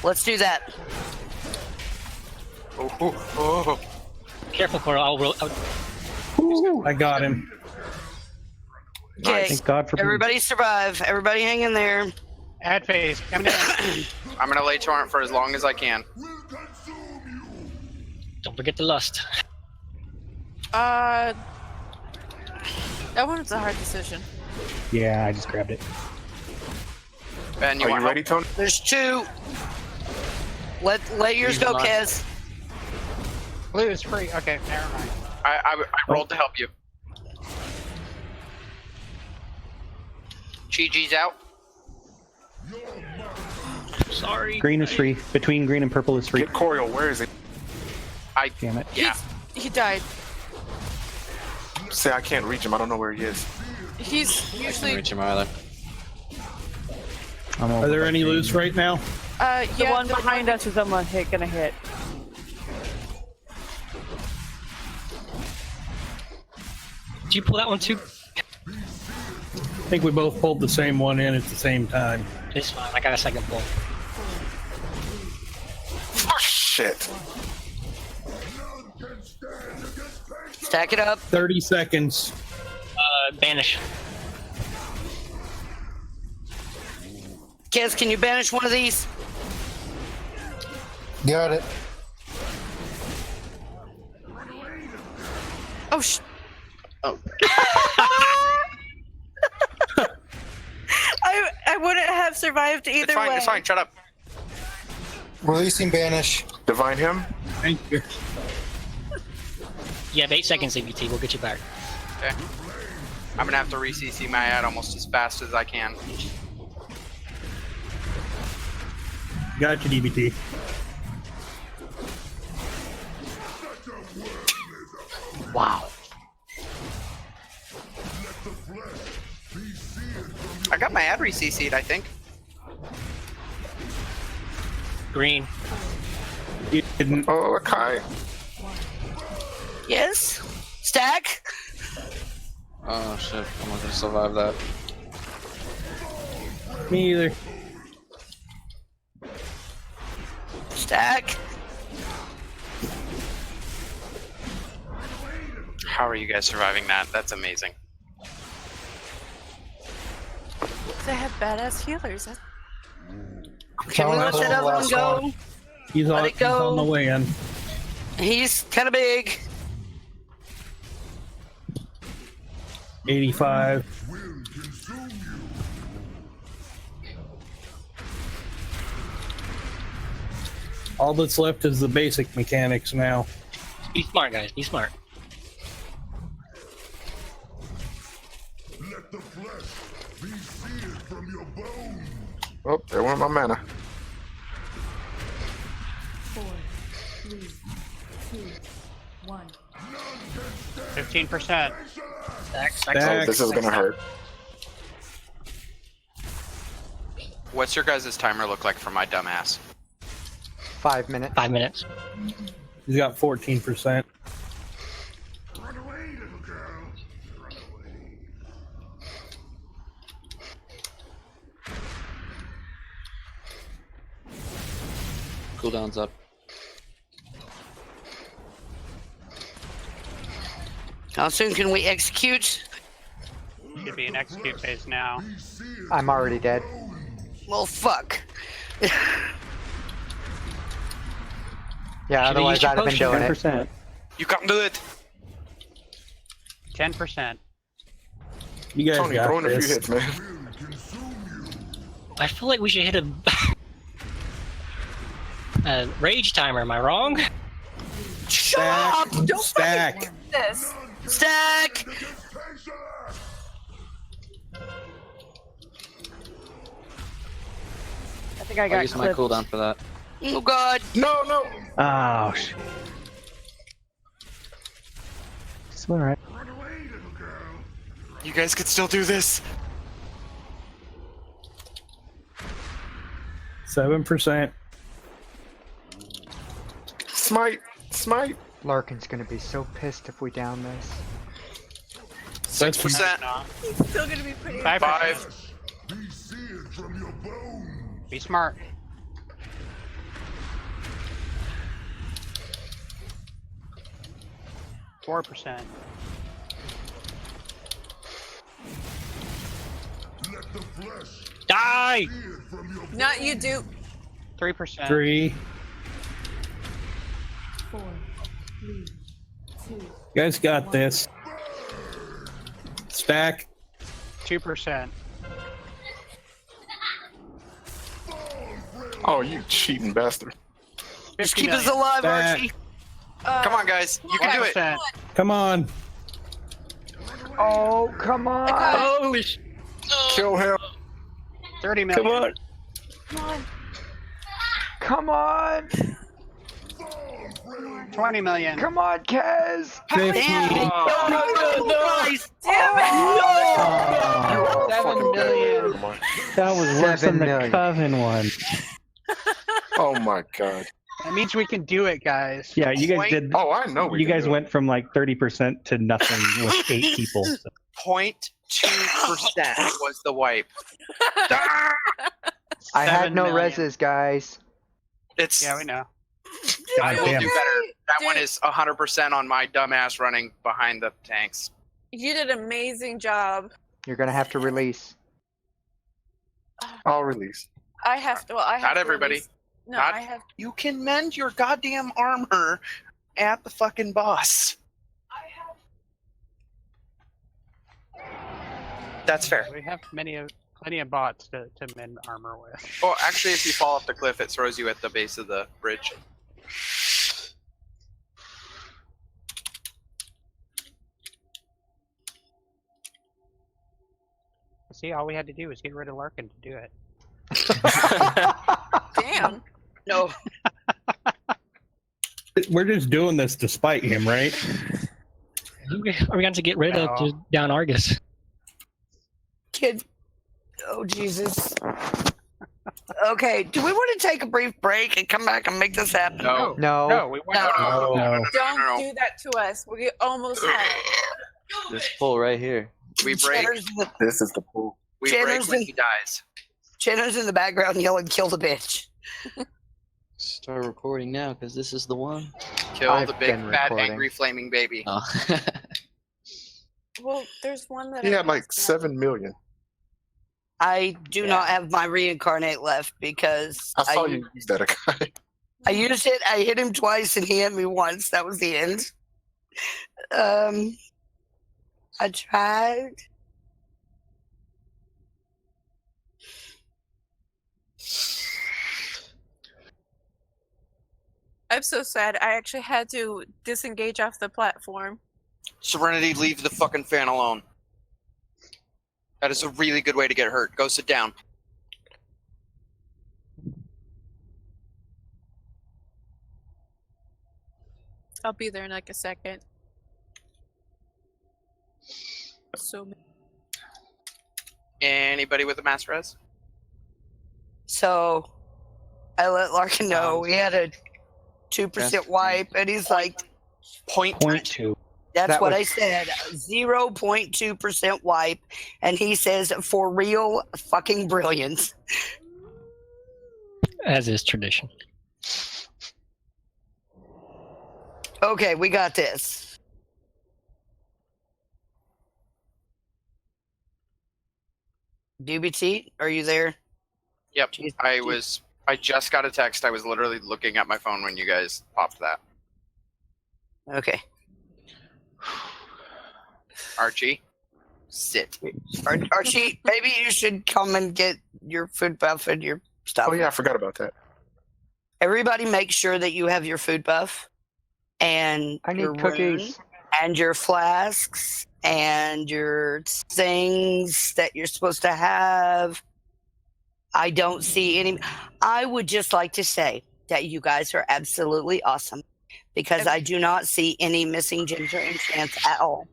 Let's do that. Oh. Careful, Coral. I got him. Okay. Thank God for Everybody survive. Everybody hang in there. Ad phase. Coming in. I'm gonna lay torrent for as long as I can. Don't forget the lust. That one's a hard decision. Yeah, I just grabbed it. Ben, Are you ready, Tony? There's two. Let yours go, Kez. Blue is free. Okay, never mind. I rolled to help you. Chi-Chi's out. Sorry. Green is free. Between green and purple is free. Get Coriel. Where is he? Damn it. Yeah. He died. Say I can't reach him. I don't know where he is. He's I can't usually. reach him either. Are there any loose right now? The Yeah, one behind us is gonna hit. Did you pull that one too? I think we both pulled the same one in at the same time. It's fine. I got a second pull. Oh, shit. Stack it up. 30 seconds. Banish. Kez, can you banish one of these? Got it. Oh, Oh. I wouldn't have survived either It's fine. way. It's fine. Shut up. Releasing banish. Divine him. Thank you. You have 8 seconds, ABT. We'll get you back. Okay. I'm gonna have to re-CC my ad almost as fast as I can. Got you, DBT. Wow. I got my ad re-CC'd, I think. Green. You didn't. Oh, okay. Yes. Stack. Oh shit, I'm not gonna survive that. Me either. Stack. How are you guys surviving that? That's amazing. They have badass healers. Can we let that other one go? He's Let on, it he's go. on the way in. He's kind of big. 85. All that's left is the basic mechanics now. Be smart, guys. Be smart. Let the flesh be seared from your bones. Oh, there went my mana. 4, 3, 2, 1. 15%. Stack. Oh, this is gonna hurt. What's your guys' timer look like for my dumbass? 5 minutes. 5 minutes. He's got 14%. Run away, little girl. Run away. Cooldown's up. How soon can we execute? Should be an execute phase now. I'm already dead. Well, fuck. Yeah, otherwise I'd have been doing it. 10%. You can't do it. 10%. You guys Tony, got throw in a few this. hits, man. I feel like we should hit a rage timer. Am I wrong? Shut up! Don't Stack. fucking do this. Stack. I think I I'll got use my clipped. cooldown for that. Oh god. No, no. Oh, it's all right. Run away, little girl. You guys could still do this. 7%. Smite. Smite. Larkin's gonna be so pissed if we down this. 6%. It's still gonna be pretty. 5%. Be seared from your bones. Be smart. %. Let the flesh Die! seared from your Not you, Duke. 3%. 3. 4, 3, 2. You guys got this. Stack. 2%. Oh, you cheating bastard. Just keep us alive, Stack. Archie. Come on, guys. You can do it. 1%. Come on. Oh, come on! Holy sh! Kill him. 30 million. Come on. Come on! 20 million. Come on, Kez! 50. Oh, 7 fucking million. dead. That was worse 7 than the million. Coven one. Oh my god. That means we can do it, guys. Yeah, you guys did. Oh, I know we You can guys do it. went from like 30% to nothing with 8 people. So. 0.2% was the wipe. I had 7 no million. reses, guys. It's. Yeah, we know. I will Goddamn. do better. That Dude. one is 100% on my dumbass running behind the tanks. You did an amazing job. You're gonna have to release. I'll release. I have to. Well, I have Not to everybody. release- No, Not- I have. You can mend your goddamn armor at the fucking boss. That's fair. We have plenty of bots to mend armor with. Oh, actually, if you fall off the cliff, it throws you at the base of the bridge. See, all we had to do was get rid of Larkin to do it. Damn. No. We're just doing this to spite him, right? Who are we going to get rid of to down Argus? Kid. Oh, Jesus. Okay, do we want to take a brief break and come back and make this happen? No. No. No, we went. No. Don't do that to us. We almost had it. This pull right here. We break. This is the pool. We break Chandler's when in- he dies. Chandler's in the background yelling, "Kill the bitch." Start recording now, because this is the one. Kill I've the big, been fat, recording. angry, flaming baby. Oh. Well, there's one that. He had I like missed. 7 million. I do Yeah. not have my reincarnate left because I saw you use that, okay? I used it. I hit him twice and he hit me once. That was the end. I tried. I'm so sad. I actually had to disengage off the platform. Serenity, leave the fucking fan alone. That is a really good way to get hurt. Go sit down. I'll be there in like a second. So Anybody with a mass res? So I let Larkin know we had a 2% wipe, and he's like, Point 0.2. that's That what was- I said, 0.2% wipe. And he says, for real fucking brilliance. As is tradition. Okay, we got this. DBT, are you there? Yep. I just got a text. I was literally looking at my phone when you guys popped that. Okay. Archie, sit. Archie, maybe you should come and get your food buff and your stuff. Oh yeah, I forgot about that. Everybody make sure that you have your food buff and I need your cookies. rune and your flasks and your things that you're supposed to have. I don't see any. I would just like to say that you guys are absolutely awesome because I do not see any missing ginger enchants at all.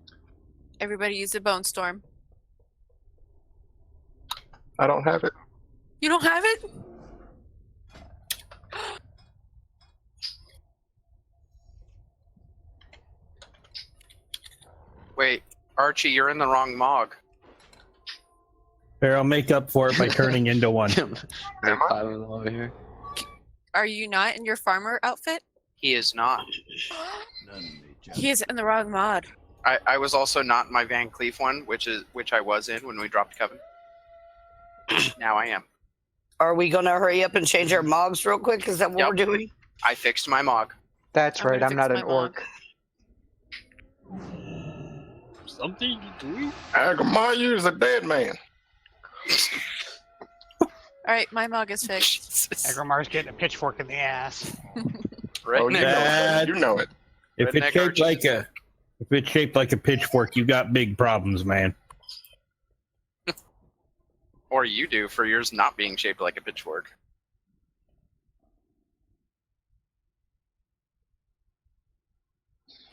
everybody use a bone storm. I don't have it. You don't have it? Wait, Archie, you're in the wrong Mog. There, I'll make up for it by turning into one. over here. Are you not in your farmer outfit? He is not. He is in the wrong mod. I was also not in my Van Cleef one, which I was in when we dropped Coven. Now I am. Are we going to hurry up and change our mogs real quick? Is that what we're doing? I fixed my Mog. That's right, I'm not an orc. Something to do? Aggramar, you is a dead man. Alright, my mug is fixed. Aggramar's getting a pitchfork in the ass. Oh, you know it. You know it. If it's shaped like a pitchfork, you got big problems, man. Or you do for yours not being shaped like a pitchfork.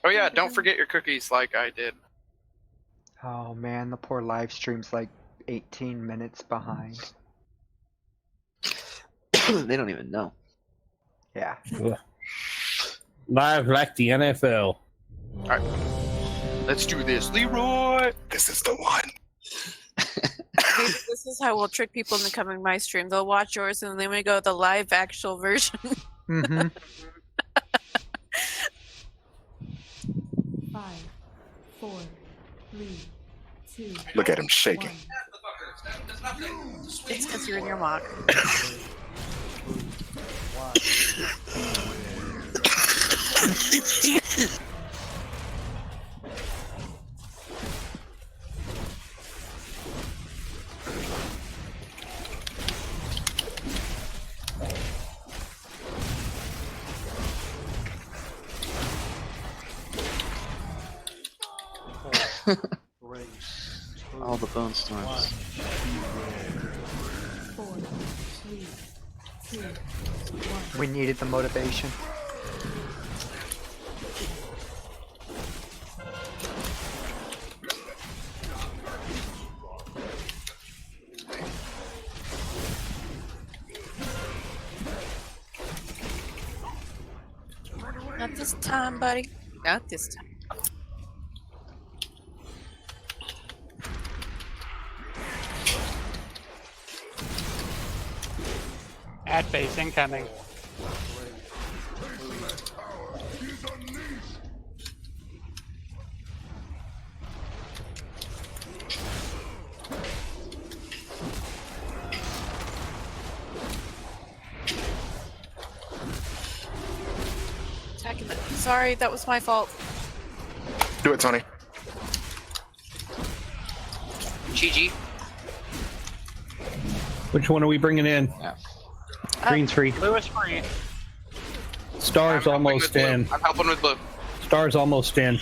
Oh yeah, don't forget your cookies like I did. Oh man, the poor live stream's like 18 minutes behind. They don't even know. Yeah. Live like the NFL. Alright. Let's do this. Leroy! This is the one. Maybe this is how we'll trick people into coming my stream. They'll watch yours and then we go the live actual version. Mm-hmm. 5, 4, 3, 2. Look at him shaking. It's because you're in your mock. All the bone storms. 4, 3, 2, 1. We needed the motivation. Not this time, buddy. Not this time. Ad base incoming. Sorry, that was my fault. Do it, Tony. GG. Which one are we bringing in? Green's free. Blue is free. Star's I'm helping almost with blue. in. I'm helping with blue. Star's almost in.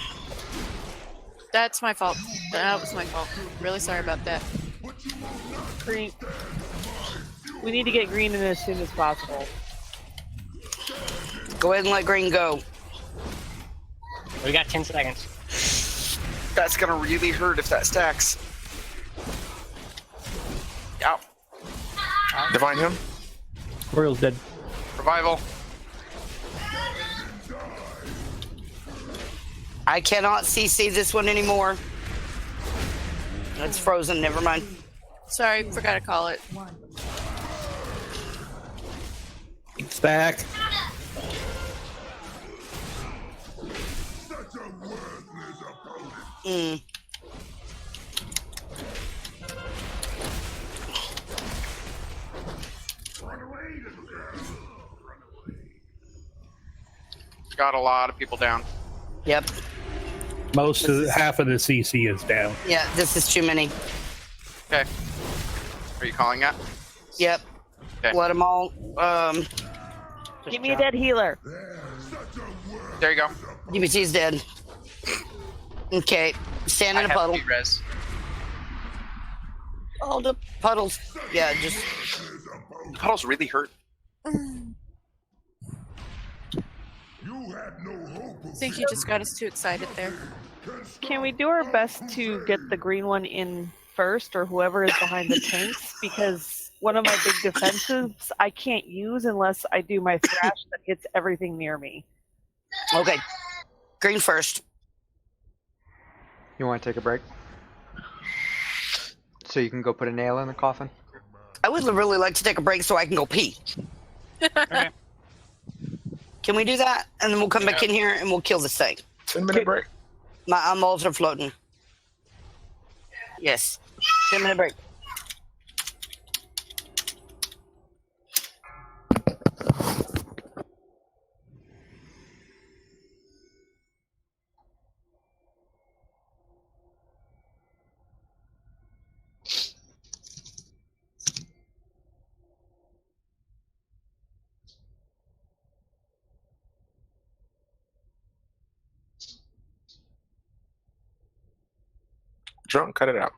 That's my fault. That was my fault. Really sorry about that. Green. We need to get green in as soon as possible. Go ahead and let green go. We got 10 seconds. That's gonna really hurt if that stacks. Ow. Divine him. Royal's dead. Revival. I cannot CC this one anymore. It's frozen. Never mind. Sorry, forgot to call it. Stack. Mm. Got a lot of people down. Yep. Half of the CC is down. Yeah, this is too many. Okay. Are you calling that? Yep. Okay. Let them all. Give me a dead healer. There you go. DBT's dead. Okay. Stand in a puddle. Res. Oh, the puddles. Yeah, just. Puddles really hurt. I think you just got us too excited there. Can we do our best to get the green one in first, or whoever is behind the tanks? Because one of my big defenses I can't use unless I do my thrash that hits everything near me. Okay. Green first. You want to take a break? So you can go put a nail in the coffin? I would really like to take a break so I can go pee. Okay. Can we do that? And then we'll come back in here and we'll kill this thing. 10-minute break. My eyeballs are floating. Yes. 10-minute break. Drunk, cut it out.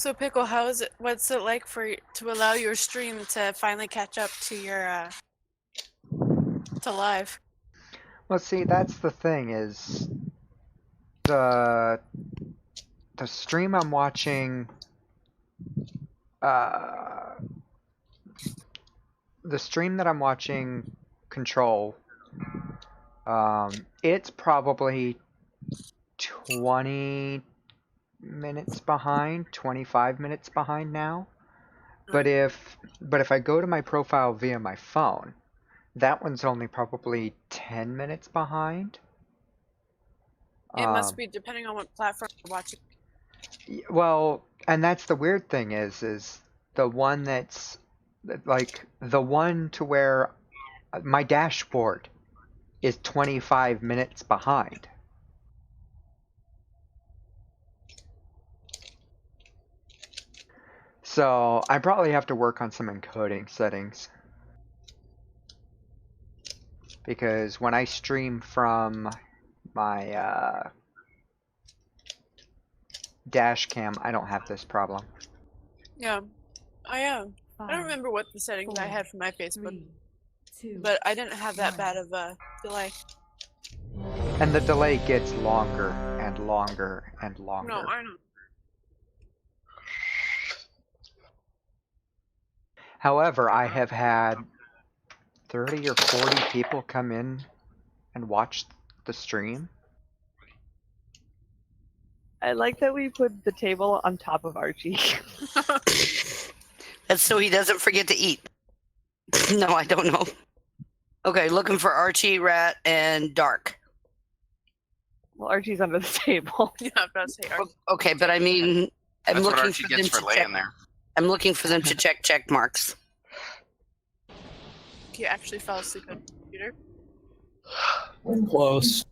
So Pickle, how is it? What's it like to allow your stream to finally catch up to your to live? Well, see, that's the thing is the stream I'm watching. The stream that I'm watching, Control. It's probably 20 minutes behind, 25 minutes behind now. But if I go to my profile via my phone, that one's only probably 10 minutes behind. It must be depending on what platform you're watching. Well, and that's the weird thing is the one that's like the one to where my dashboard is 25 minutes behind. So I probably have to work on some encoding settings. Because when I stream from my dash cam, I don't have this problem. Yeah, I am. I don't remember what the settings I had for my Facebook, but I didn't have that bad of a delay. And the delay gets longer and longer and longer. No, I know. However, I have had 30 or 40 people come in and watch the stream. I like that we put the table on top of Archie. That's so he doesn't forget to eat. No, I don't know. Okay, looking for Archie, Rat, and Dark. Well, Archie's under the table. Yeah, I'm about to say Archie. Okay, but I mean, I'm That's what looking Archie for gets them for to check. laying there. I'm looking for them to check marks. You actually fell asleep on the computer? Close.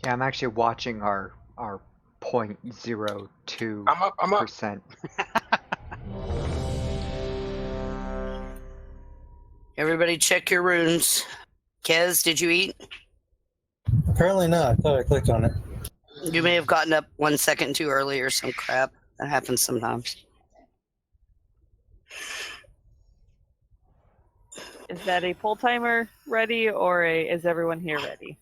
Yeah, I'm actually watching our 0.02%. I'm up. Everybody check your runes. Kez, did you eat? Apparently not. I thought I clicked on it. You may have gotten up 1 second too early or some crap. That happens sometimes. Is that a full timer ready, or is everyone here ready?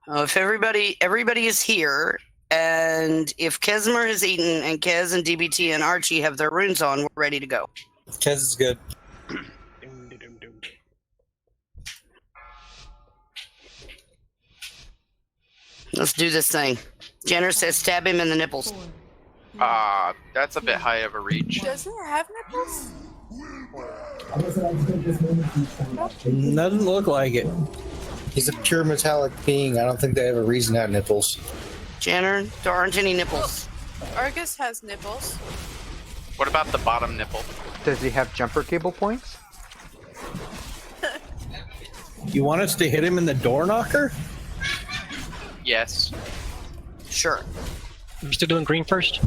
If everybody is here, and if Kesmer has eaten, and Kez and DBT and Archie have their runes on, we're ready to go. Kez is good. Let's do this thing. Jenner says stab him in the nipples. That's a bit high of a reach. Doesn't it have nipples? Doesn't look like it. He's a pure metallic being. I don't think they have a reason to have nipples. Jenner, there aren't any nipples. Argus has nipples. What about the bottom nipple? Does he have jumper cable points? You want us to hit him in the door knocker? Yes. Sure. Are we still doing green first?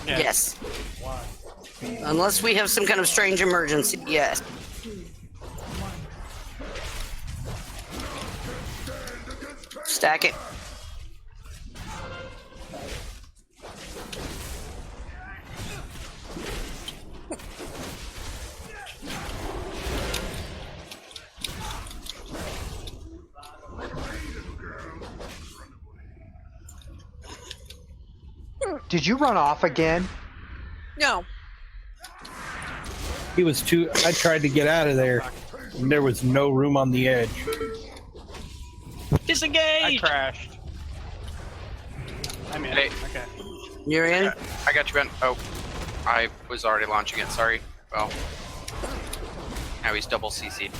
Yeah. Yes. Unless we have some kind of strange emergency, yes. Stack it. Did you run off again? No. He was too. I tried to get out of there, and there was no room on the edge. Disengage! I crashed. I'm in. Hey. Okay. You're in? I got you, Ben. Oh, I was already launching it. Sorry. Well, now he's double CC'd.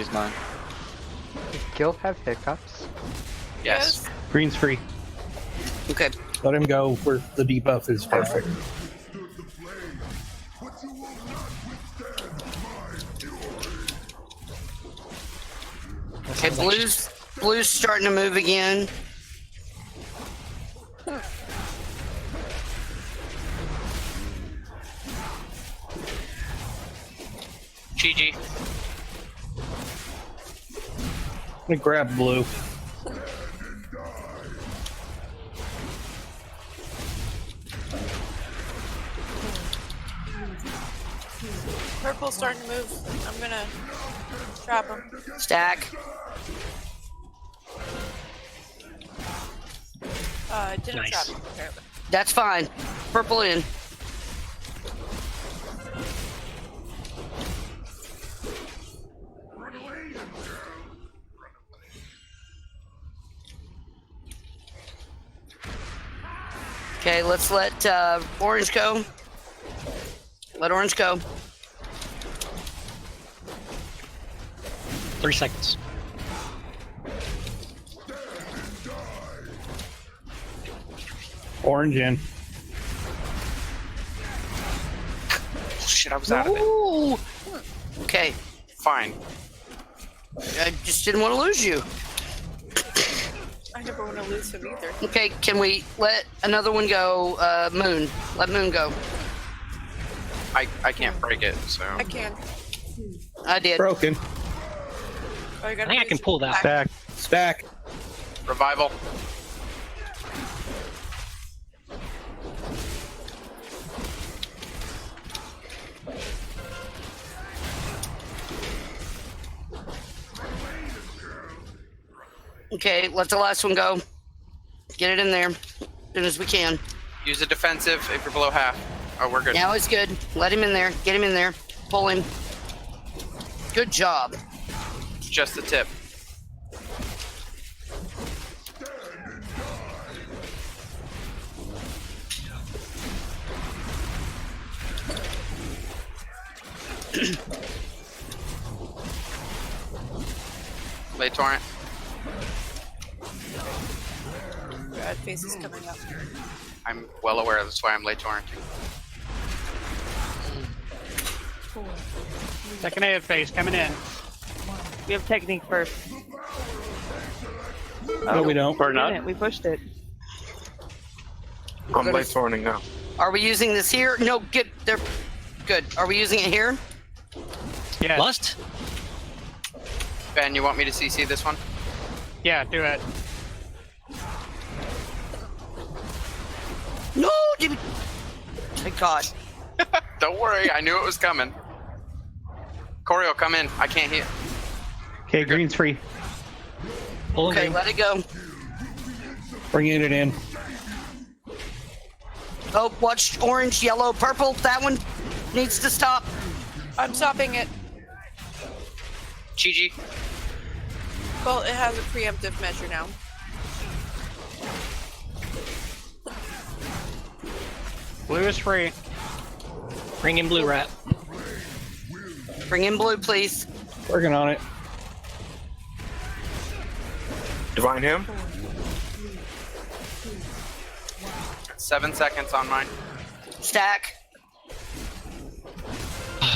he's mine. Does Gil have hiccups? Yes. Green's free. Okay. Let him go where the debuff is perfect. Okay, blue's starting to move again. GG. I'm gonna grab blue. Purple's starting to move. I'm gonna trap him. Stack. Didn't Nice. trap him. Apparently. That's fine. Purple in. Okay, let's let orange go. Let orange go. 3 seconds. Orange in. Shit, I was out of it. Ooh. Okay, Fine. I just didn't want to lose you. I never want to lose him either. Okay, can we let another one go? Moon. Let Moon go. I can't break it, so. I can. I did. Broken. Oh, you I gotta think I can reach pull that. Stack. Stack. Revival. Okay, let the last one go. Get it in there as soon as we can. Use a defensive if you're below half. Oh, we're good. Now it's good. Let him in there. Get him in there. Pull him. Good job. Just the tip. Lay torrent. Red face is coming up. I'm well aware. That's why I'm lay torrenting. 4, 3, Second AF phase coming in. We have technique first. No, we don't. Or We not. didn't. We pushed it. I'm late turning now. Are we using this here? No, get there. Good. Are we using it here? Yeah. Lust? Ben, you want me to CC this one? Yeah, do it. No, dude. Thank God. Don't worry, I knew it was coming. Choreo, come in. I can't hear. Okay, green's free. Okay, let it go. Bringing it in. Oh, watch orange, yellow, purple. That one needs to stop. I'm stopping it. Chi-Chi. Well, it has a preemptive measure now. Blue is free. Bring in blue rat. Bring in blue, please. Working on it. Divine him. 7 seconds on mine. Stack.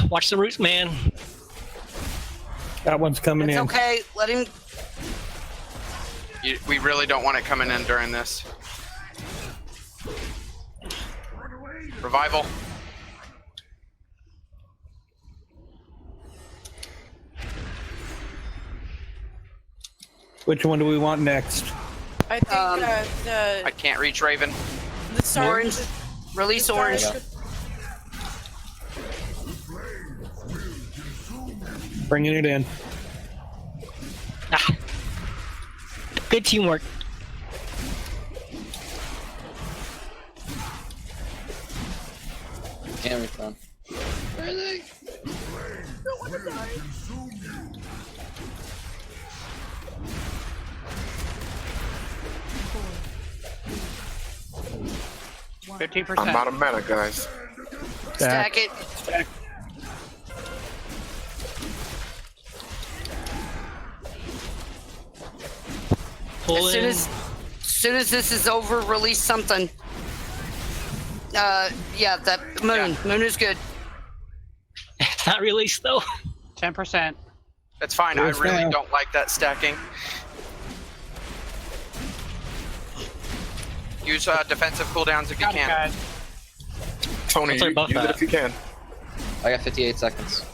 Watch the roots, man. That one's coming It's in. okay. Let him. We really don't want it coming in during this. Revival. Which one do we want next? I think I can't reach Raven. the star Orange. Release orange. Bringing it in. Ah. Good teamwork. Can't reach one. Where are they? don't want to die. 15%. I'm out of mana, guys. Stack it. Stack. Pull in. As soon as this is over, release something. Yeah, that moon. Yeah. Moon is good. It's not released though. 10%. That's fine. Yes, I really ma'am. don't like that stacking. Use defensive cooldowns if you can. Guys. Tony, What's our buff use it at? if you can. I got 58 seconds.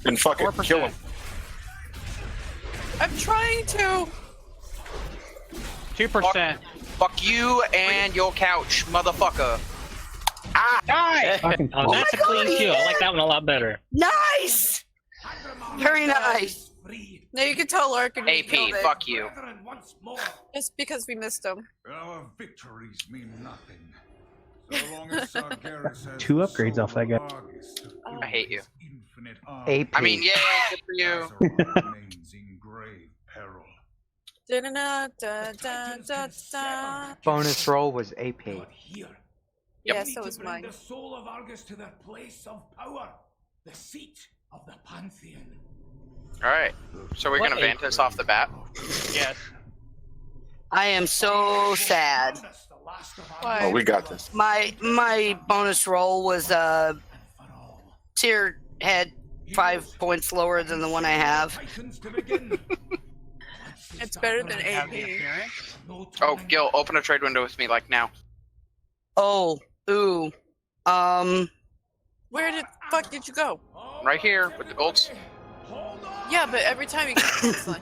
And fuck it, 4%. kill him. I'm trying to. 2%. Fuck you and your couch, motherfucker. Die! Oh, that's a clean kill. I like that one a lot better. Nice. Very nice. No, you can tell Larkin. AP, fuck you. Just because we missed him. Our victories mean nothing. So long as Sargeras has 2 the upgrades soul off that guy. of Argus to I hate you. infinite army, AP. I mean, yay, good for you. Azeroth remains in grave peril. Da-da-da-da-da-da. Bonus roll was AP. Here, Yeah, so was bring mine. the soul of Argus to their place of power, the seat of the Pantheon. Alright, so we're gonna Vantis off the bat. Yes. I am so sad. Oh, we got this. My bonus roll was tier head 5 points lower than the one I have. It's better than Have the AP. appearance. Oh, Gil, open a trade window with me, like now. Oh, ooh. Where the fuck did you go? Right here, with the golds. Yeah, but every time you get this line.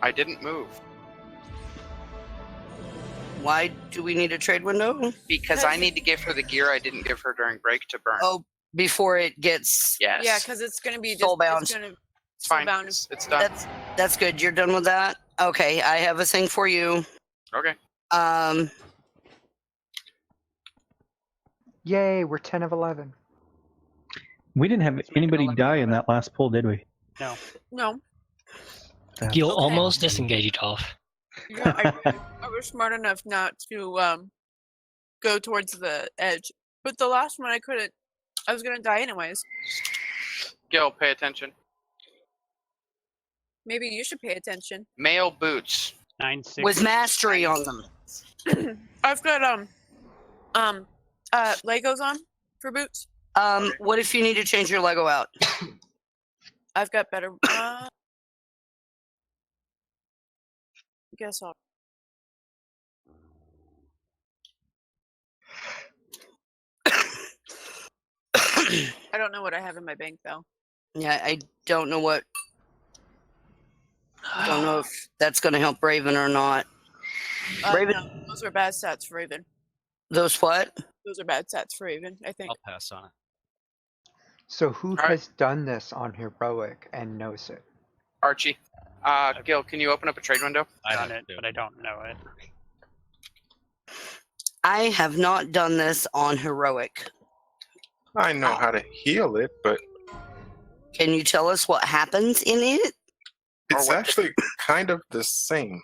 I didn't move. Why do we need a trade window? Because I need to give her the gear I didn't give her during break to burn. Oh, before it gets Yes. Yeah, because it's gonna be Soulbound. It's gonna It's fine. soulbound. It's done. that's good. You're done with that? Okay, I have a thing for you. Okay. Yay, we're 10 of 11. We didn't have anybody die in that last pull, did we? No. No. You'll almost disengaged off. Yeah, I was smart enough not to go towards the edge. But the last one I couldn't. I was gonna die anyways. Gil, pay attention. Maybe you should pay attention. Male boots. 9-6. with mastery on them. I've got Legos on for boots. What if you need to change your Lego out? I've got better. Guess I'll. I don't know what I have in my bank though. Yeah, I don't know what. I don't know if that's going to help Raven or not. Raven, No, those are bad stats for Raven. those what? Those are bad stats for Raven, I think. I'll pass on it. So who has done this on Heroic and knows it? Archie. Gil, can you open up a trade window? I've done it, but I don't know it. I have not done this on Heroic. I know how to heal it, but Can you tell us what happens in it? it's actually kind of the same.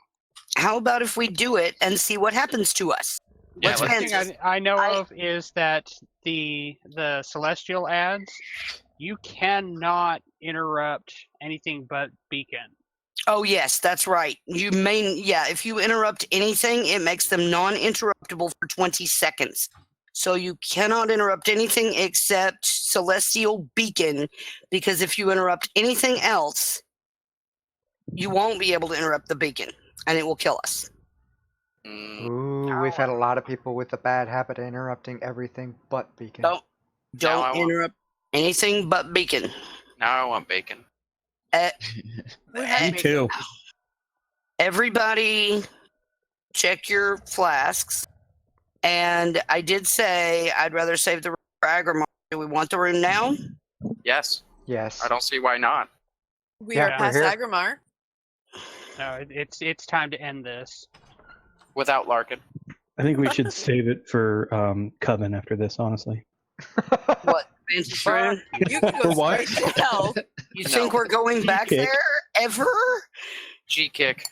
How about if we do it and see what happens to us? Yeah, What's one thing Vantis? I know of is that the Celestial ads, you cannot interrupt anything but beacon. Oh yes, that's right. If you interrupt anything, it makes them non-interruptible for 20 seconds. So you cannot interrupt anything except Celestial Beacon, because if you interrupt anything else, you won't be able to interrupt the beacon, and it will kill us. Ooh, we've had a lot of people with the bad habit of interrupting everything but beacon. Don't Now I want- interrupt anything but beacon. Now I want bacon. Me too. Everybody, check your flasks. And I did say I'd rather save the room for Aggramar. Do we want the room now? Yes. Yes. I don't see why not. We Yeah, are we're past here. Aggramar. No, it's time to end this. Without Larkin. I think we should save it for Coven after this, honestly. What? Vantage room? You can For go what? straight to hell. You think we're going back G-kick. there ever? G-kick.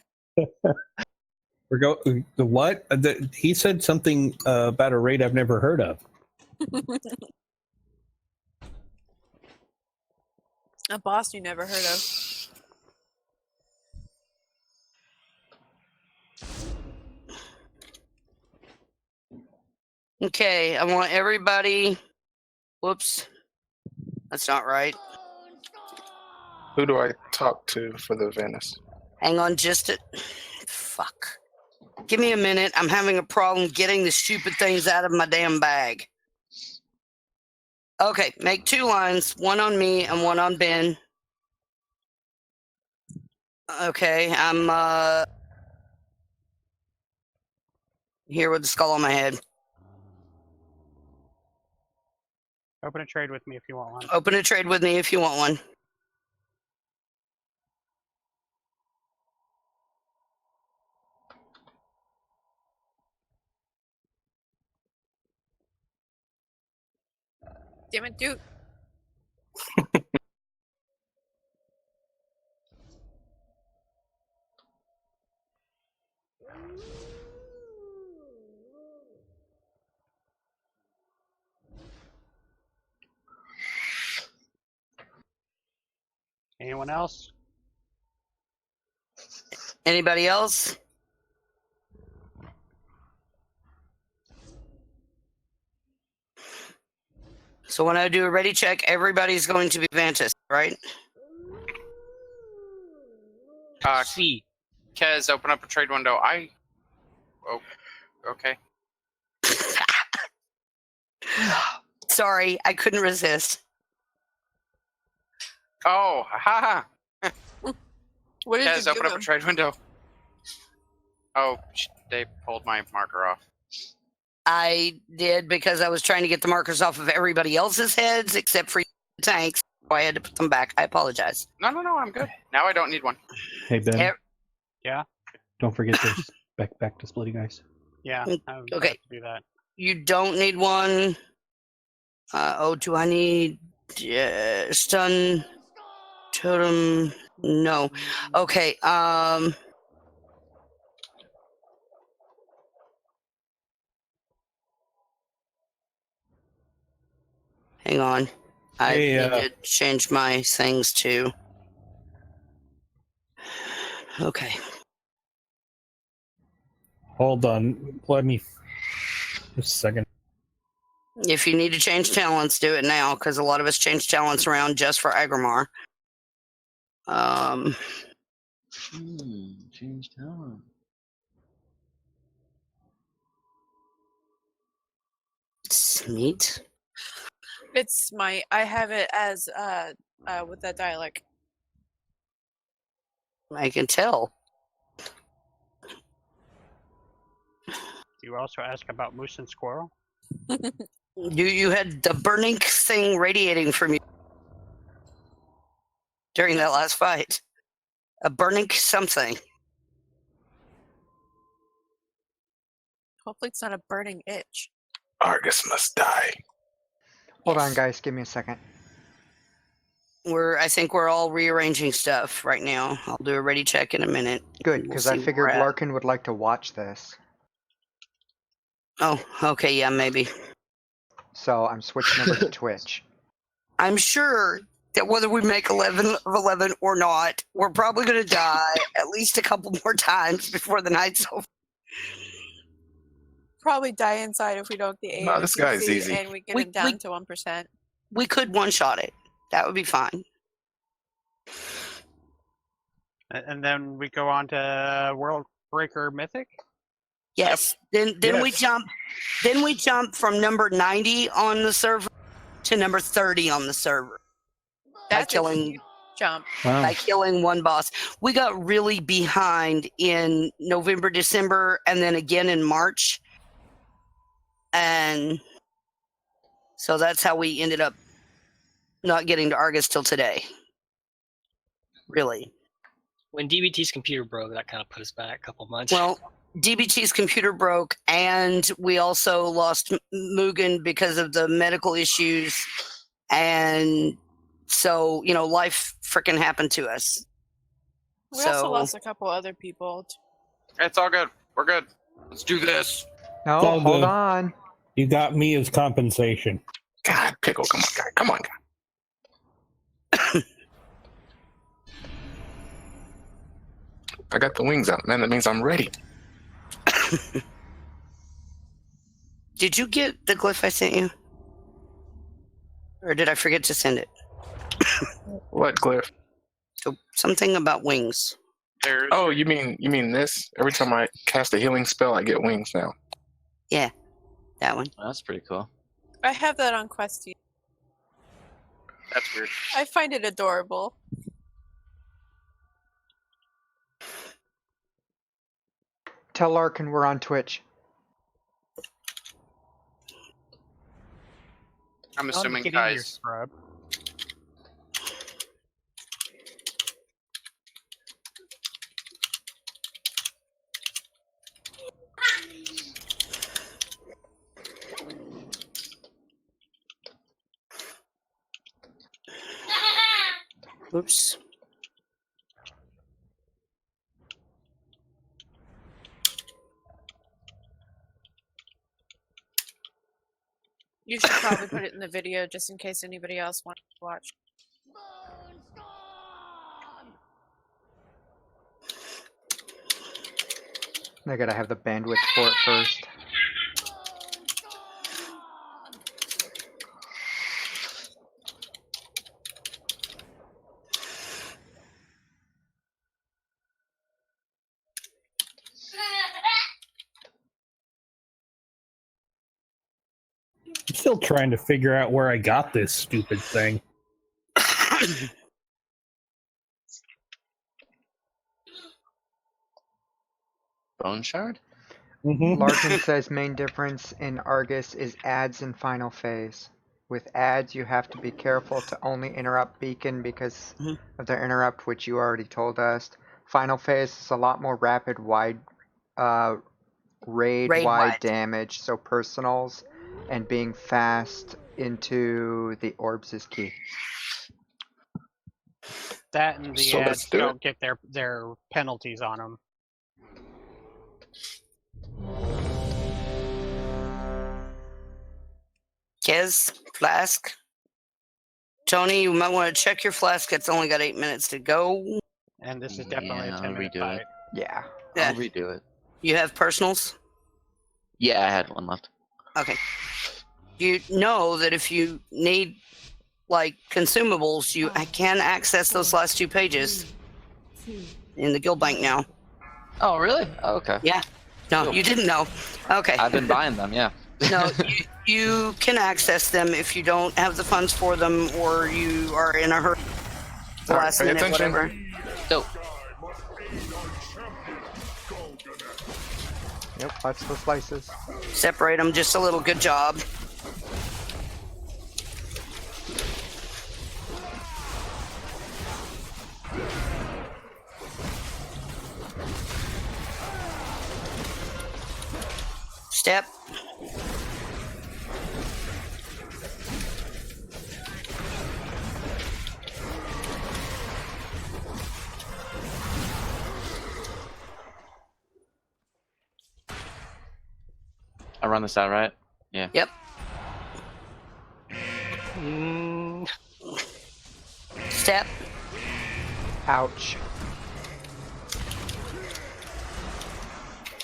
The what? He said something about a raid I've never heard of. A boss you never heard of. Okay, I want everybody. Whoops. That's not right. Who do I talk to for the Venice? Hang on just a. Fuck. Give me a minute. I'm having a problem getting the stupid things out of my damn bag. Okay, make 2 lines, one on me and one on Ben. Okay, I'm here with the skull on my head. Open a trade with me if you want one. Open a trade with me if you want one. Damn it, dude. Anyone else? Anybody else? So when I do a ready check, everybody's going to be Vantis, right? See. Kez, open up a trade window. Oh, okay. Sorry, I couldn't resist. Oh, haha. What did Kez, you open give up a him? trade window. Oh, they pulled my marker off. I did because I was trying to get the markers off of everybody else's heads except for tanks. So I had to put them back. I apologize. No, I'm good. Now I don't need one. Hey Ben, Yeah. don't forget this back to splitting ice. Yeah. I would Okay. have to do that. You don't need one. Do I need stun totem? No. Okay. Hang on. I Hey, need to change my things too. Okay. Hold on. Let me. Just a second. If you need to change talents, do it now, because a lot of us change talents around just for Aggramar. Change talent. Neat. It's I have it as with that dialect. I can tell. You also ask about moose and squirrel? You had the burning thing radiating from you during that last fight. A burning something. Hopefully it's not a burning itch. Argus must die. Hold on, guys. Give me a second. I think we're all rearranging stuff right now. I'll do a ready check in a minute. Good, We'll because see I where figured we're at. Larkin would like to watch this. Oh, okay, yeah, maybe. So I'm switching over to Twitch. I'm sure that whether we make 11 of 11 or not, we're probably going to die at least a couple more times before the night's over. Probably die inside if we don't get No, this guy's AFCC easy. and we get him down to 1%. We could one-shot it. That would be fine. And then we go on to World Breaker Mythic? Yes. Then we jump. Then we jump from number 90 on the server to number 30 on the server. That's by killing jump. by killing one boss. We got really behind in November, December, and then again in March. And so that's how we ended up not getting to Argus till today. Really. When DBT's computer broke, that kind of put us back a couple months. Well, DBT's computer broke, and we also lost Mugen because of the medical issues. And so, life freaking happened to us. We also lost a couple other people. It's all good. We're good. Let's do this. No, It's all hold good. on. You got me as compensation. God, Pickle, come on, guy. Come on, guy. I got the wings out, man. That means I'm ready. Did you get the glyph I sent you? Or did I forget to send it? What glyph? Something about wings. Oh, you mean this? Every time I cast a healing spell, I get wings now. Yeah, that one. That's pretty cool. I have that on Questy. That's weird. I find it adorable. Tell Larkin we're on Twitch. I'm assuming Get in here, guys. scrub. Oops. You should probably put it in the video just in case anybody else wants to watch. I gotta have the bandwidth for it first. I'm still trying to figure out where I got this stupid thing. Bone shard? Larkin says main difference in Argus is ads in final phase. With ads, you have to be careful to only interrupt Beacon because of their interrupt, which you already told us. Final phase is a lot more rapid, raid-wide damage, so personals and being fast into the orbs is key. That and the So let's ads do don't get their penalties on them. Kez, flask. Tony, you might want to check your flask. It's only got 8 minutes to go. And this is definitely Yeah, a I'll 10-minute redo fight. it. Yeah. I'll redo it. You have personals? Yeah, I had one left. Okay. You know that if you need like consumables, I can access those last 2 pages in the guild bank now. Oh, really? Oh, okay. Yeah. No, you didn't know. Okay. I've been buying them, yeah. No, you can access them if you don't have the funds for them or you are in a hurry. The last pay minute, attention. whatever. Dope. Yep, watch the slices. Separate them just a little. Good job. Step. I run this out, right? Yeah. Yep. Step. Ouch.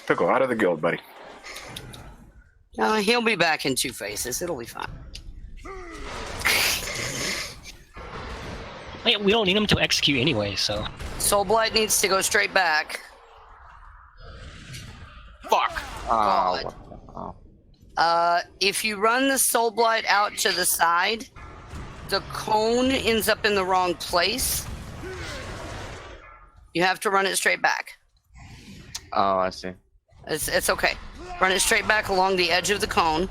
Pickle, out of the guild, buddy. He'll be back in 2 phases. It'll be fine. Wait, we don't need him to execute anyway, so. Soul Blight needs to go straight back. Fuck. God. If you run the Soul Blight out to the side, the cone ends up in the wrong place. You have to run it straight back. Oh, I see. It's okay. Run it straight back along the edge of the cone.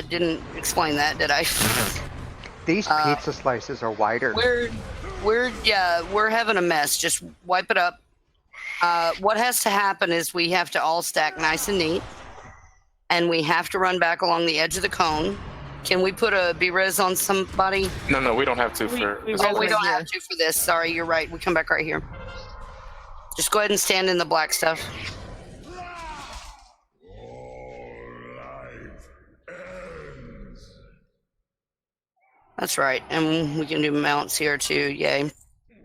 Didn't explain that, did I? These pizza slices are wider. We're having a mess. Just wipe it up. What has to happen is we have to all stack nice and neat, and we have to run back along the edge of the cone. Can we put a B-res on somebody? No, we don't have to for. We don't have to for this. Sorry, you're right. We come back right here. Just go ahead and stand in the black stuff. That's right, and we can do mounts here too. Yay.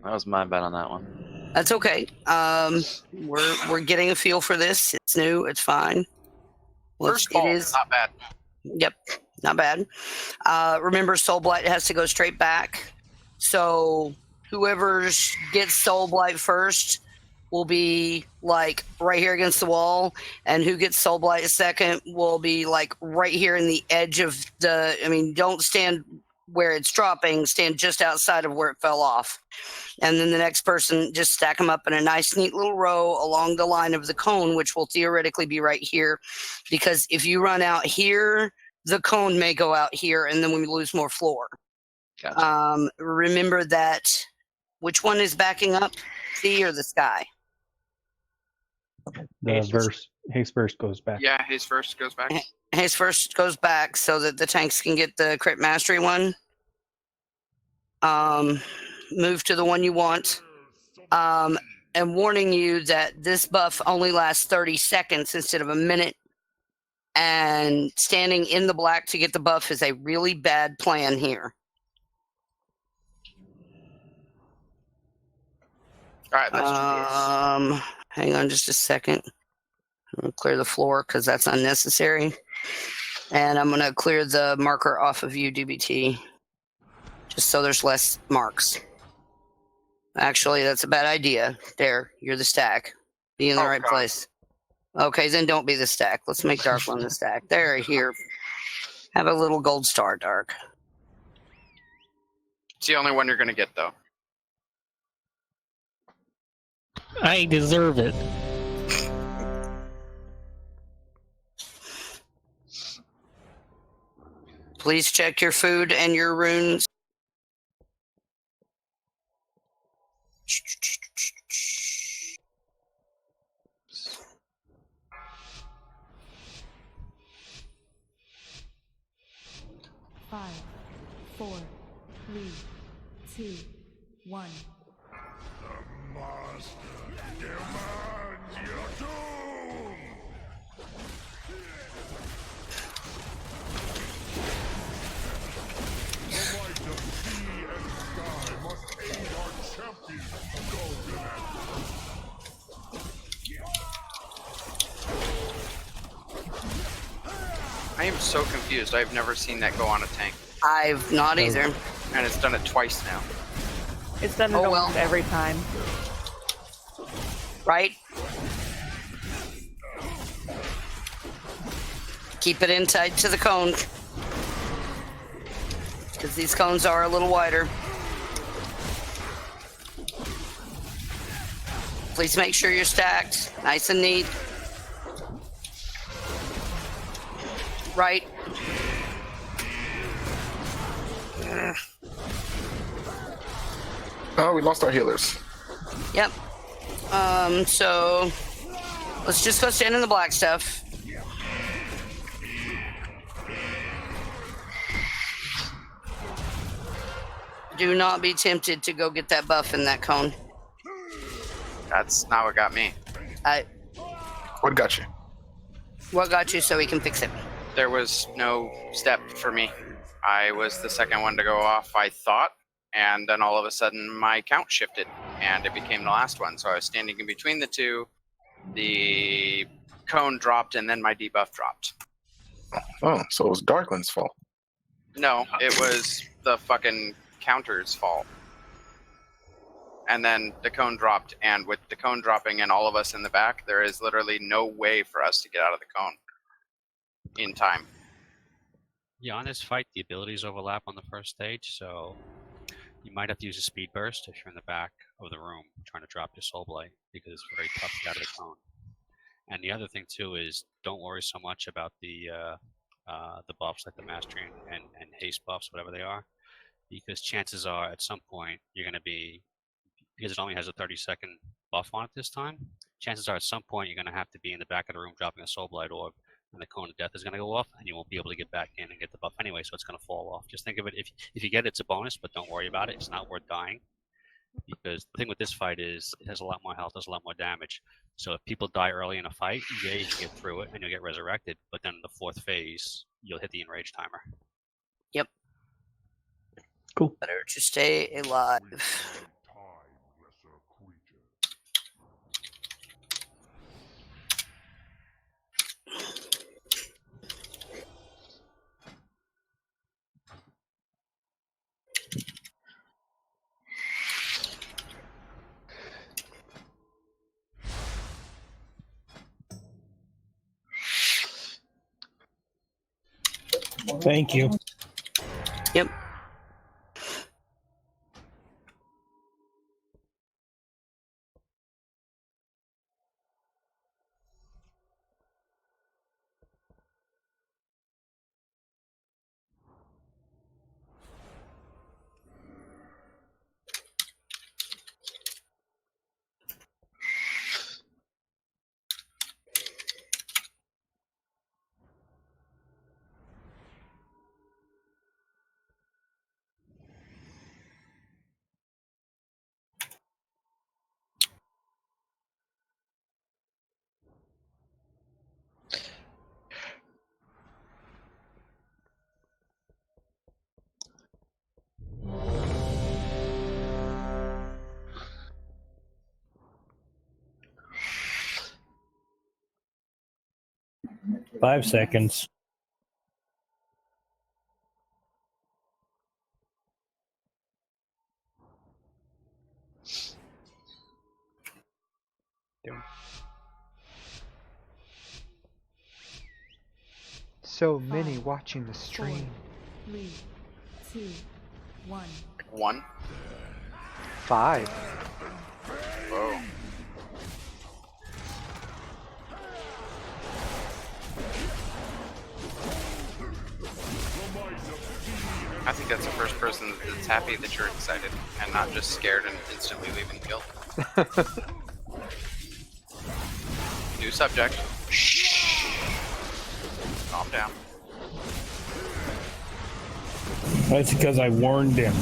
That was my bet on that one. That's okay. We're getting a feel for this. It's new. It's fine. First fall, not bad. Yep, not bad. Remember, Soul Blight has to go straight back. So whoever gets Soul Blight first will be like right here against the wall, and who gets Soul Blight second will be like right here in the edge of the. I mean, don't stand where it's dropping. Stand just outside of where it fell off. And then the next person, just stack them up in a nice, neat little row along the line of the cone, which will theoretically be right here. Because if you run out here, the cone may go out here, and then we lose more floor. Gotcha. Remember that. Which one is backing up? Sea or the sky? The verse, haste verse goes back. Yeah, his first goes back. His first goes back so that the tanks can get the crit mastery one. Move to the one you want. And warning you that this buff only lasts 30 seconds instead of a minute. And standing in the black to get the buff is a really bad plan here. All right, let's do this. Hang on just a second. I'm going to clear the floor because that's unnecessary. And I'm going to clear the marker off of you, DBT, just so there's less marks. Actually, that's a bad idea. There, you're the stack. Be in the right place. Okay, then don't be the stack. Let's make Dark one the stack. There, here. Have a little gold star, Dark. It's the only one you're going to get, though. I deserve it. Please check your food and your runes. Five, 4, 3, 2, 1. The master demands your doom! The might of sea and sky must aid our champion, Golden I am so confused. I've never seen that go on a tank. I've not either. And it's done it twice now. It's done it almost every time. Right? Keep it in tight to the cone. Because these cones are a little wider. Please make sure you're stacked. Nice and neat. Right. Oh, we lost our healers. Yep. So let's just go stand in the black stuff. Do not be tempted to go get that buff in that cone. That's not what got me. What got you? What got you so we can fix it? There was no step for me. I was the second one to go off, I thought, and then all of a sudden my count shifted, and it became the last one. So I was standing in between the two. The cone dropped, and then my debuff dropped. Oh, so it was Darkland's fault. No, it was the fucking counter's fault. And then the cone dropped, and with the cone dropping and all of us in the back, there is literally no way for us to get out of the cone in time. Yeah, on this fight, the abilities overlap on the first stage, so you might have to use a speed burst if you're in the back of the room trying to drop your soul blade, because it's very tough to get out of the cone. And the other thing too is don't worry so much about the buffs like the mastery and haste buffs, whatever they are, because chances are at some point you're going to be, because it only has a 30-second buff on it this time, chances are at some point you're going to have to be in the back of the room dropping a soul blade orb, and the cone of death is going to go off, and you won't be able to get back in and get the buff anyway, so it's going to fall off. Just think of it, if you get it, it's a bonus, but don't worry about it. It's not worth dying, because the thing with this fight is it has a lot more health, does a lot more damage. So if people die early in a fight, yeah, you can get through it, and you'll get resurrected, but then in the fourth phase, you'll hit the enrage timer. Yep. Cool. Better to stay alive. Thank you. Yep. Five seconds. So many watching the stream. 3, 2, 1. 1. 5. Whoa. I think that's the first person that's happy that you're excited and not just scared and instantly leaving the guild. New subject. Shh. Calm down. That's because I warned him.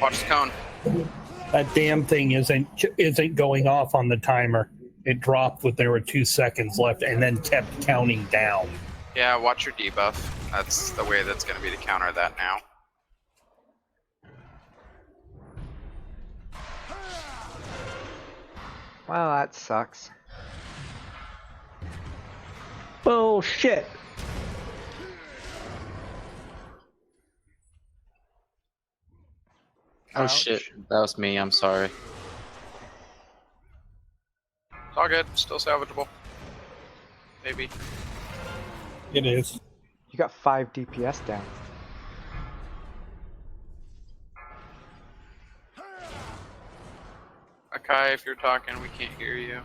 Watch the cone. That damn thing isn't going off on the timer. It dropped when there were 2 seconds left and then kept counting down. Yeah, watch your debuff. That's the way that's going to be to counter that now. Well, that sucks. Bullshit. Oh shit, that was me, I'm sorry. It's all good. Still salvageable. Maybe. It is. You got 5 DPS down. Akai, if you're talking, we can't hear you.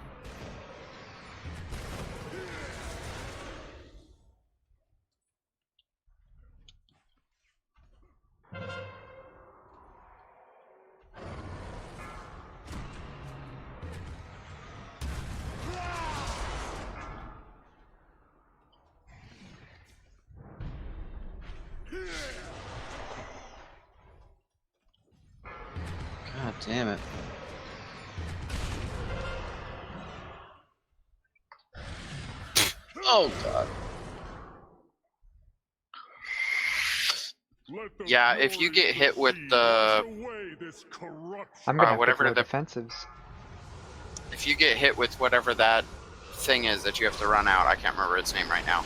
God damn it. Oh god. Yeah, if you get hit with the I'm gonna have whatever to throw the defensives. if you get hit with whatever that thing is that you have to run out, I can't remember its name right now,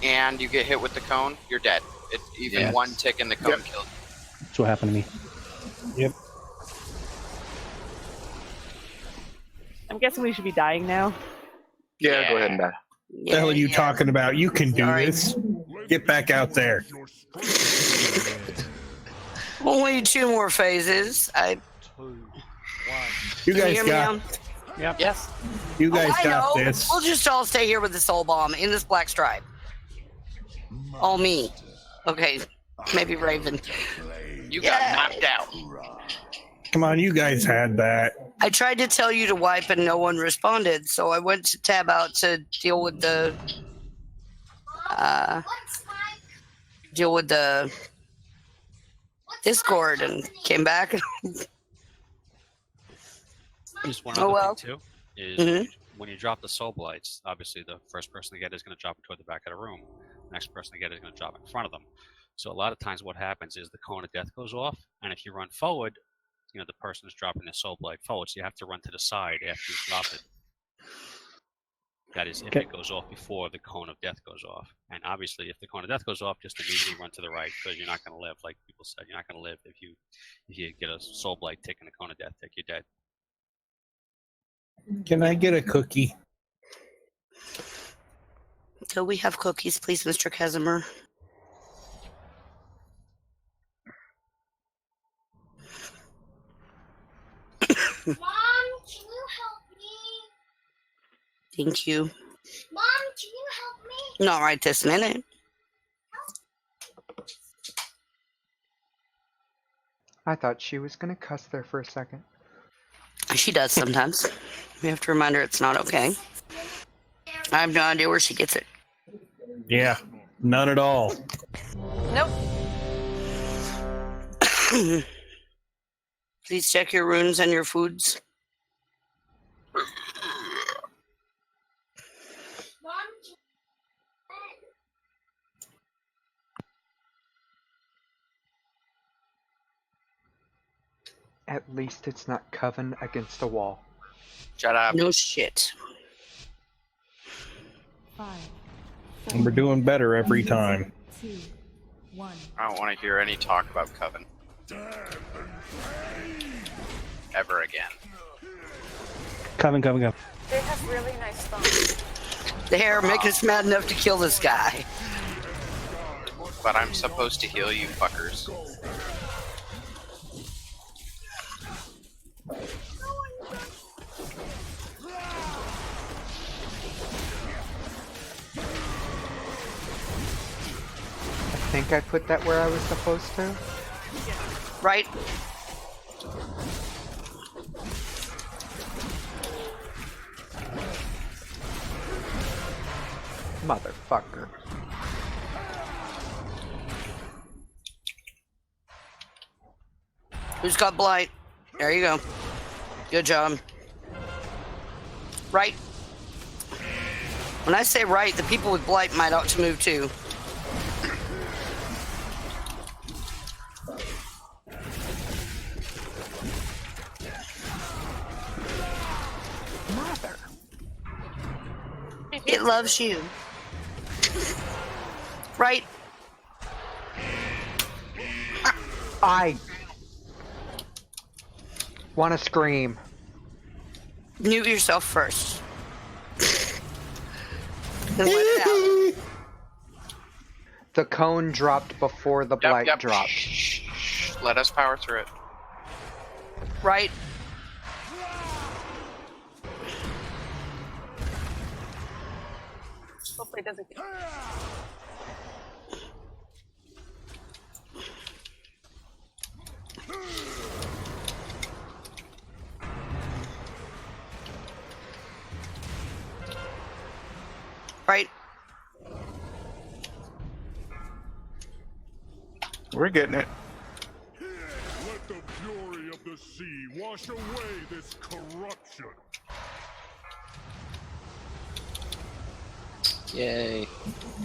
and you get hit with the cone, you're dead. Even one tick in the cone kills you. That's what happened to me. Yep. I'm guessing we should be dying now. Yeah, go ahead and die. What the hell are you talking about? You can do this. Get back out there. Only 2 more phases. You Can guys hear me got. now? Yep. Yes. You guys I got know. this. We'll just all stay here with the soul bomb in this black stripe. All me. Okay. Maybe Raven. You got knocked out. Come on, you guys had that. I tried to tell you to wipe and no one responded, so I went to tab out to deal with the deal with the Discord and came back. Just one Oh, other well. thing too is Mhm. when you drop the soul blights, obviously the first person to get it is going to drop it toward the back of the room. The next person to get it is going to drop it in front of them. So a lot of times what happens is the cone of death goes off, and if you run forward, you know the person is dropping the soul blight forward, so you have to run to the side after you drop it. That is if Okay. it goes off before the cone of death goes off. And obviously if the cone of death goes off, just immediately run to the right, because you're not going to live. Like people said, you're not going to live if you get a soul blight tick and a cone of death tick, you're dead. Can I get a cookie? So we have cookies, please, Mr. Casimir. Mom, can you help me? Thank you. Mom, can you help me? Not right this minute. I thought she was gonna cuss there for a second. She does sometimes. We have to remind her it's not okay. I have no idea where she gets it. Yeah, none at all. Nope. Please check your runes and your foods. At least it's not Coven against a wall. Shut up. No shit. 5, And we're doing better every time. 2, 1. I don't want to hear any talk about Coven. Ever again. Come. They have really nice thumbs. They are making us mad enough to kill this guy. But I'm supposed to heal you fuckers. I think I put that where I was supposed to. Right? Motherfucker. Who's got blight? There you go. Good job. Right. When I say right, the people with blight might ought to move too. Mother. It loves you. Right. I want to scream. Mute yourself first. Then let it out. The cone dropped before the blight dropped. Shh. Let us power through it. Right. Hopefully it doesn't get... Right. We're getting it. Let the fury of the sea wash away this corruption. Yay.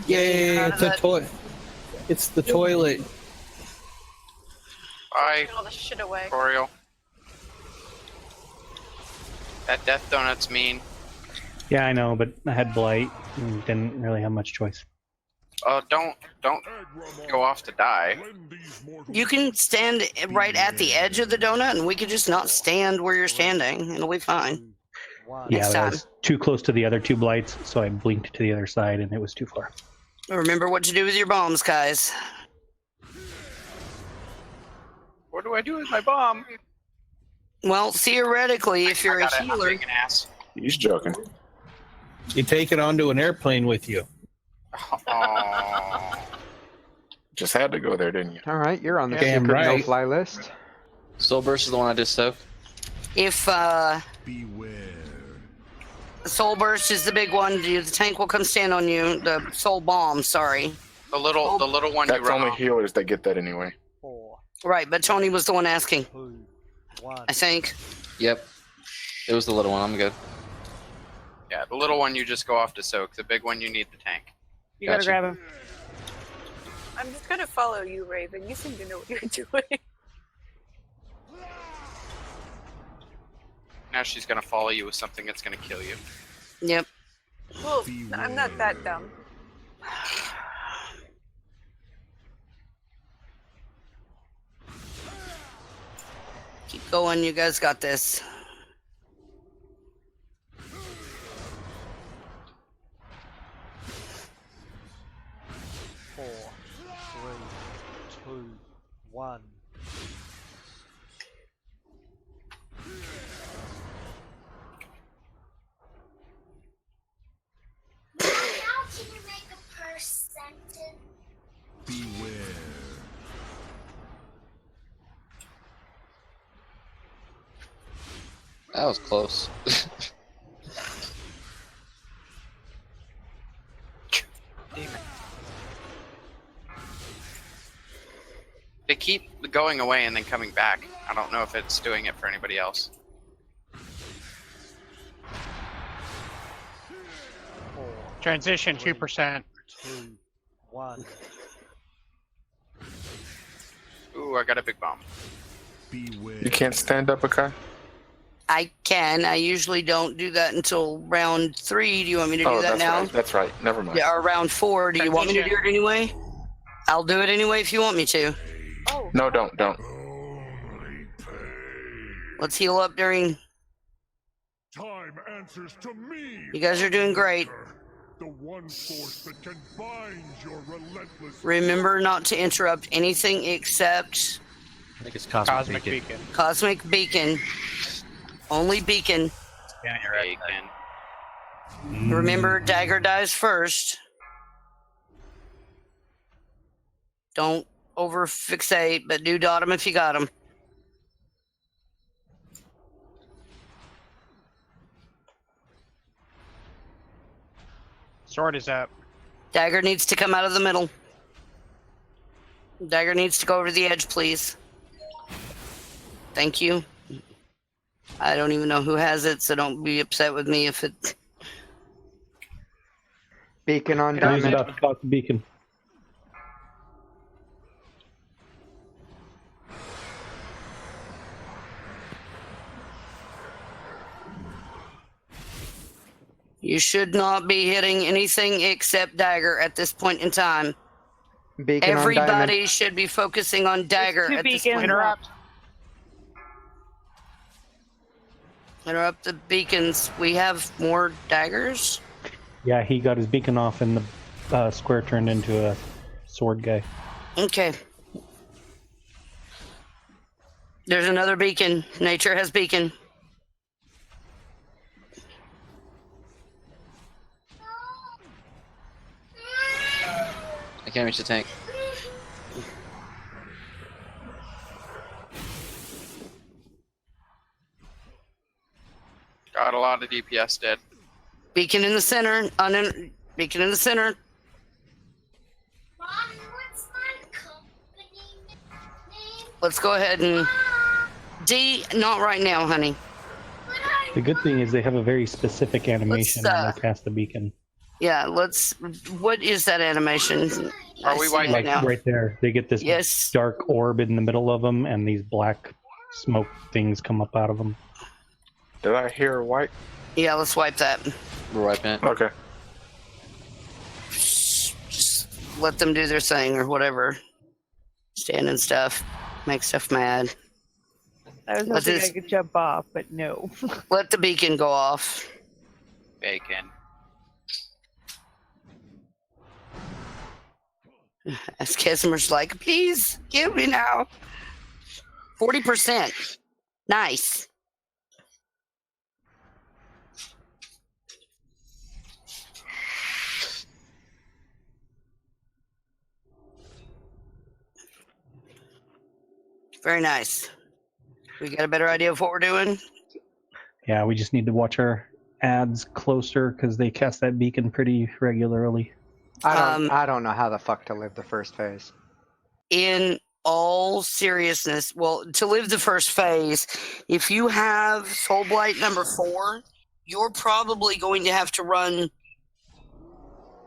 Yay, it's a toilet. It's the toilet. Bye, Get all this shit away. Oriole. That death donut's mean. Yeah, I know, but I had blight and didn't really have much choice. Don't go off to die. You can stand right at the edge of the donut, and we could just not stand where you're standing. It'll be fine. Yeah, Next but I time. was too close to the other two blights, so I blinked to the other side, and it was too far. Remember what to do with your bombs, guys. What do I do with my bomb? Well, theoretically, if you're a healer, He's joking. You take it onto an airplane with you. Just had to go there, didn't you? Alright, you're on the Damn secret right. no-fly list. Soul Burst is the one I just took. if Soul Burst is the big one, the tank will come stand on you. The Soul Bomb, sorry. The little one you That's run only off. healers that get that anyway. Right, but Tony was the one asking. 2, 1. I think. Yep. It was the little one. I'm good. Yeah, the little one you just go off to soak. The big one you need the tank. You gotta grab him. I'm just gonna follow you, Raven. You seem to know what you're doing. Now she's gonna follow you with something that's gonna kill you. Yep. Well, I'm not that dumb. Keep going. You guys got this. Four, 3, 2, 1. How can you make a percentage? Beware. That was close. They keep going away and then coming back. I don't know if it's doing it for anybody else. 4, Transition 2%. 2, 1. Ooh, I got a big bomb. Beware. You can't stand up, Akai? I can. I usually don't do that until round 3. Do you want me to do that that's now? right. That's right. Never mind. Yeah, or round 4. Do you want me to do it anyway? I'll do it anyway if you want me to. Oh. No, don't. Let's heal up during. Time answers to me. You guys are doing great. The one force that can bind your relentless. Remember not to interrupt anything except I think it's Cosmic Beacon. Cosmic Beacon. Only Beacon. Yeah, you're right. Remember, Dagger dies first. Don't over fixate, but do dot him if you got him. Sword is up. Dagger needs to come out of the middle. Dagger needs to go over the edge, please. Thank you. I don't even know who has it, so don't be upset with me if it. Beacon on Use it diamond. off the beacon. You should not be hitting anything except Dagger at this point in time. Beacon on Everybody diamond. should be focusing on Dagger Two at this beacons. point. Interrupt. Interrupt the beacons. We have more daggers. Yeah, he got his beacon off and the square turned into a sword guy. Okay. There's another beacon. Nature has beacon. I can't reach the tank. Got a lot of DPS dead. Beacon in the center. Beacon in the center. Mom, what's my company name? Let's go ahead and D. Not right now, honey. The good thing is they have a very specific animation when they cast the beacon. Yeah. Let's. What is that animation? Are we wiping Like now? right there, they get this Yes. dark orb in the middle of them, and these black smoke things come up out of them. Did I hear white? Yeah. Let's wipe that. We're wiping it. Okay. Just let them do their thing or whatever. Stand and stuff. Make stuff mad. I was Let hoping this- I could jump off, but no. Let the beacon go off. Bacon. As customers like, please give me now. 40%. Nice. Very nice. We got a better idea of what we're doing? Yeah, we just need to watch our ads closer because they cast that beacon pretty regularly. I don't know how the fuck to live the first phase. In all seriousness, well, to live the first phase, if you have Soul Blight number 4, you're probably going to have to run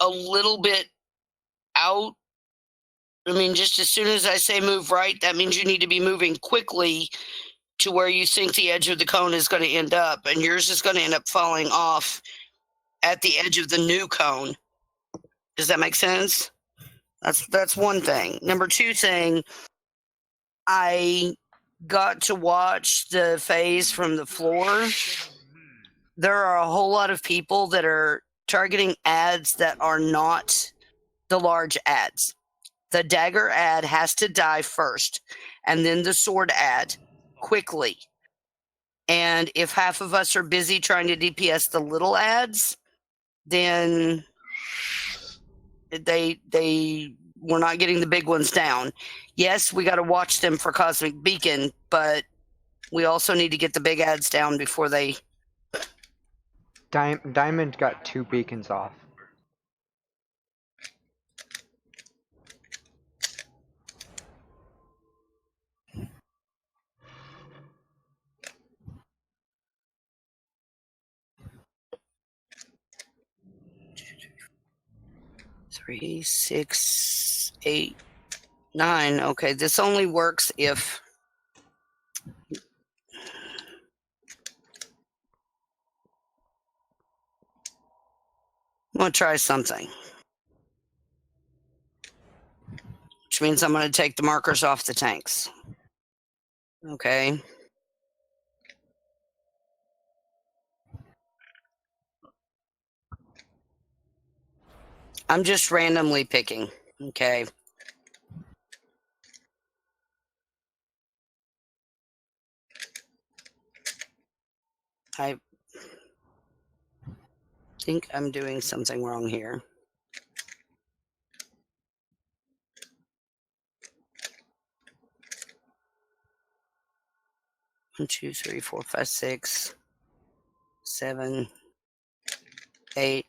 a little bit out. I mean, just as soon as I say move right, that means you need to be moving quickly to where you think the edge of the cone is going to end up, and yours is going to end up falling off at the edge of the new cone. Does that make sense? That's one thing. Number 2 thing, I got to watch the phase from the floor. There are a whole lot of people that are targeting ads that are not the large ads. The dagger ad has to die first, and then the sword ad quickly. And if half of us are busy trying to DPS the little ads, then we're not getting the big ones down. Yes, we got to watch them for Cosmic Beacon, but we also need to get the big ads down before they... Diamond got 2 beacons off. Three, 6, 8, 9. Okay, this only works if... I'm going to try something. Which means I'm going to take the markers off the tanks. Okay. I'm just randomly picking. Okay. I think I'm doing something wrong here. One, 2, 3, 4, 5, 6, 7, 8.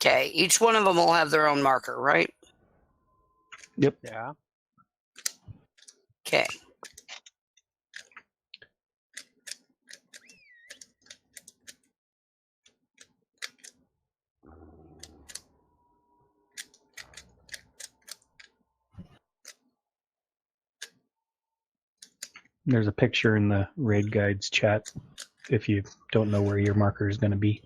Okay, each one of them will have their own marker, right? Yep. Yeah. Okay. There's a picture in the raid guides chat if you don't know where your marker is going to be.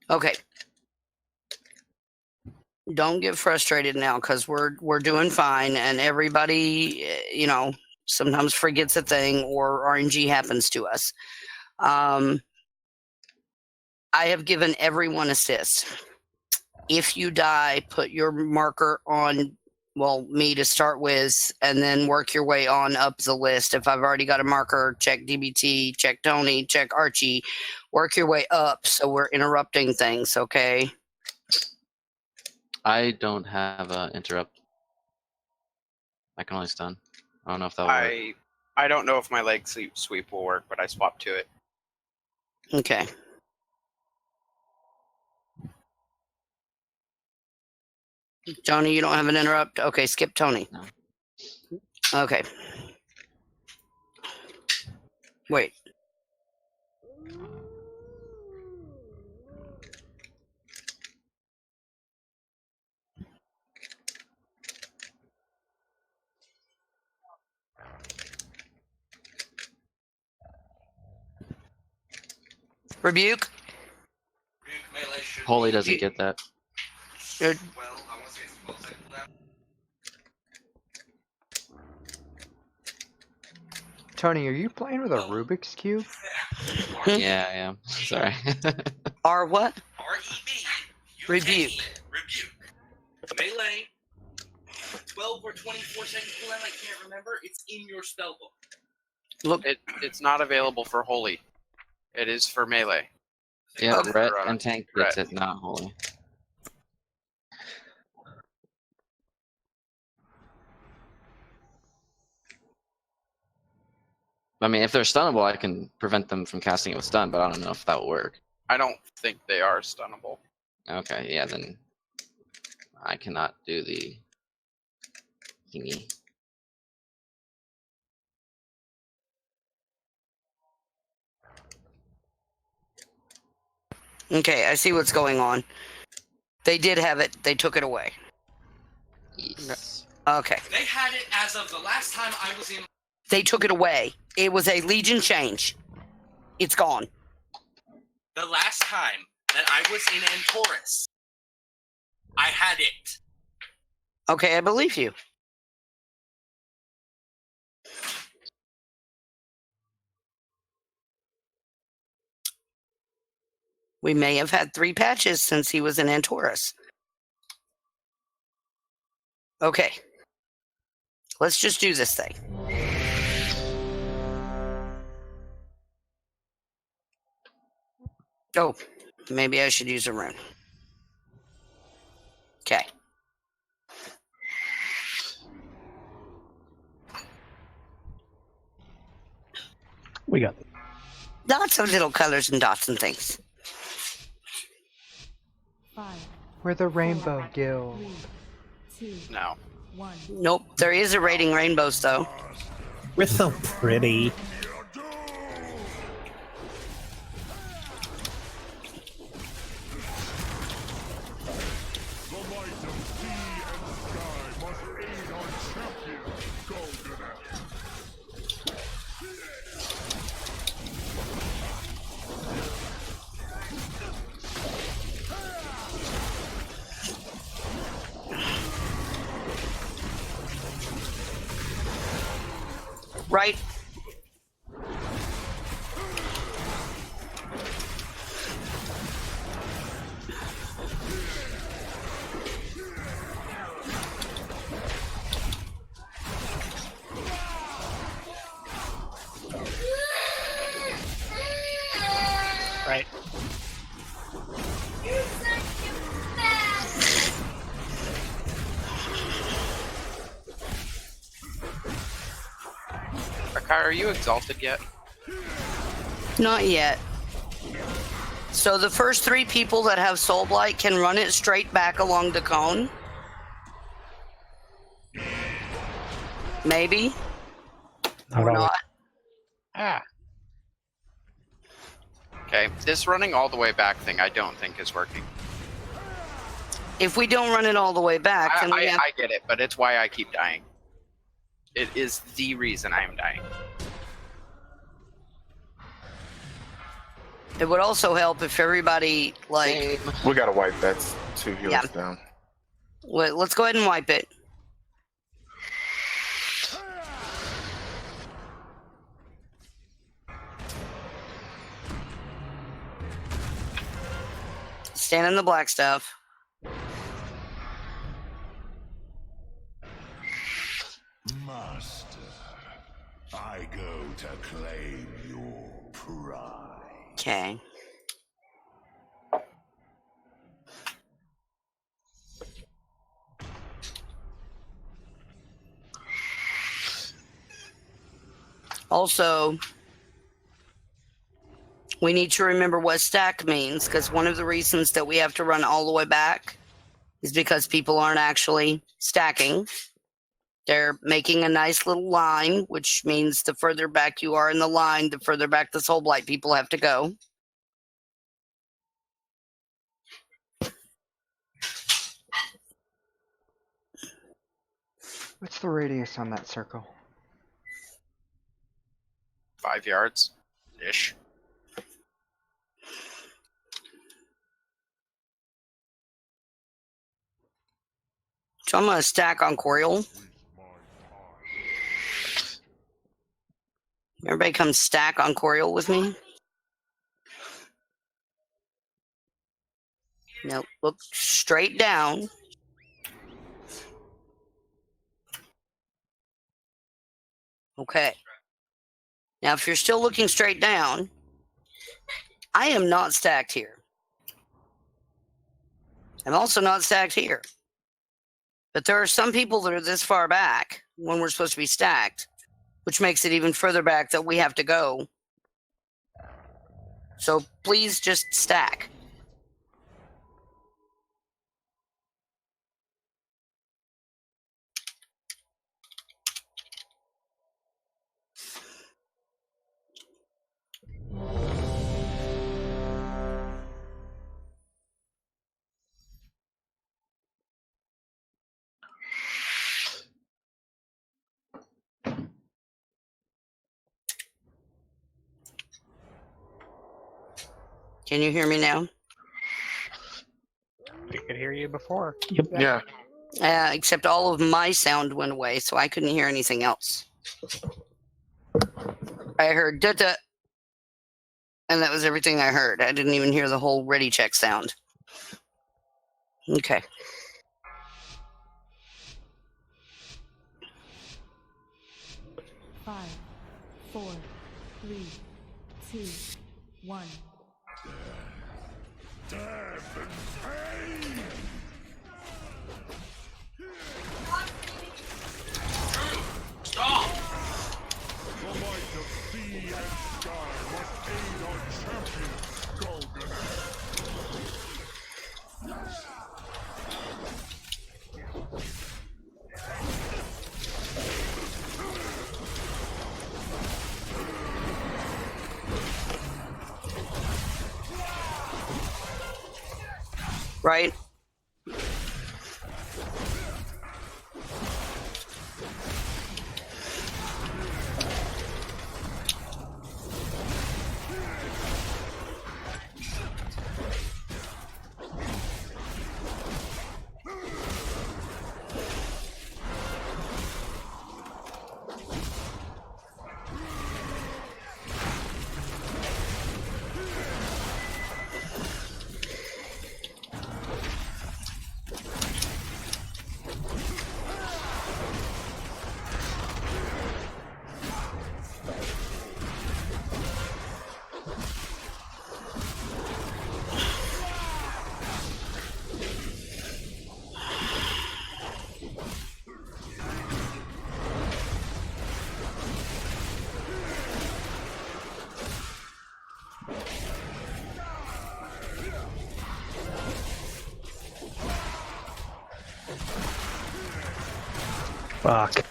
Okay. Don't get frustrated now because we're doing fine, and everybody, sometimes forgets a thing or RNG happens to us. I have given everyone assist. If you die, put your marker on, well, me to start with, and then work your way on up the list. If I've already got a marker, check DBT, check Tony, check Archie. Work your way up so we're interrupting things, okay? I don't have interrupt. I can only stun. I don't know if that will work. I don't know if my leg sweep will work, but I swapped to it. Okay. Tony, you don't have an interrupt? Okay, skip Tony. No. Okay. Wait. Rebuke? Holy doesn't get that. Tony, are you playing with a Rubik's Cube? Yeah, I am. Sorry. R what? Rebuke. Melee. 12 or 20 24-second cooldown? I can't remember. It's in your spellbook. Look, it's not available for holy. It is for melee. Yeah, Okay. ret and tank gets it, not holy. I mean, if they're stunnable, I can prevent them from casting it with stun, but I don't know if that will work. I don't think they are stunnable. Okay, yeah, then I cannot do the thingy. Okay, I see what's going on. They did have it. They took it away. Yes. Okay. They had it as of the last time I was in. They took it away. It was a Legion change. It's gone. The last time that I was in Antorus, I had it. Okay, I believe you. We may have had 3 patches since he was in Antorus. Okay. Let's just do this thing. Oh, maybe I should use a rune. Okay. We got it. Lots of little colors and dots and things. 5, We're the Rainbow Guild. 2, No. 1. Nope, there is a rating rainbows though. We're so pretty. Right? Right. Rakai, are you exalted yet? Not yet. So the first 3 people that have Soul Blight can run it straight back along the cone. Maybe. Or not. Ah. Okay, this running all the way back thing I don't think is working. If we don't run it all the way back, then we have... I get it, but it's why I keep dying. It is the reason I am dying. It would also help if everybody, like... We gotta wipe that 2 healers Yeah. down. Well, let's go ahead and wipe it. Stand in the black stuff. Master, I go to claim your pride. Okay. Also, we need to remember what stack means, because one of the reasons that we have to run all the way back is because people aren't actually stacking. They're making a nice little line, which means the further back you are in the line, the further back the Soul Blight people have to go. What's the radius on that circle? 5 yards ish. So I'm going to stack on Coriol. Everybody come stack on Coriol with me. Now look straight down. Okay. Now, if you're still looking straight down, I am not stacked here. I'm also not stacked here. But there are some people that are this far back when we're supposed to be stacked, which makes it even further back that we have to go. So please just stack. Can you hear me now? We could hear you before. Yep. Yeah. Except all of my sound went away, so I couldn't hear anything else. I heard da-da, and that was everything I heard. I didn't even hear the whole ready check sound. Okay. Five, 4, 3, 2, 1. Death and pain! Stop! The light of sea and sky must aid our champion, Golden. Right? Fuck.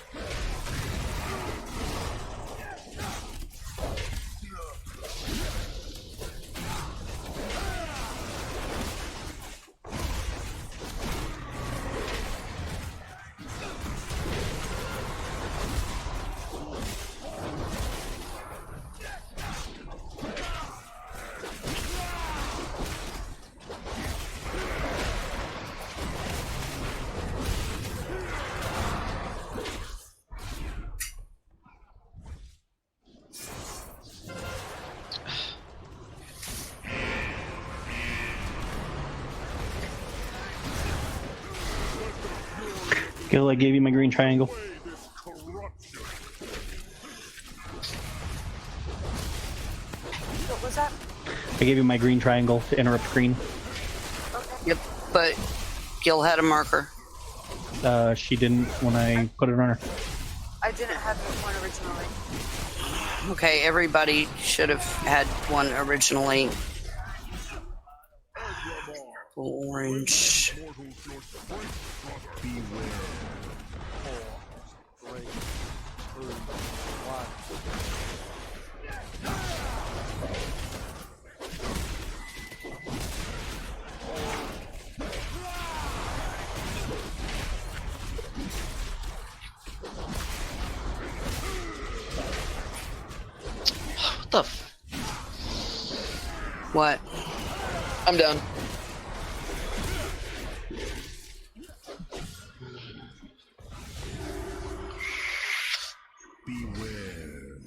Gil, I gave you my green triangle. What was that? I gave you my green triangle to interrupt green. Yep, but Gil had a marker. She didn't when I put it on her. I didn't have one originally. Okay, everybody should have had one originally. Orange. Beware. 4, 3, 2, 1. What the f- What? I'm done. Beware.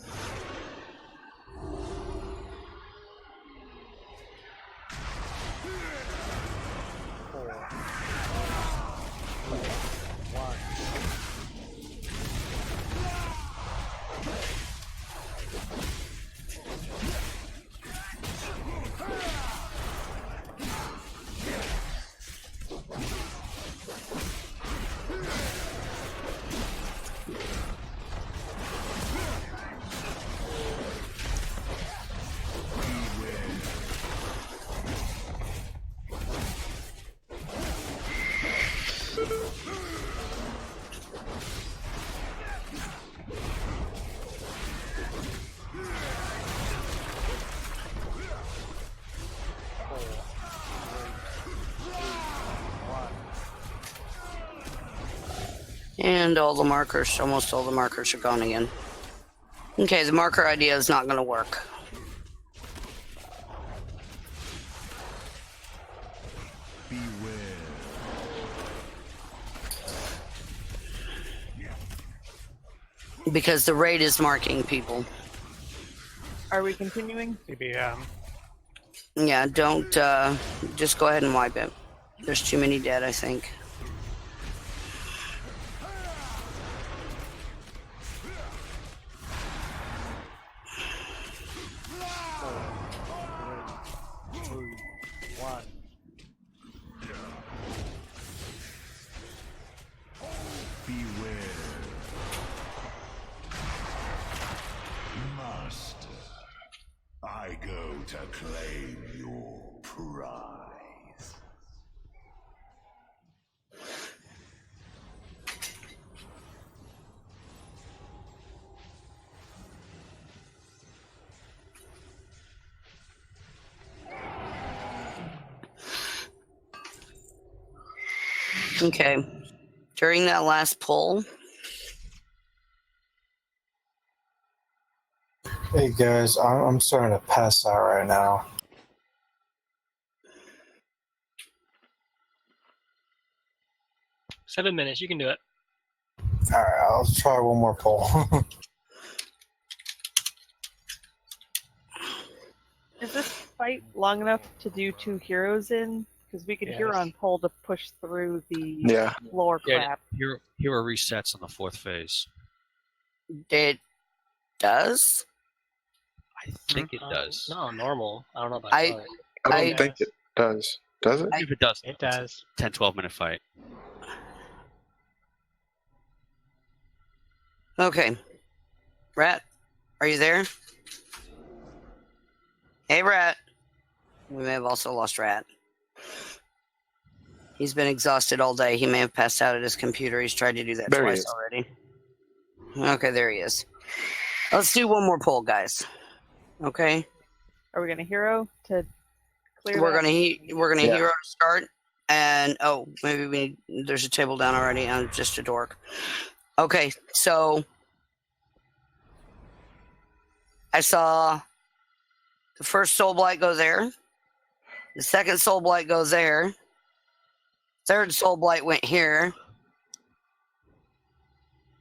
And all the markers, almost all the markers are gone again. Okay, the marker idea is not going to work. Because the raid is marking people. Are we continuing? Maybe, Yeah, don't, just go ahead and wipe it. There's too many dead, I think. Master, I go to claim your prize. Okay. During that last pull, Hey guys, I'm starting to pass out right now. Seven minutes, you can do it. Alright, I'll try one more pull. Is this fight long enough to do 2 heroes in? Because we could Yes. hero on pull to push through the Yeah. floor crap. Hero resets on the 4th phase. it does? I think it does. No, normal. I don't know about I other. I don't think it does. Does it? If it does, it does. 10-12 minute fight. Okay. Rat, are you there? Hey, Rat. We may have also lost Rat. He's been exhausted all day. He may have passed out at his computer. He's tried to do that There he twice is. already. Okay, there he is. Let's do one more pull, guys. Okay? Are we going to hero to clear We're that? gonna Yeah. hero to start, and maybe there's a table down already. I'm just a dork. Okay, so I saw the first soul blight go there. The second soul blight goes there. Third soul blight went here.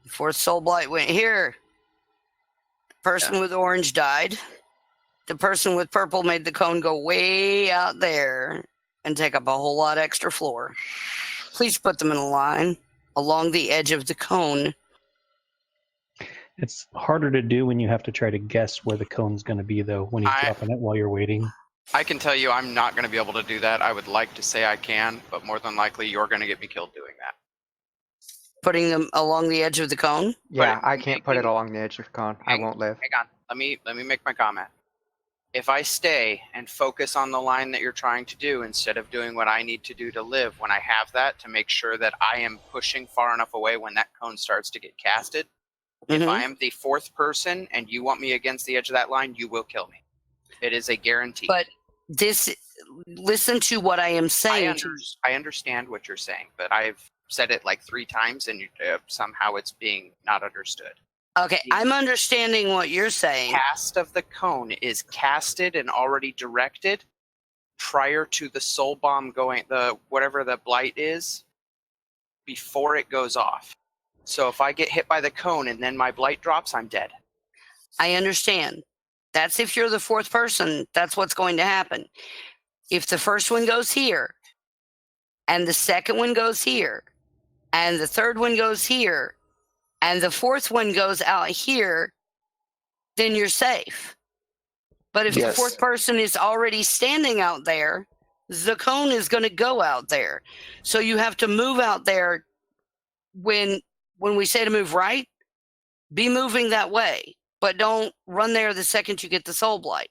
The fourth soul blight went here. The person with orange died. The person with purple made the cone go way out there and take up a whole lot extra floor. Please put them in a line along the edge of the cone. It's harder to do when you have to try to guess where the cone's going to be, though, when he's dropping it while you're waiting. I can tell you I'm not going to be able to do that. I would like to say I can, but more than likely you're going to get me killed doing that. Putting them along the edge of the cone? Yeah, I can't put it along the edge of the cone. I won't live. Hang on. Let me make my comment. If I stay and focus on the line that you're trying to do instead of doing what I need to do to live when I have that, to make sure that I am pushing far enough away when that cone starts to get casted, if I am the fourth person and you want me against the edge of that line, you will kill me. It is a guarantee. But listen to what I am saying. I understand what you're saying, but I've said it like 3 times and somehow it's being not understood. Okay, I'm understanding what you're saying. Cast of the cone is casted and already directed prior to the soul bomb going, whatever the blight is, before it goes off. So if I get hit by the cone and then my blight drops, I'm dead. I understand. That's if you're the fourth person, that's what's going to happen. If the first one goes here, and the second one goes here, and the third one goes here, and the fourth one goes out here, then you're safe. But if the fourth person is already standing out there, the cone is going to go out there. So you have to move out there. When we say to move right, be moving that way. But don't run there the second you get the soul blight.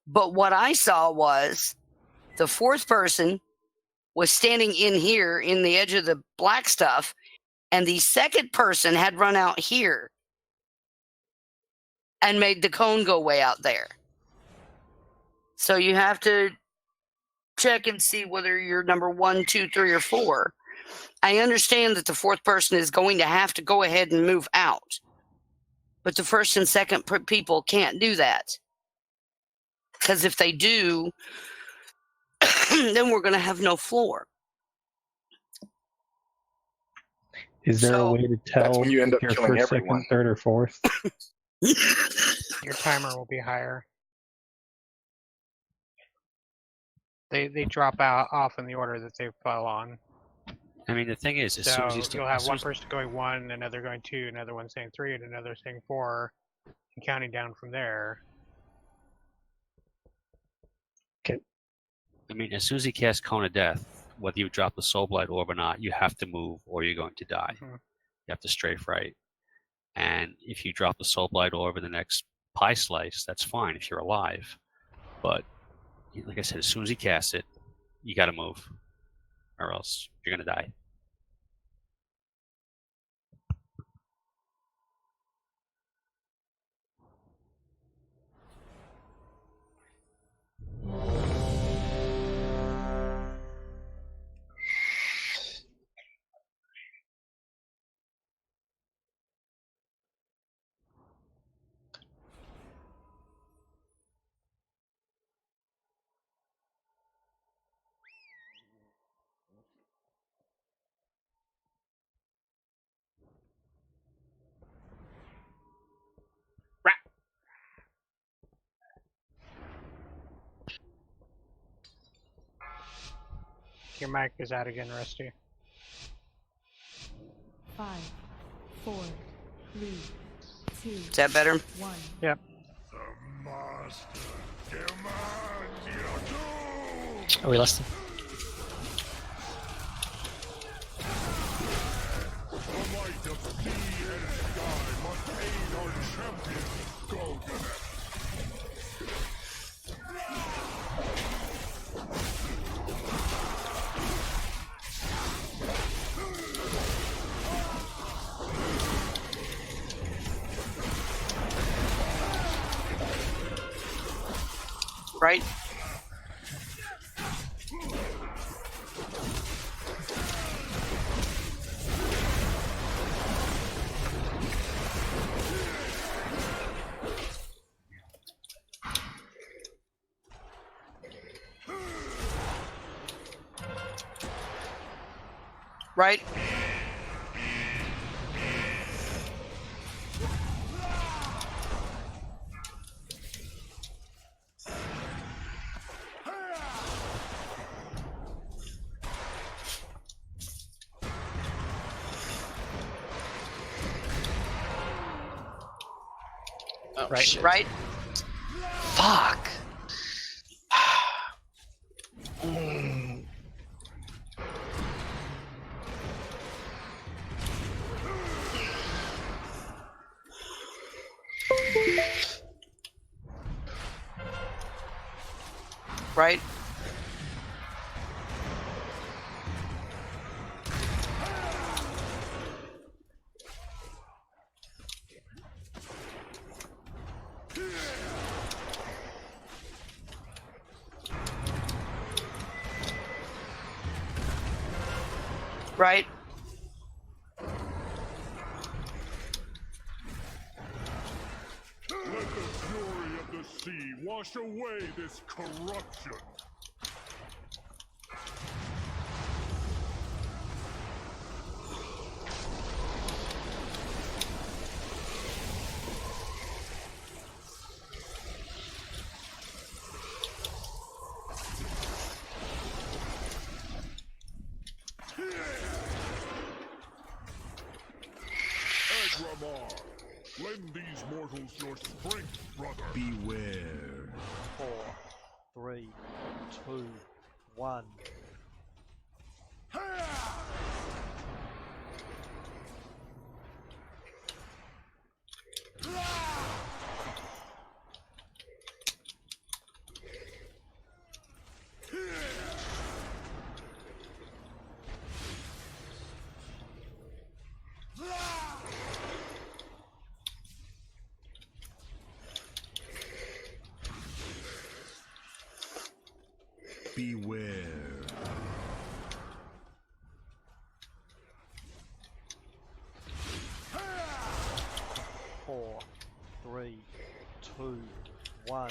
But what I saw was the fourth person was standing in here in the edge of the black stuff, and the second person had run out here and made the cone go way out there. So you have to check and see whether you're number 1, 2, 3, or 4. I understand that the fourth person is going to have to go ahead and move out. But the first and second people can't do that. Because if they do, then we're going to have no floor. Is there a way to tell when you end up your killing first, everyone. second, third, or fourth? Your timer will be higher. They drop out off in the order that they fell on. I mean, the thing is, as soon as So you start, you'll have one person going 1, another going 2, another one saying 3, and another saying 4, and counting down from there. I mean, as soon as he casts Cone of Death, whether you drop the Soul Blight Orb or not, you have to move or you're going to die. Mhm. You have to strafe right. And if you drop the Soul Blight Orb in the next pie slice, that's fine if you're alive. But, like I said, as soon as he casts it, you got to move, or else you're going to die. Your mic is out again, Rusty. 5, 4, 3, 2. Is that better? 1. Yep. Are we listening? Right? Right? Oh, Right? shit. Right? Fuck. Right? Right? Let the fury of the sea wash away this corruption. Aggramar, lend these mortals your strength, brother. Beware. 4, 3, 2, 1. Beware. 2, 1.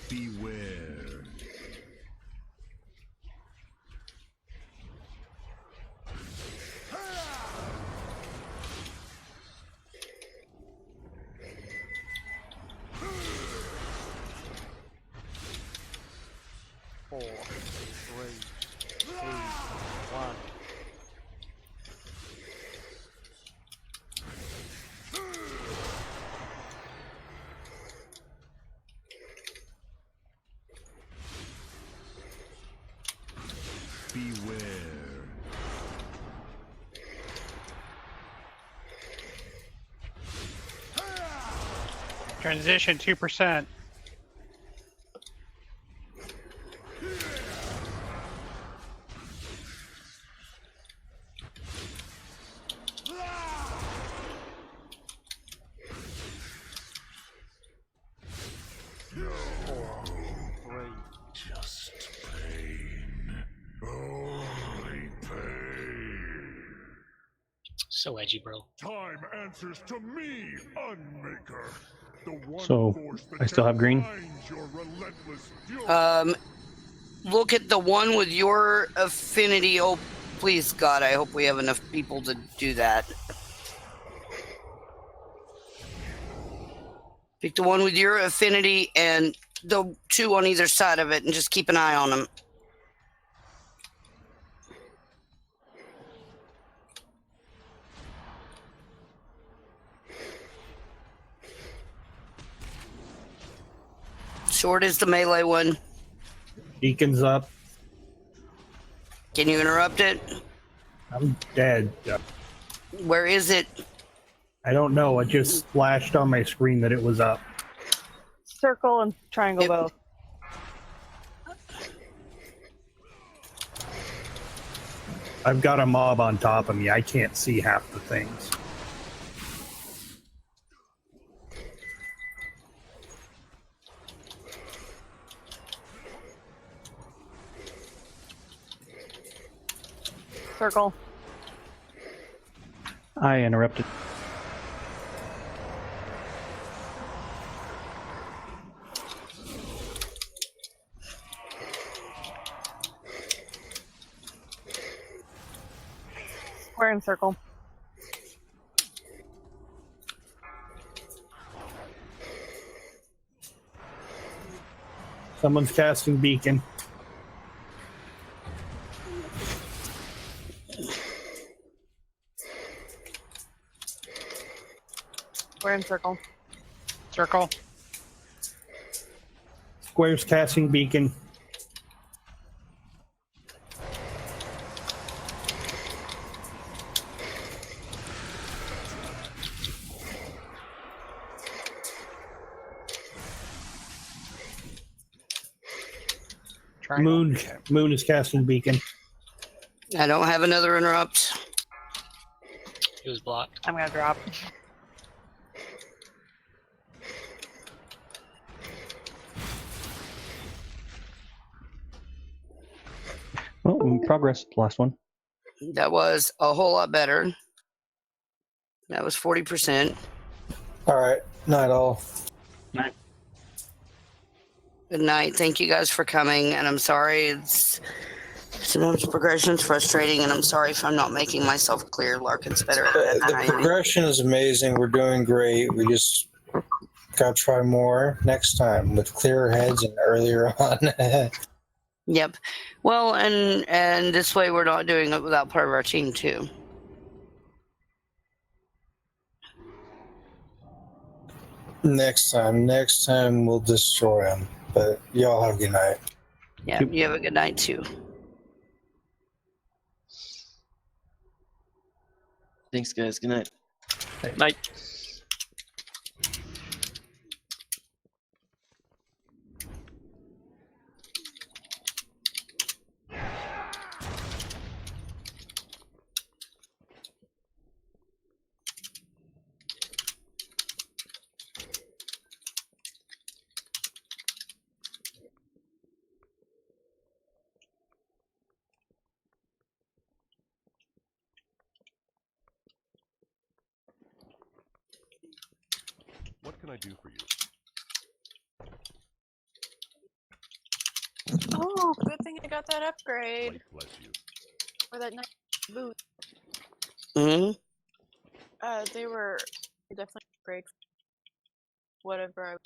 Beware. Four, 3, 2, 1. Beware. Transition 2%. Just pain. Only pain. So edgy, bro. Time answers to me, Unmaker. The one So force that I still have green. finds your relentless fury. Look at the one with your affinity. Oh, please, God, I hope we have enough people to do that. Pick the one with your affinity and the two on either side of it and just keep an eye on them. Sword is the melee one. Beacon's up. Can you interrupt it? I'm dead. Where is it? I don't know. It just flashed on my screen that it was up. Circle and triangle both. I've got a mob on top of me. I can't see half the things. Circle. I interrupted. Square and circle. Someone's casting beacon. Square and circle. Circle. Square's casting beacon. Triangle. Moon is casting beacon. I don't have another interrupt. It was blocked. I'm gonna drop. Well, progress. Last one. That was a whole lot better. That was 40%. All right. Night all. Night. Good night. Thank you guys for coming. And I'm sorry. Sometimes progression's frustrating, and I'm sorry if I'm not making myself clear. Larkin's better at it than I The am. progression is amazing. We're doing great. We just got to try more next time with clearer heads and earlier on. Yep. Well, and this way we're not doing it without part of our team too. Next time we'll destroy them. But y'all have a good night. Yeah, you have a good night too. Thanks, guys. Good night. Night. can I do for you? Oh, good thing I got that upgrade. Light bless you. Or that nice boot. Hmm. They were definitely great. Whatever I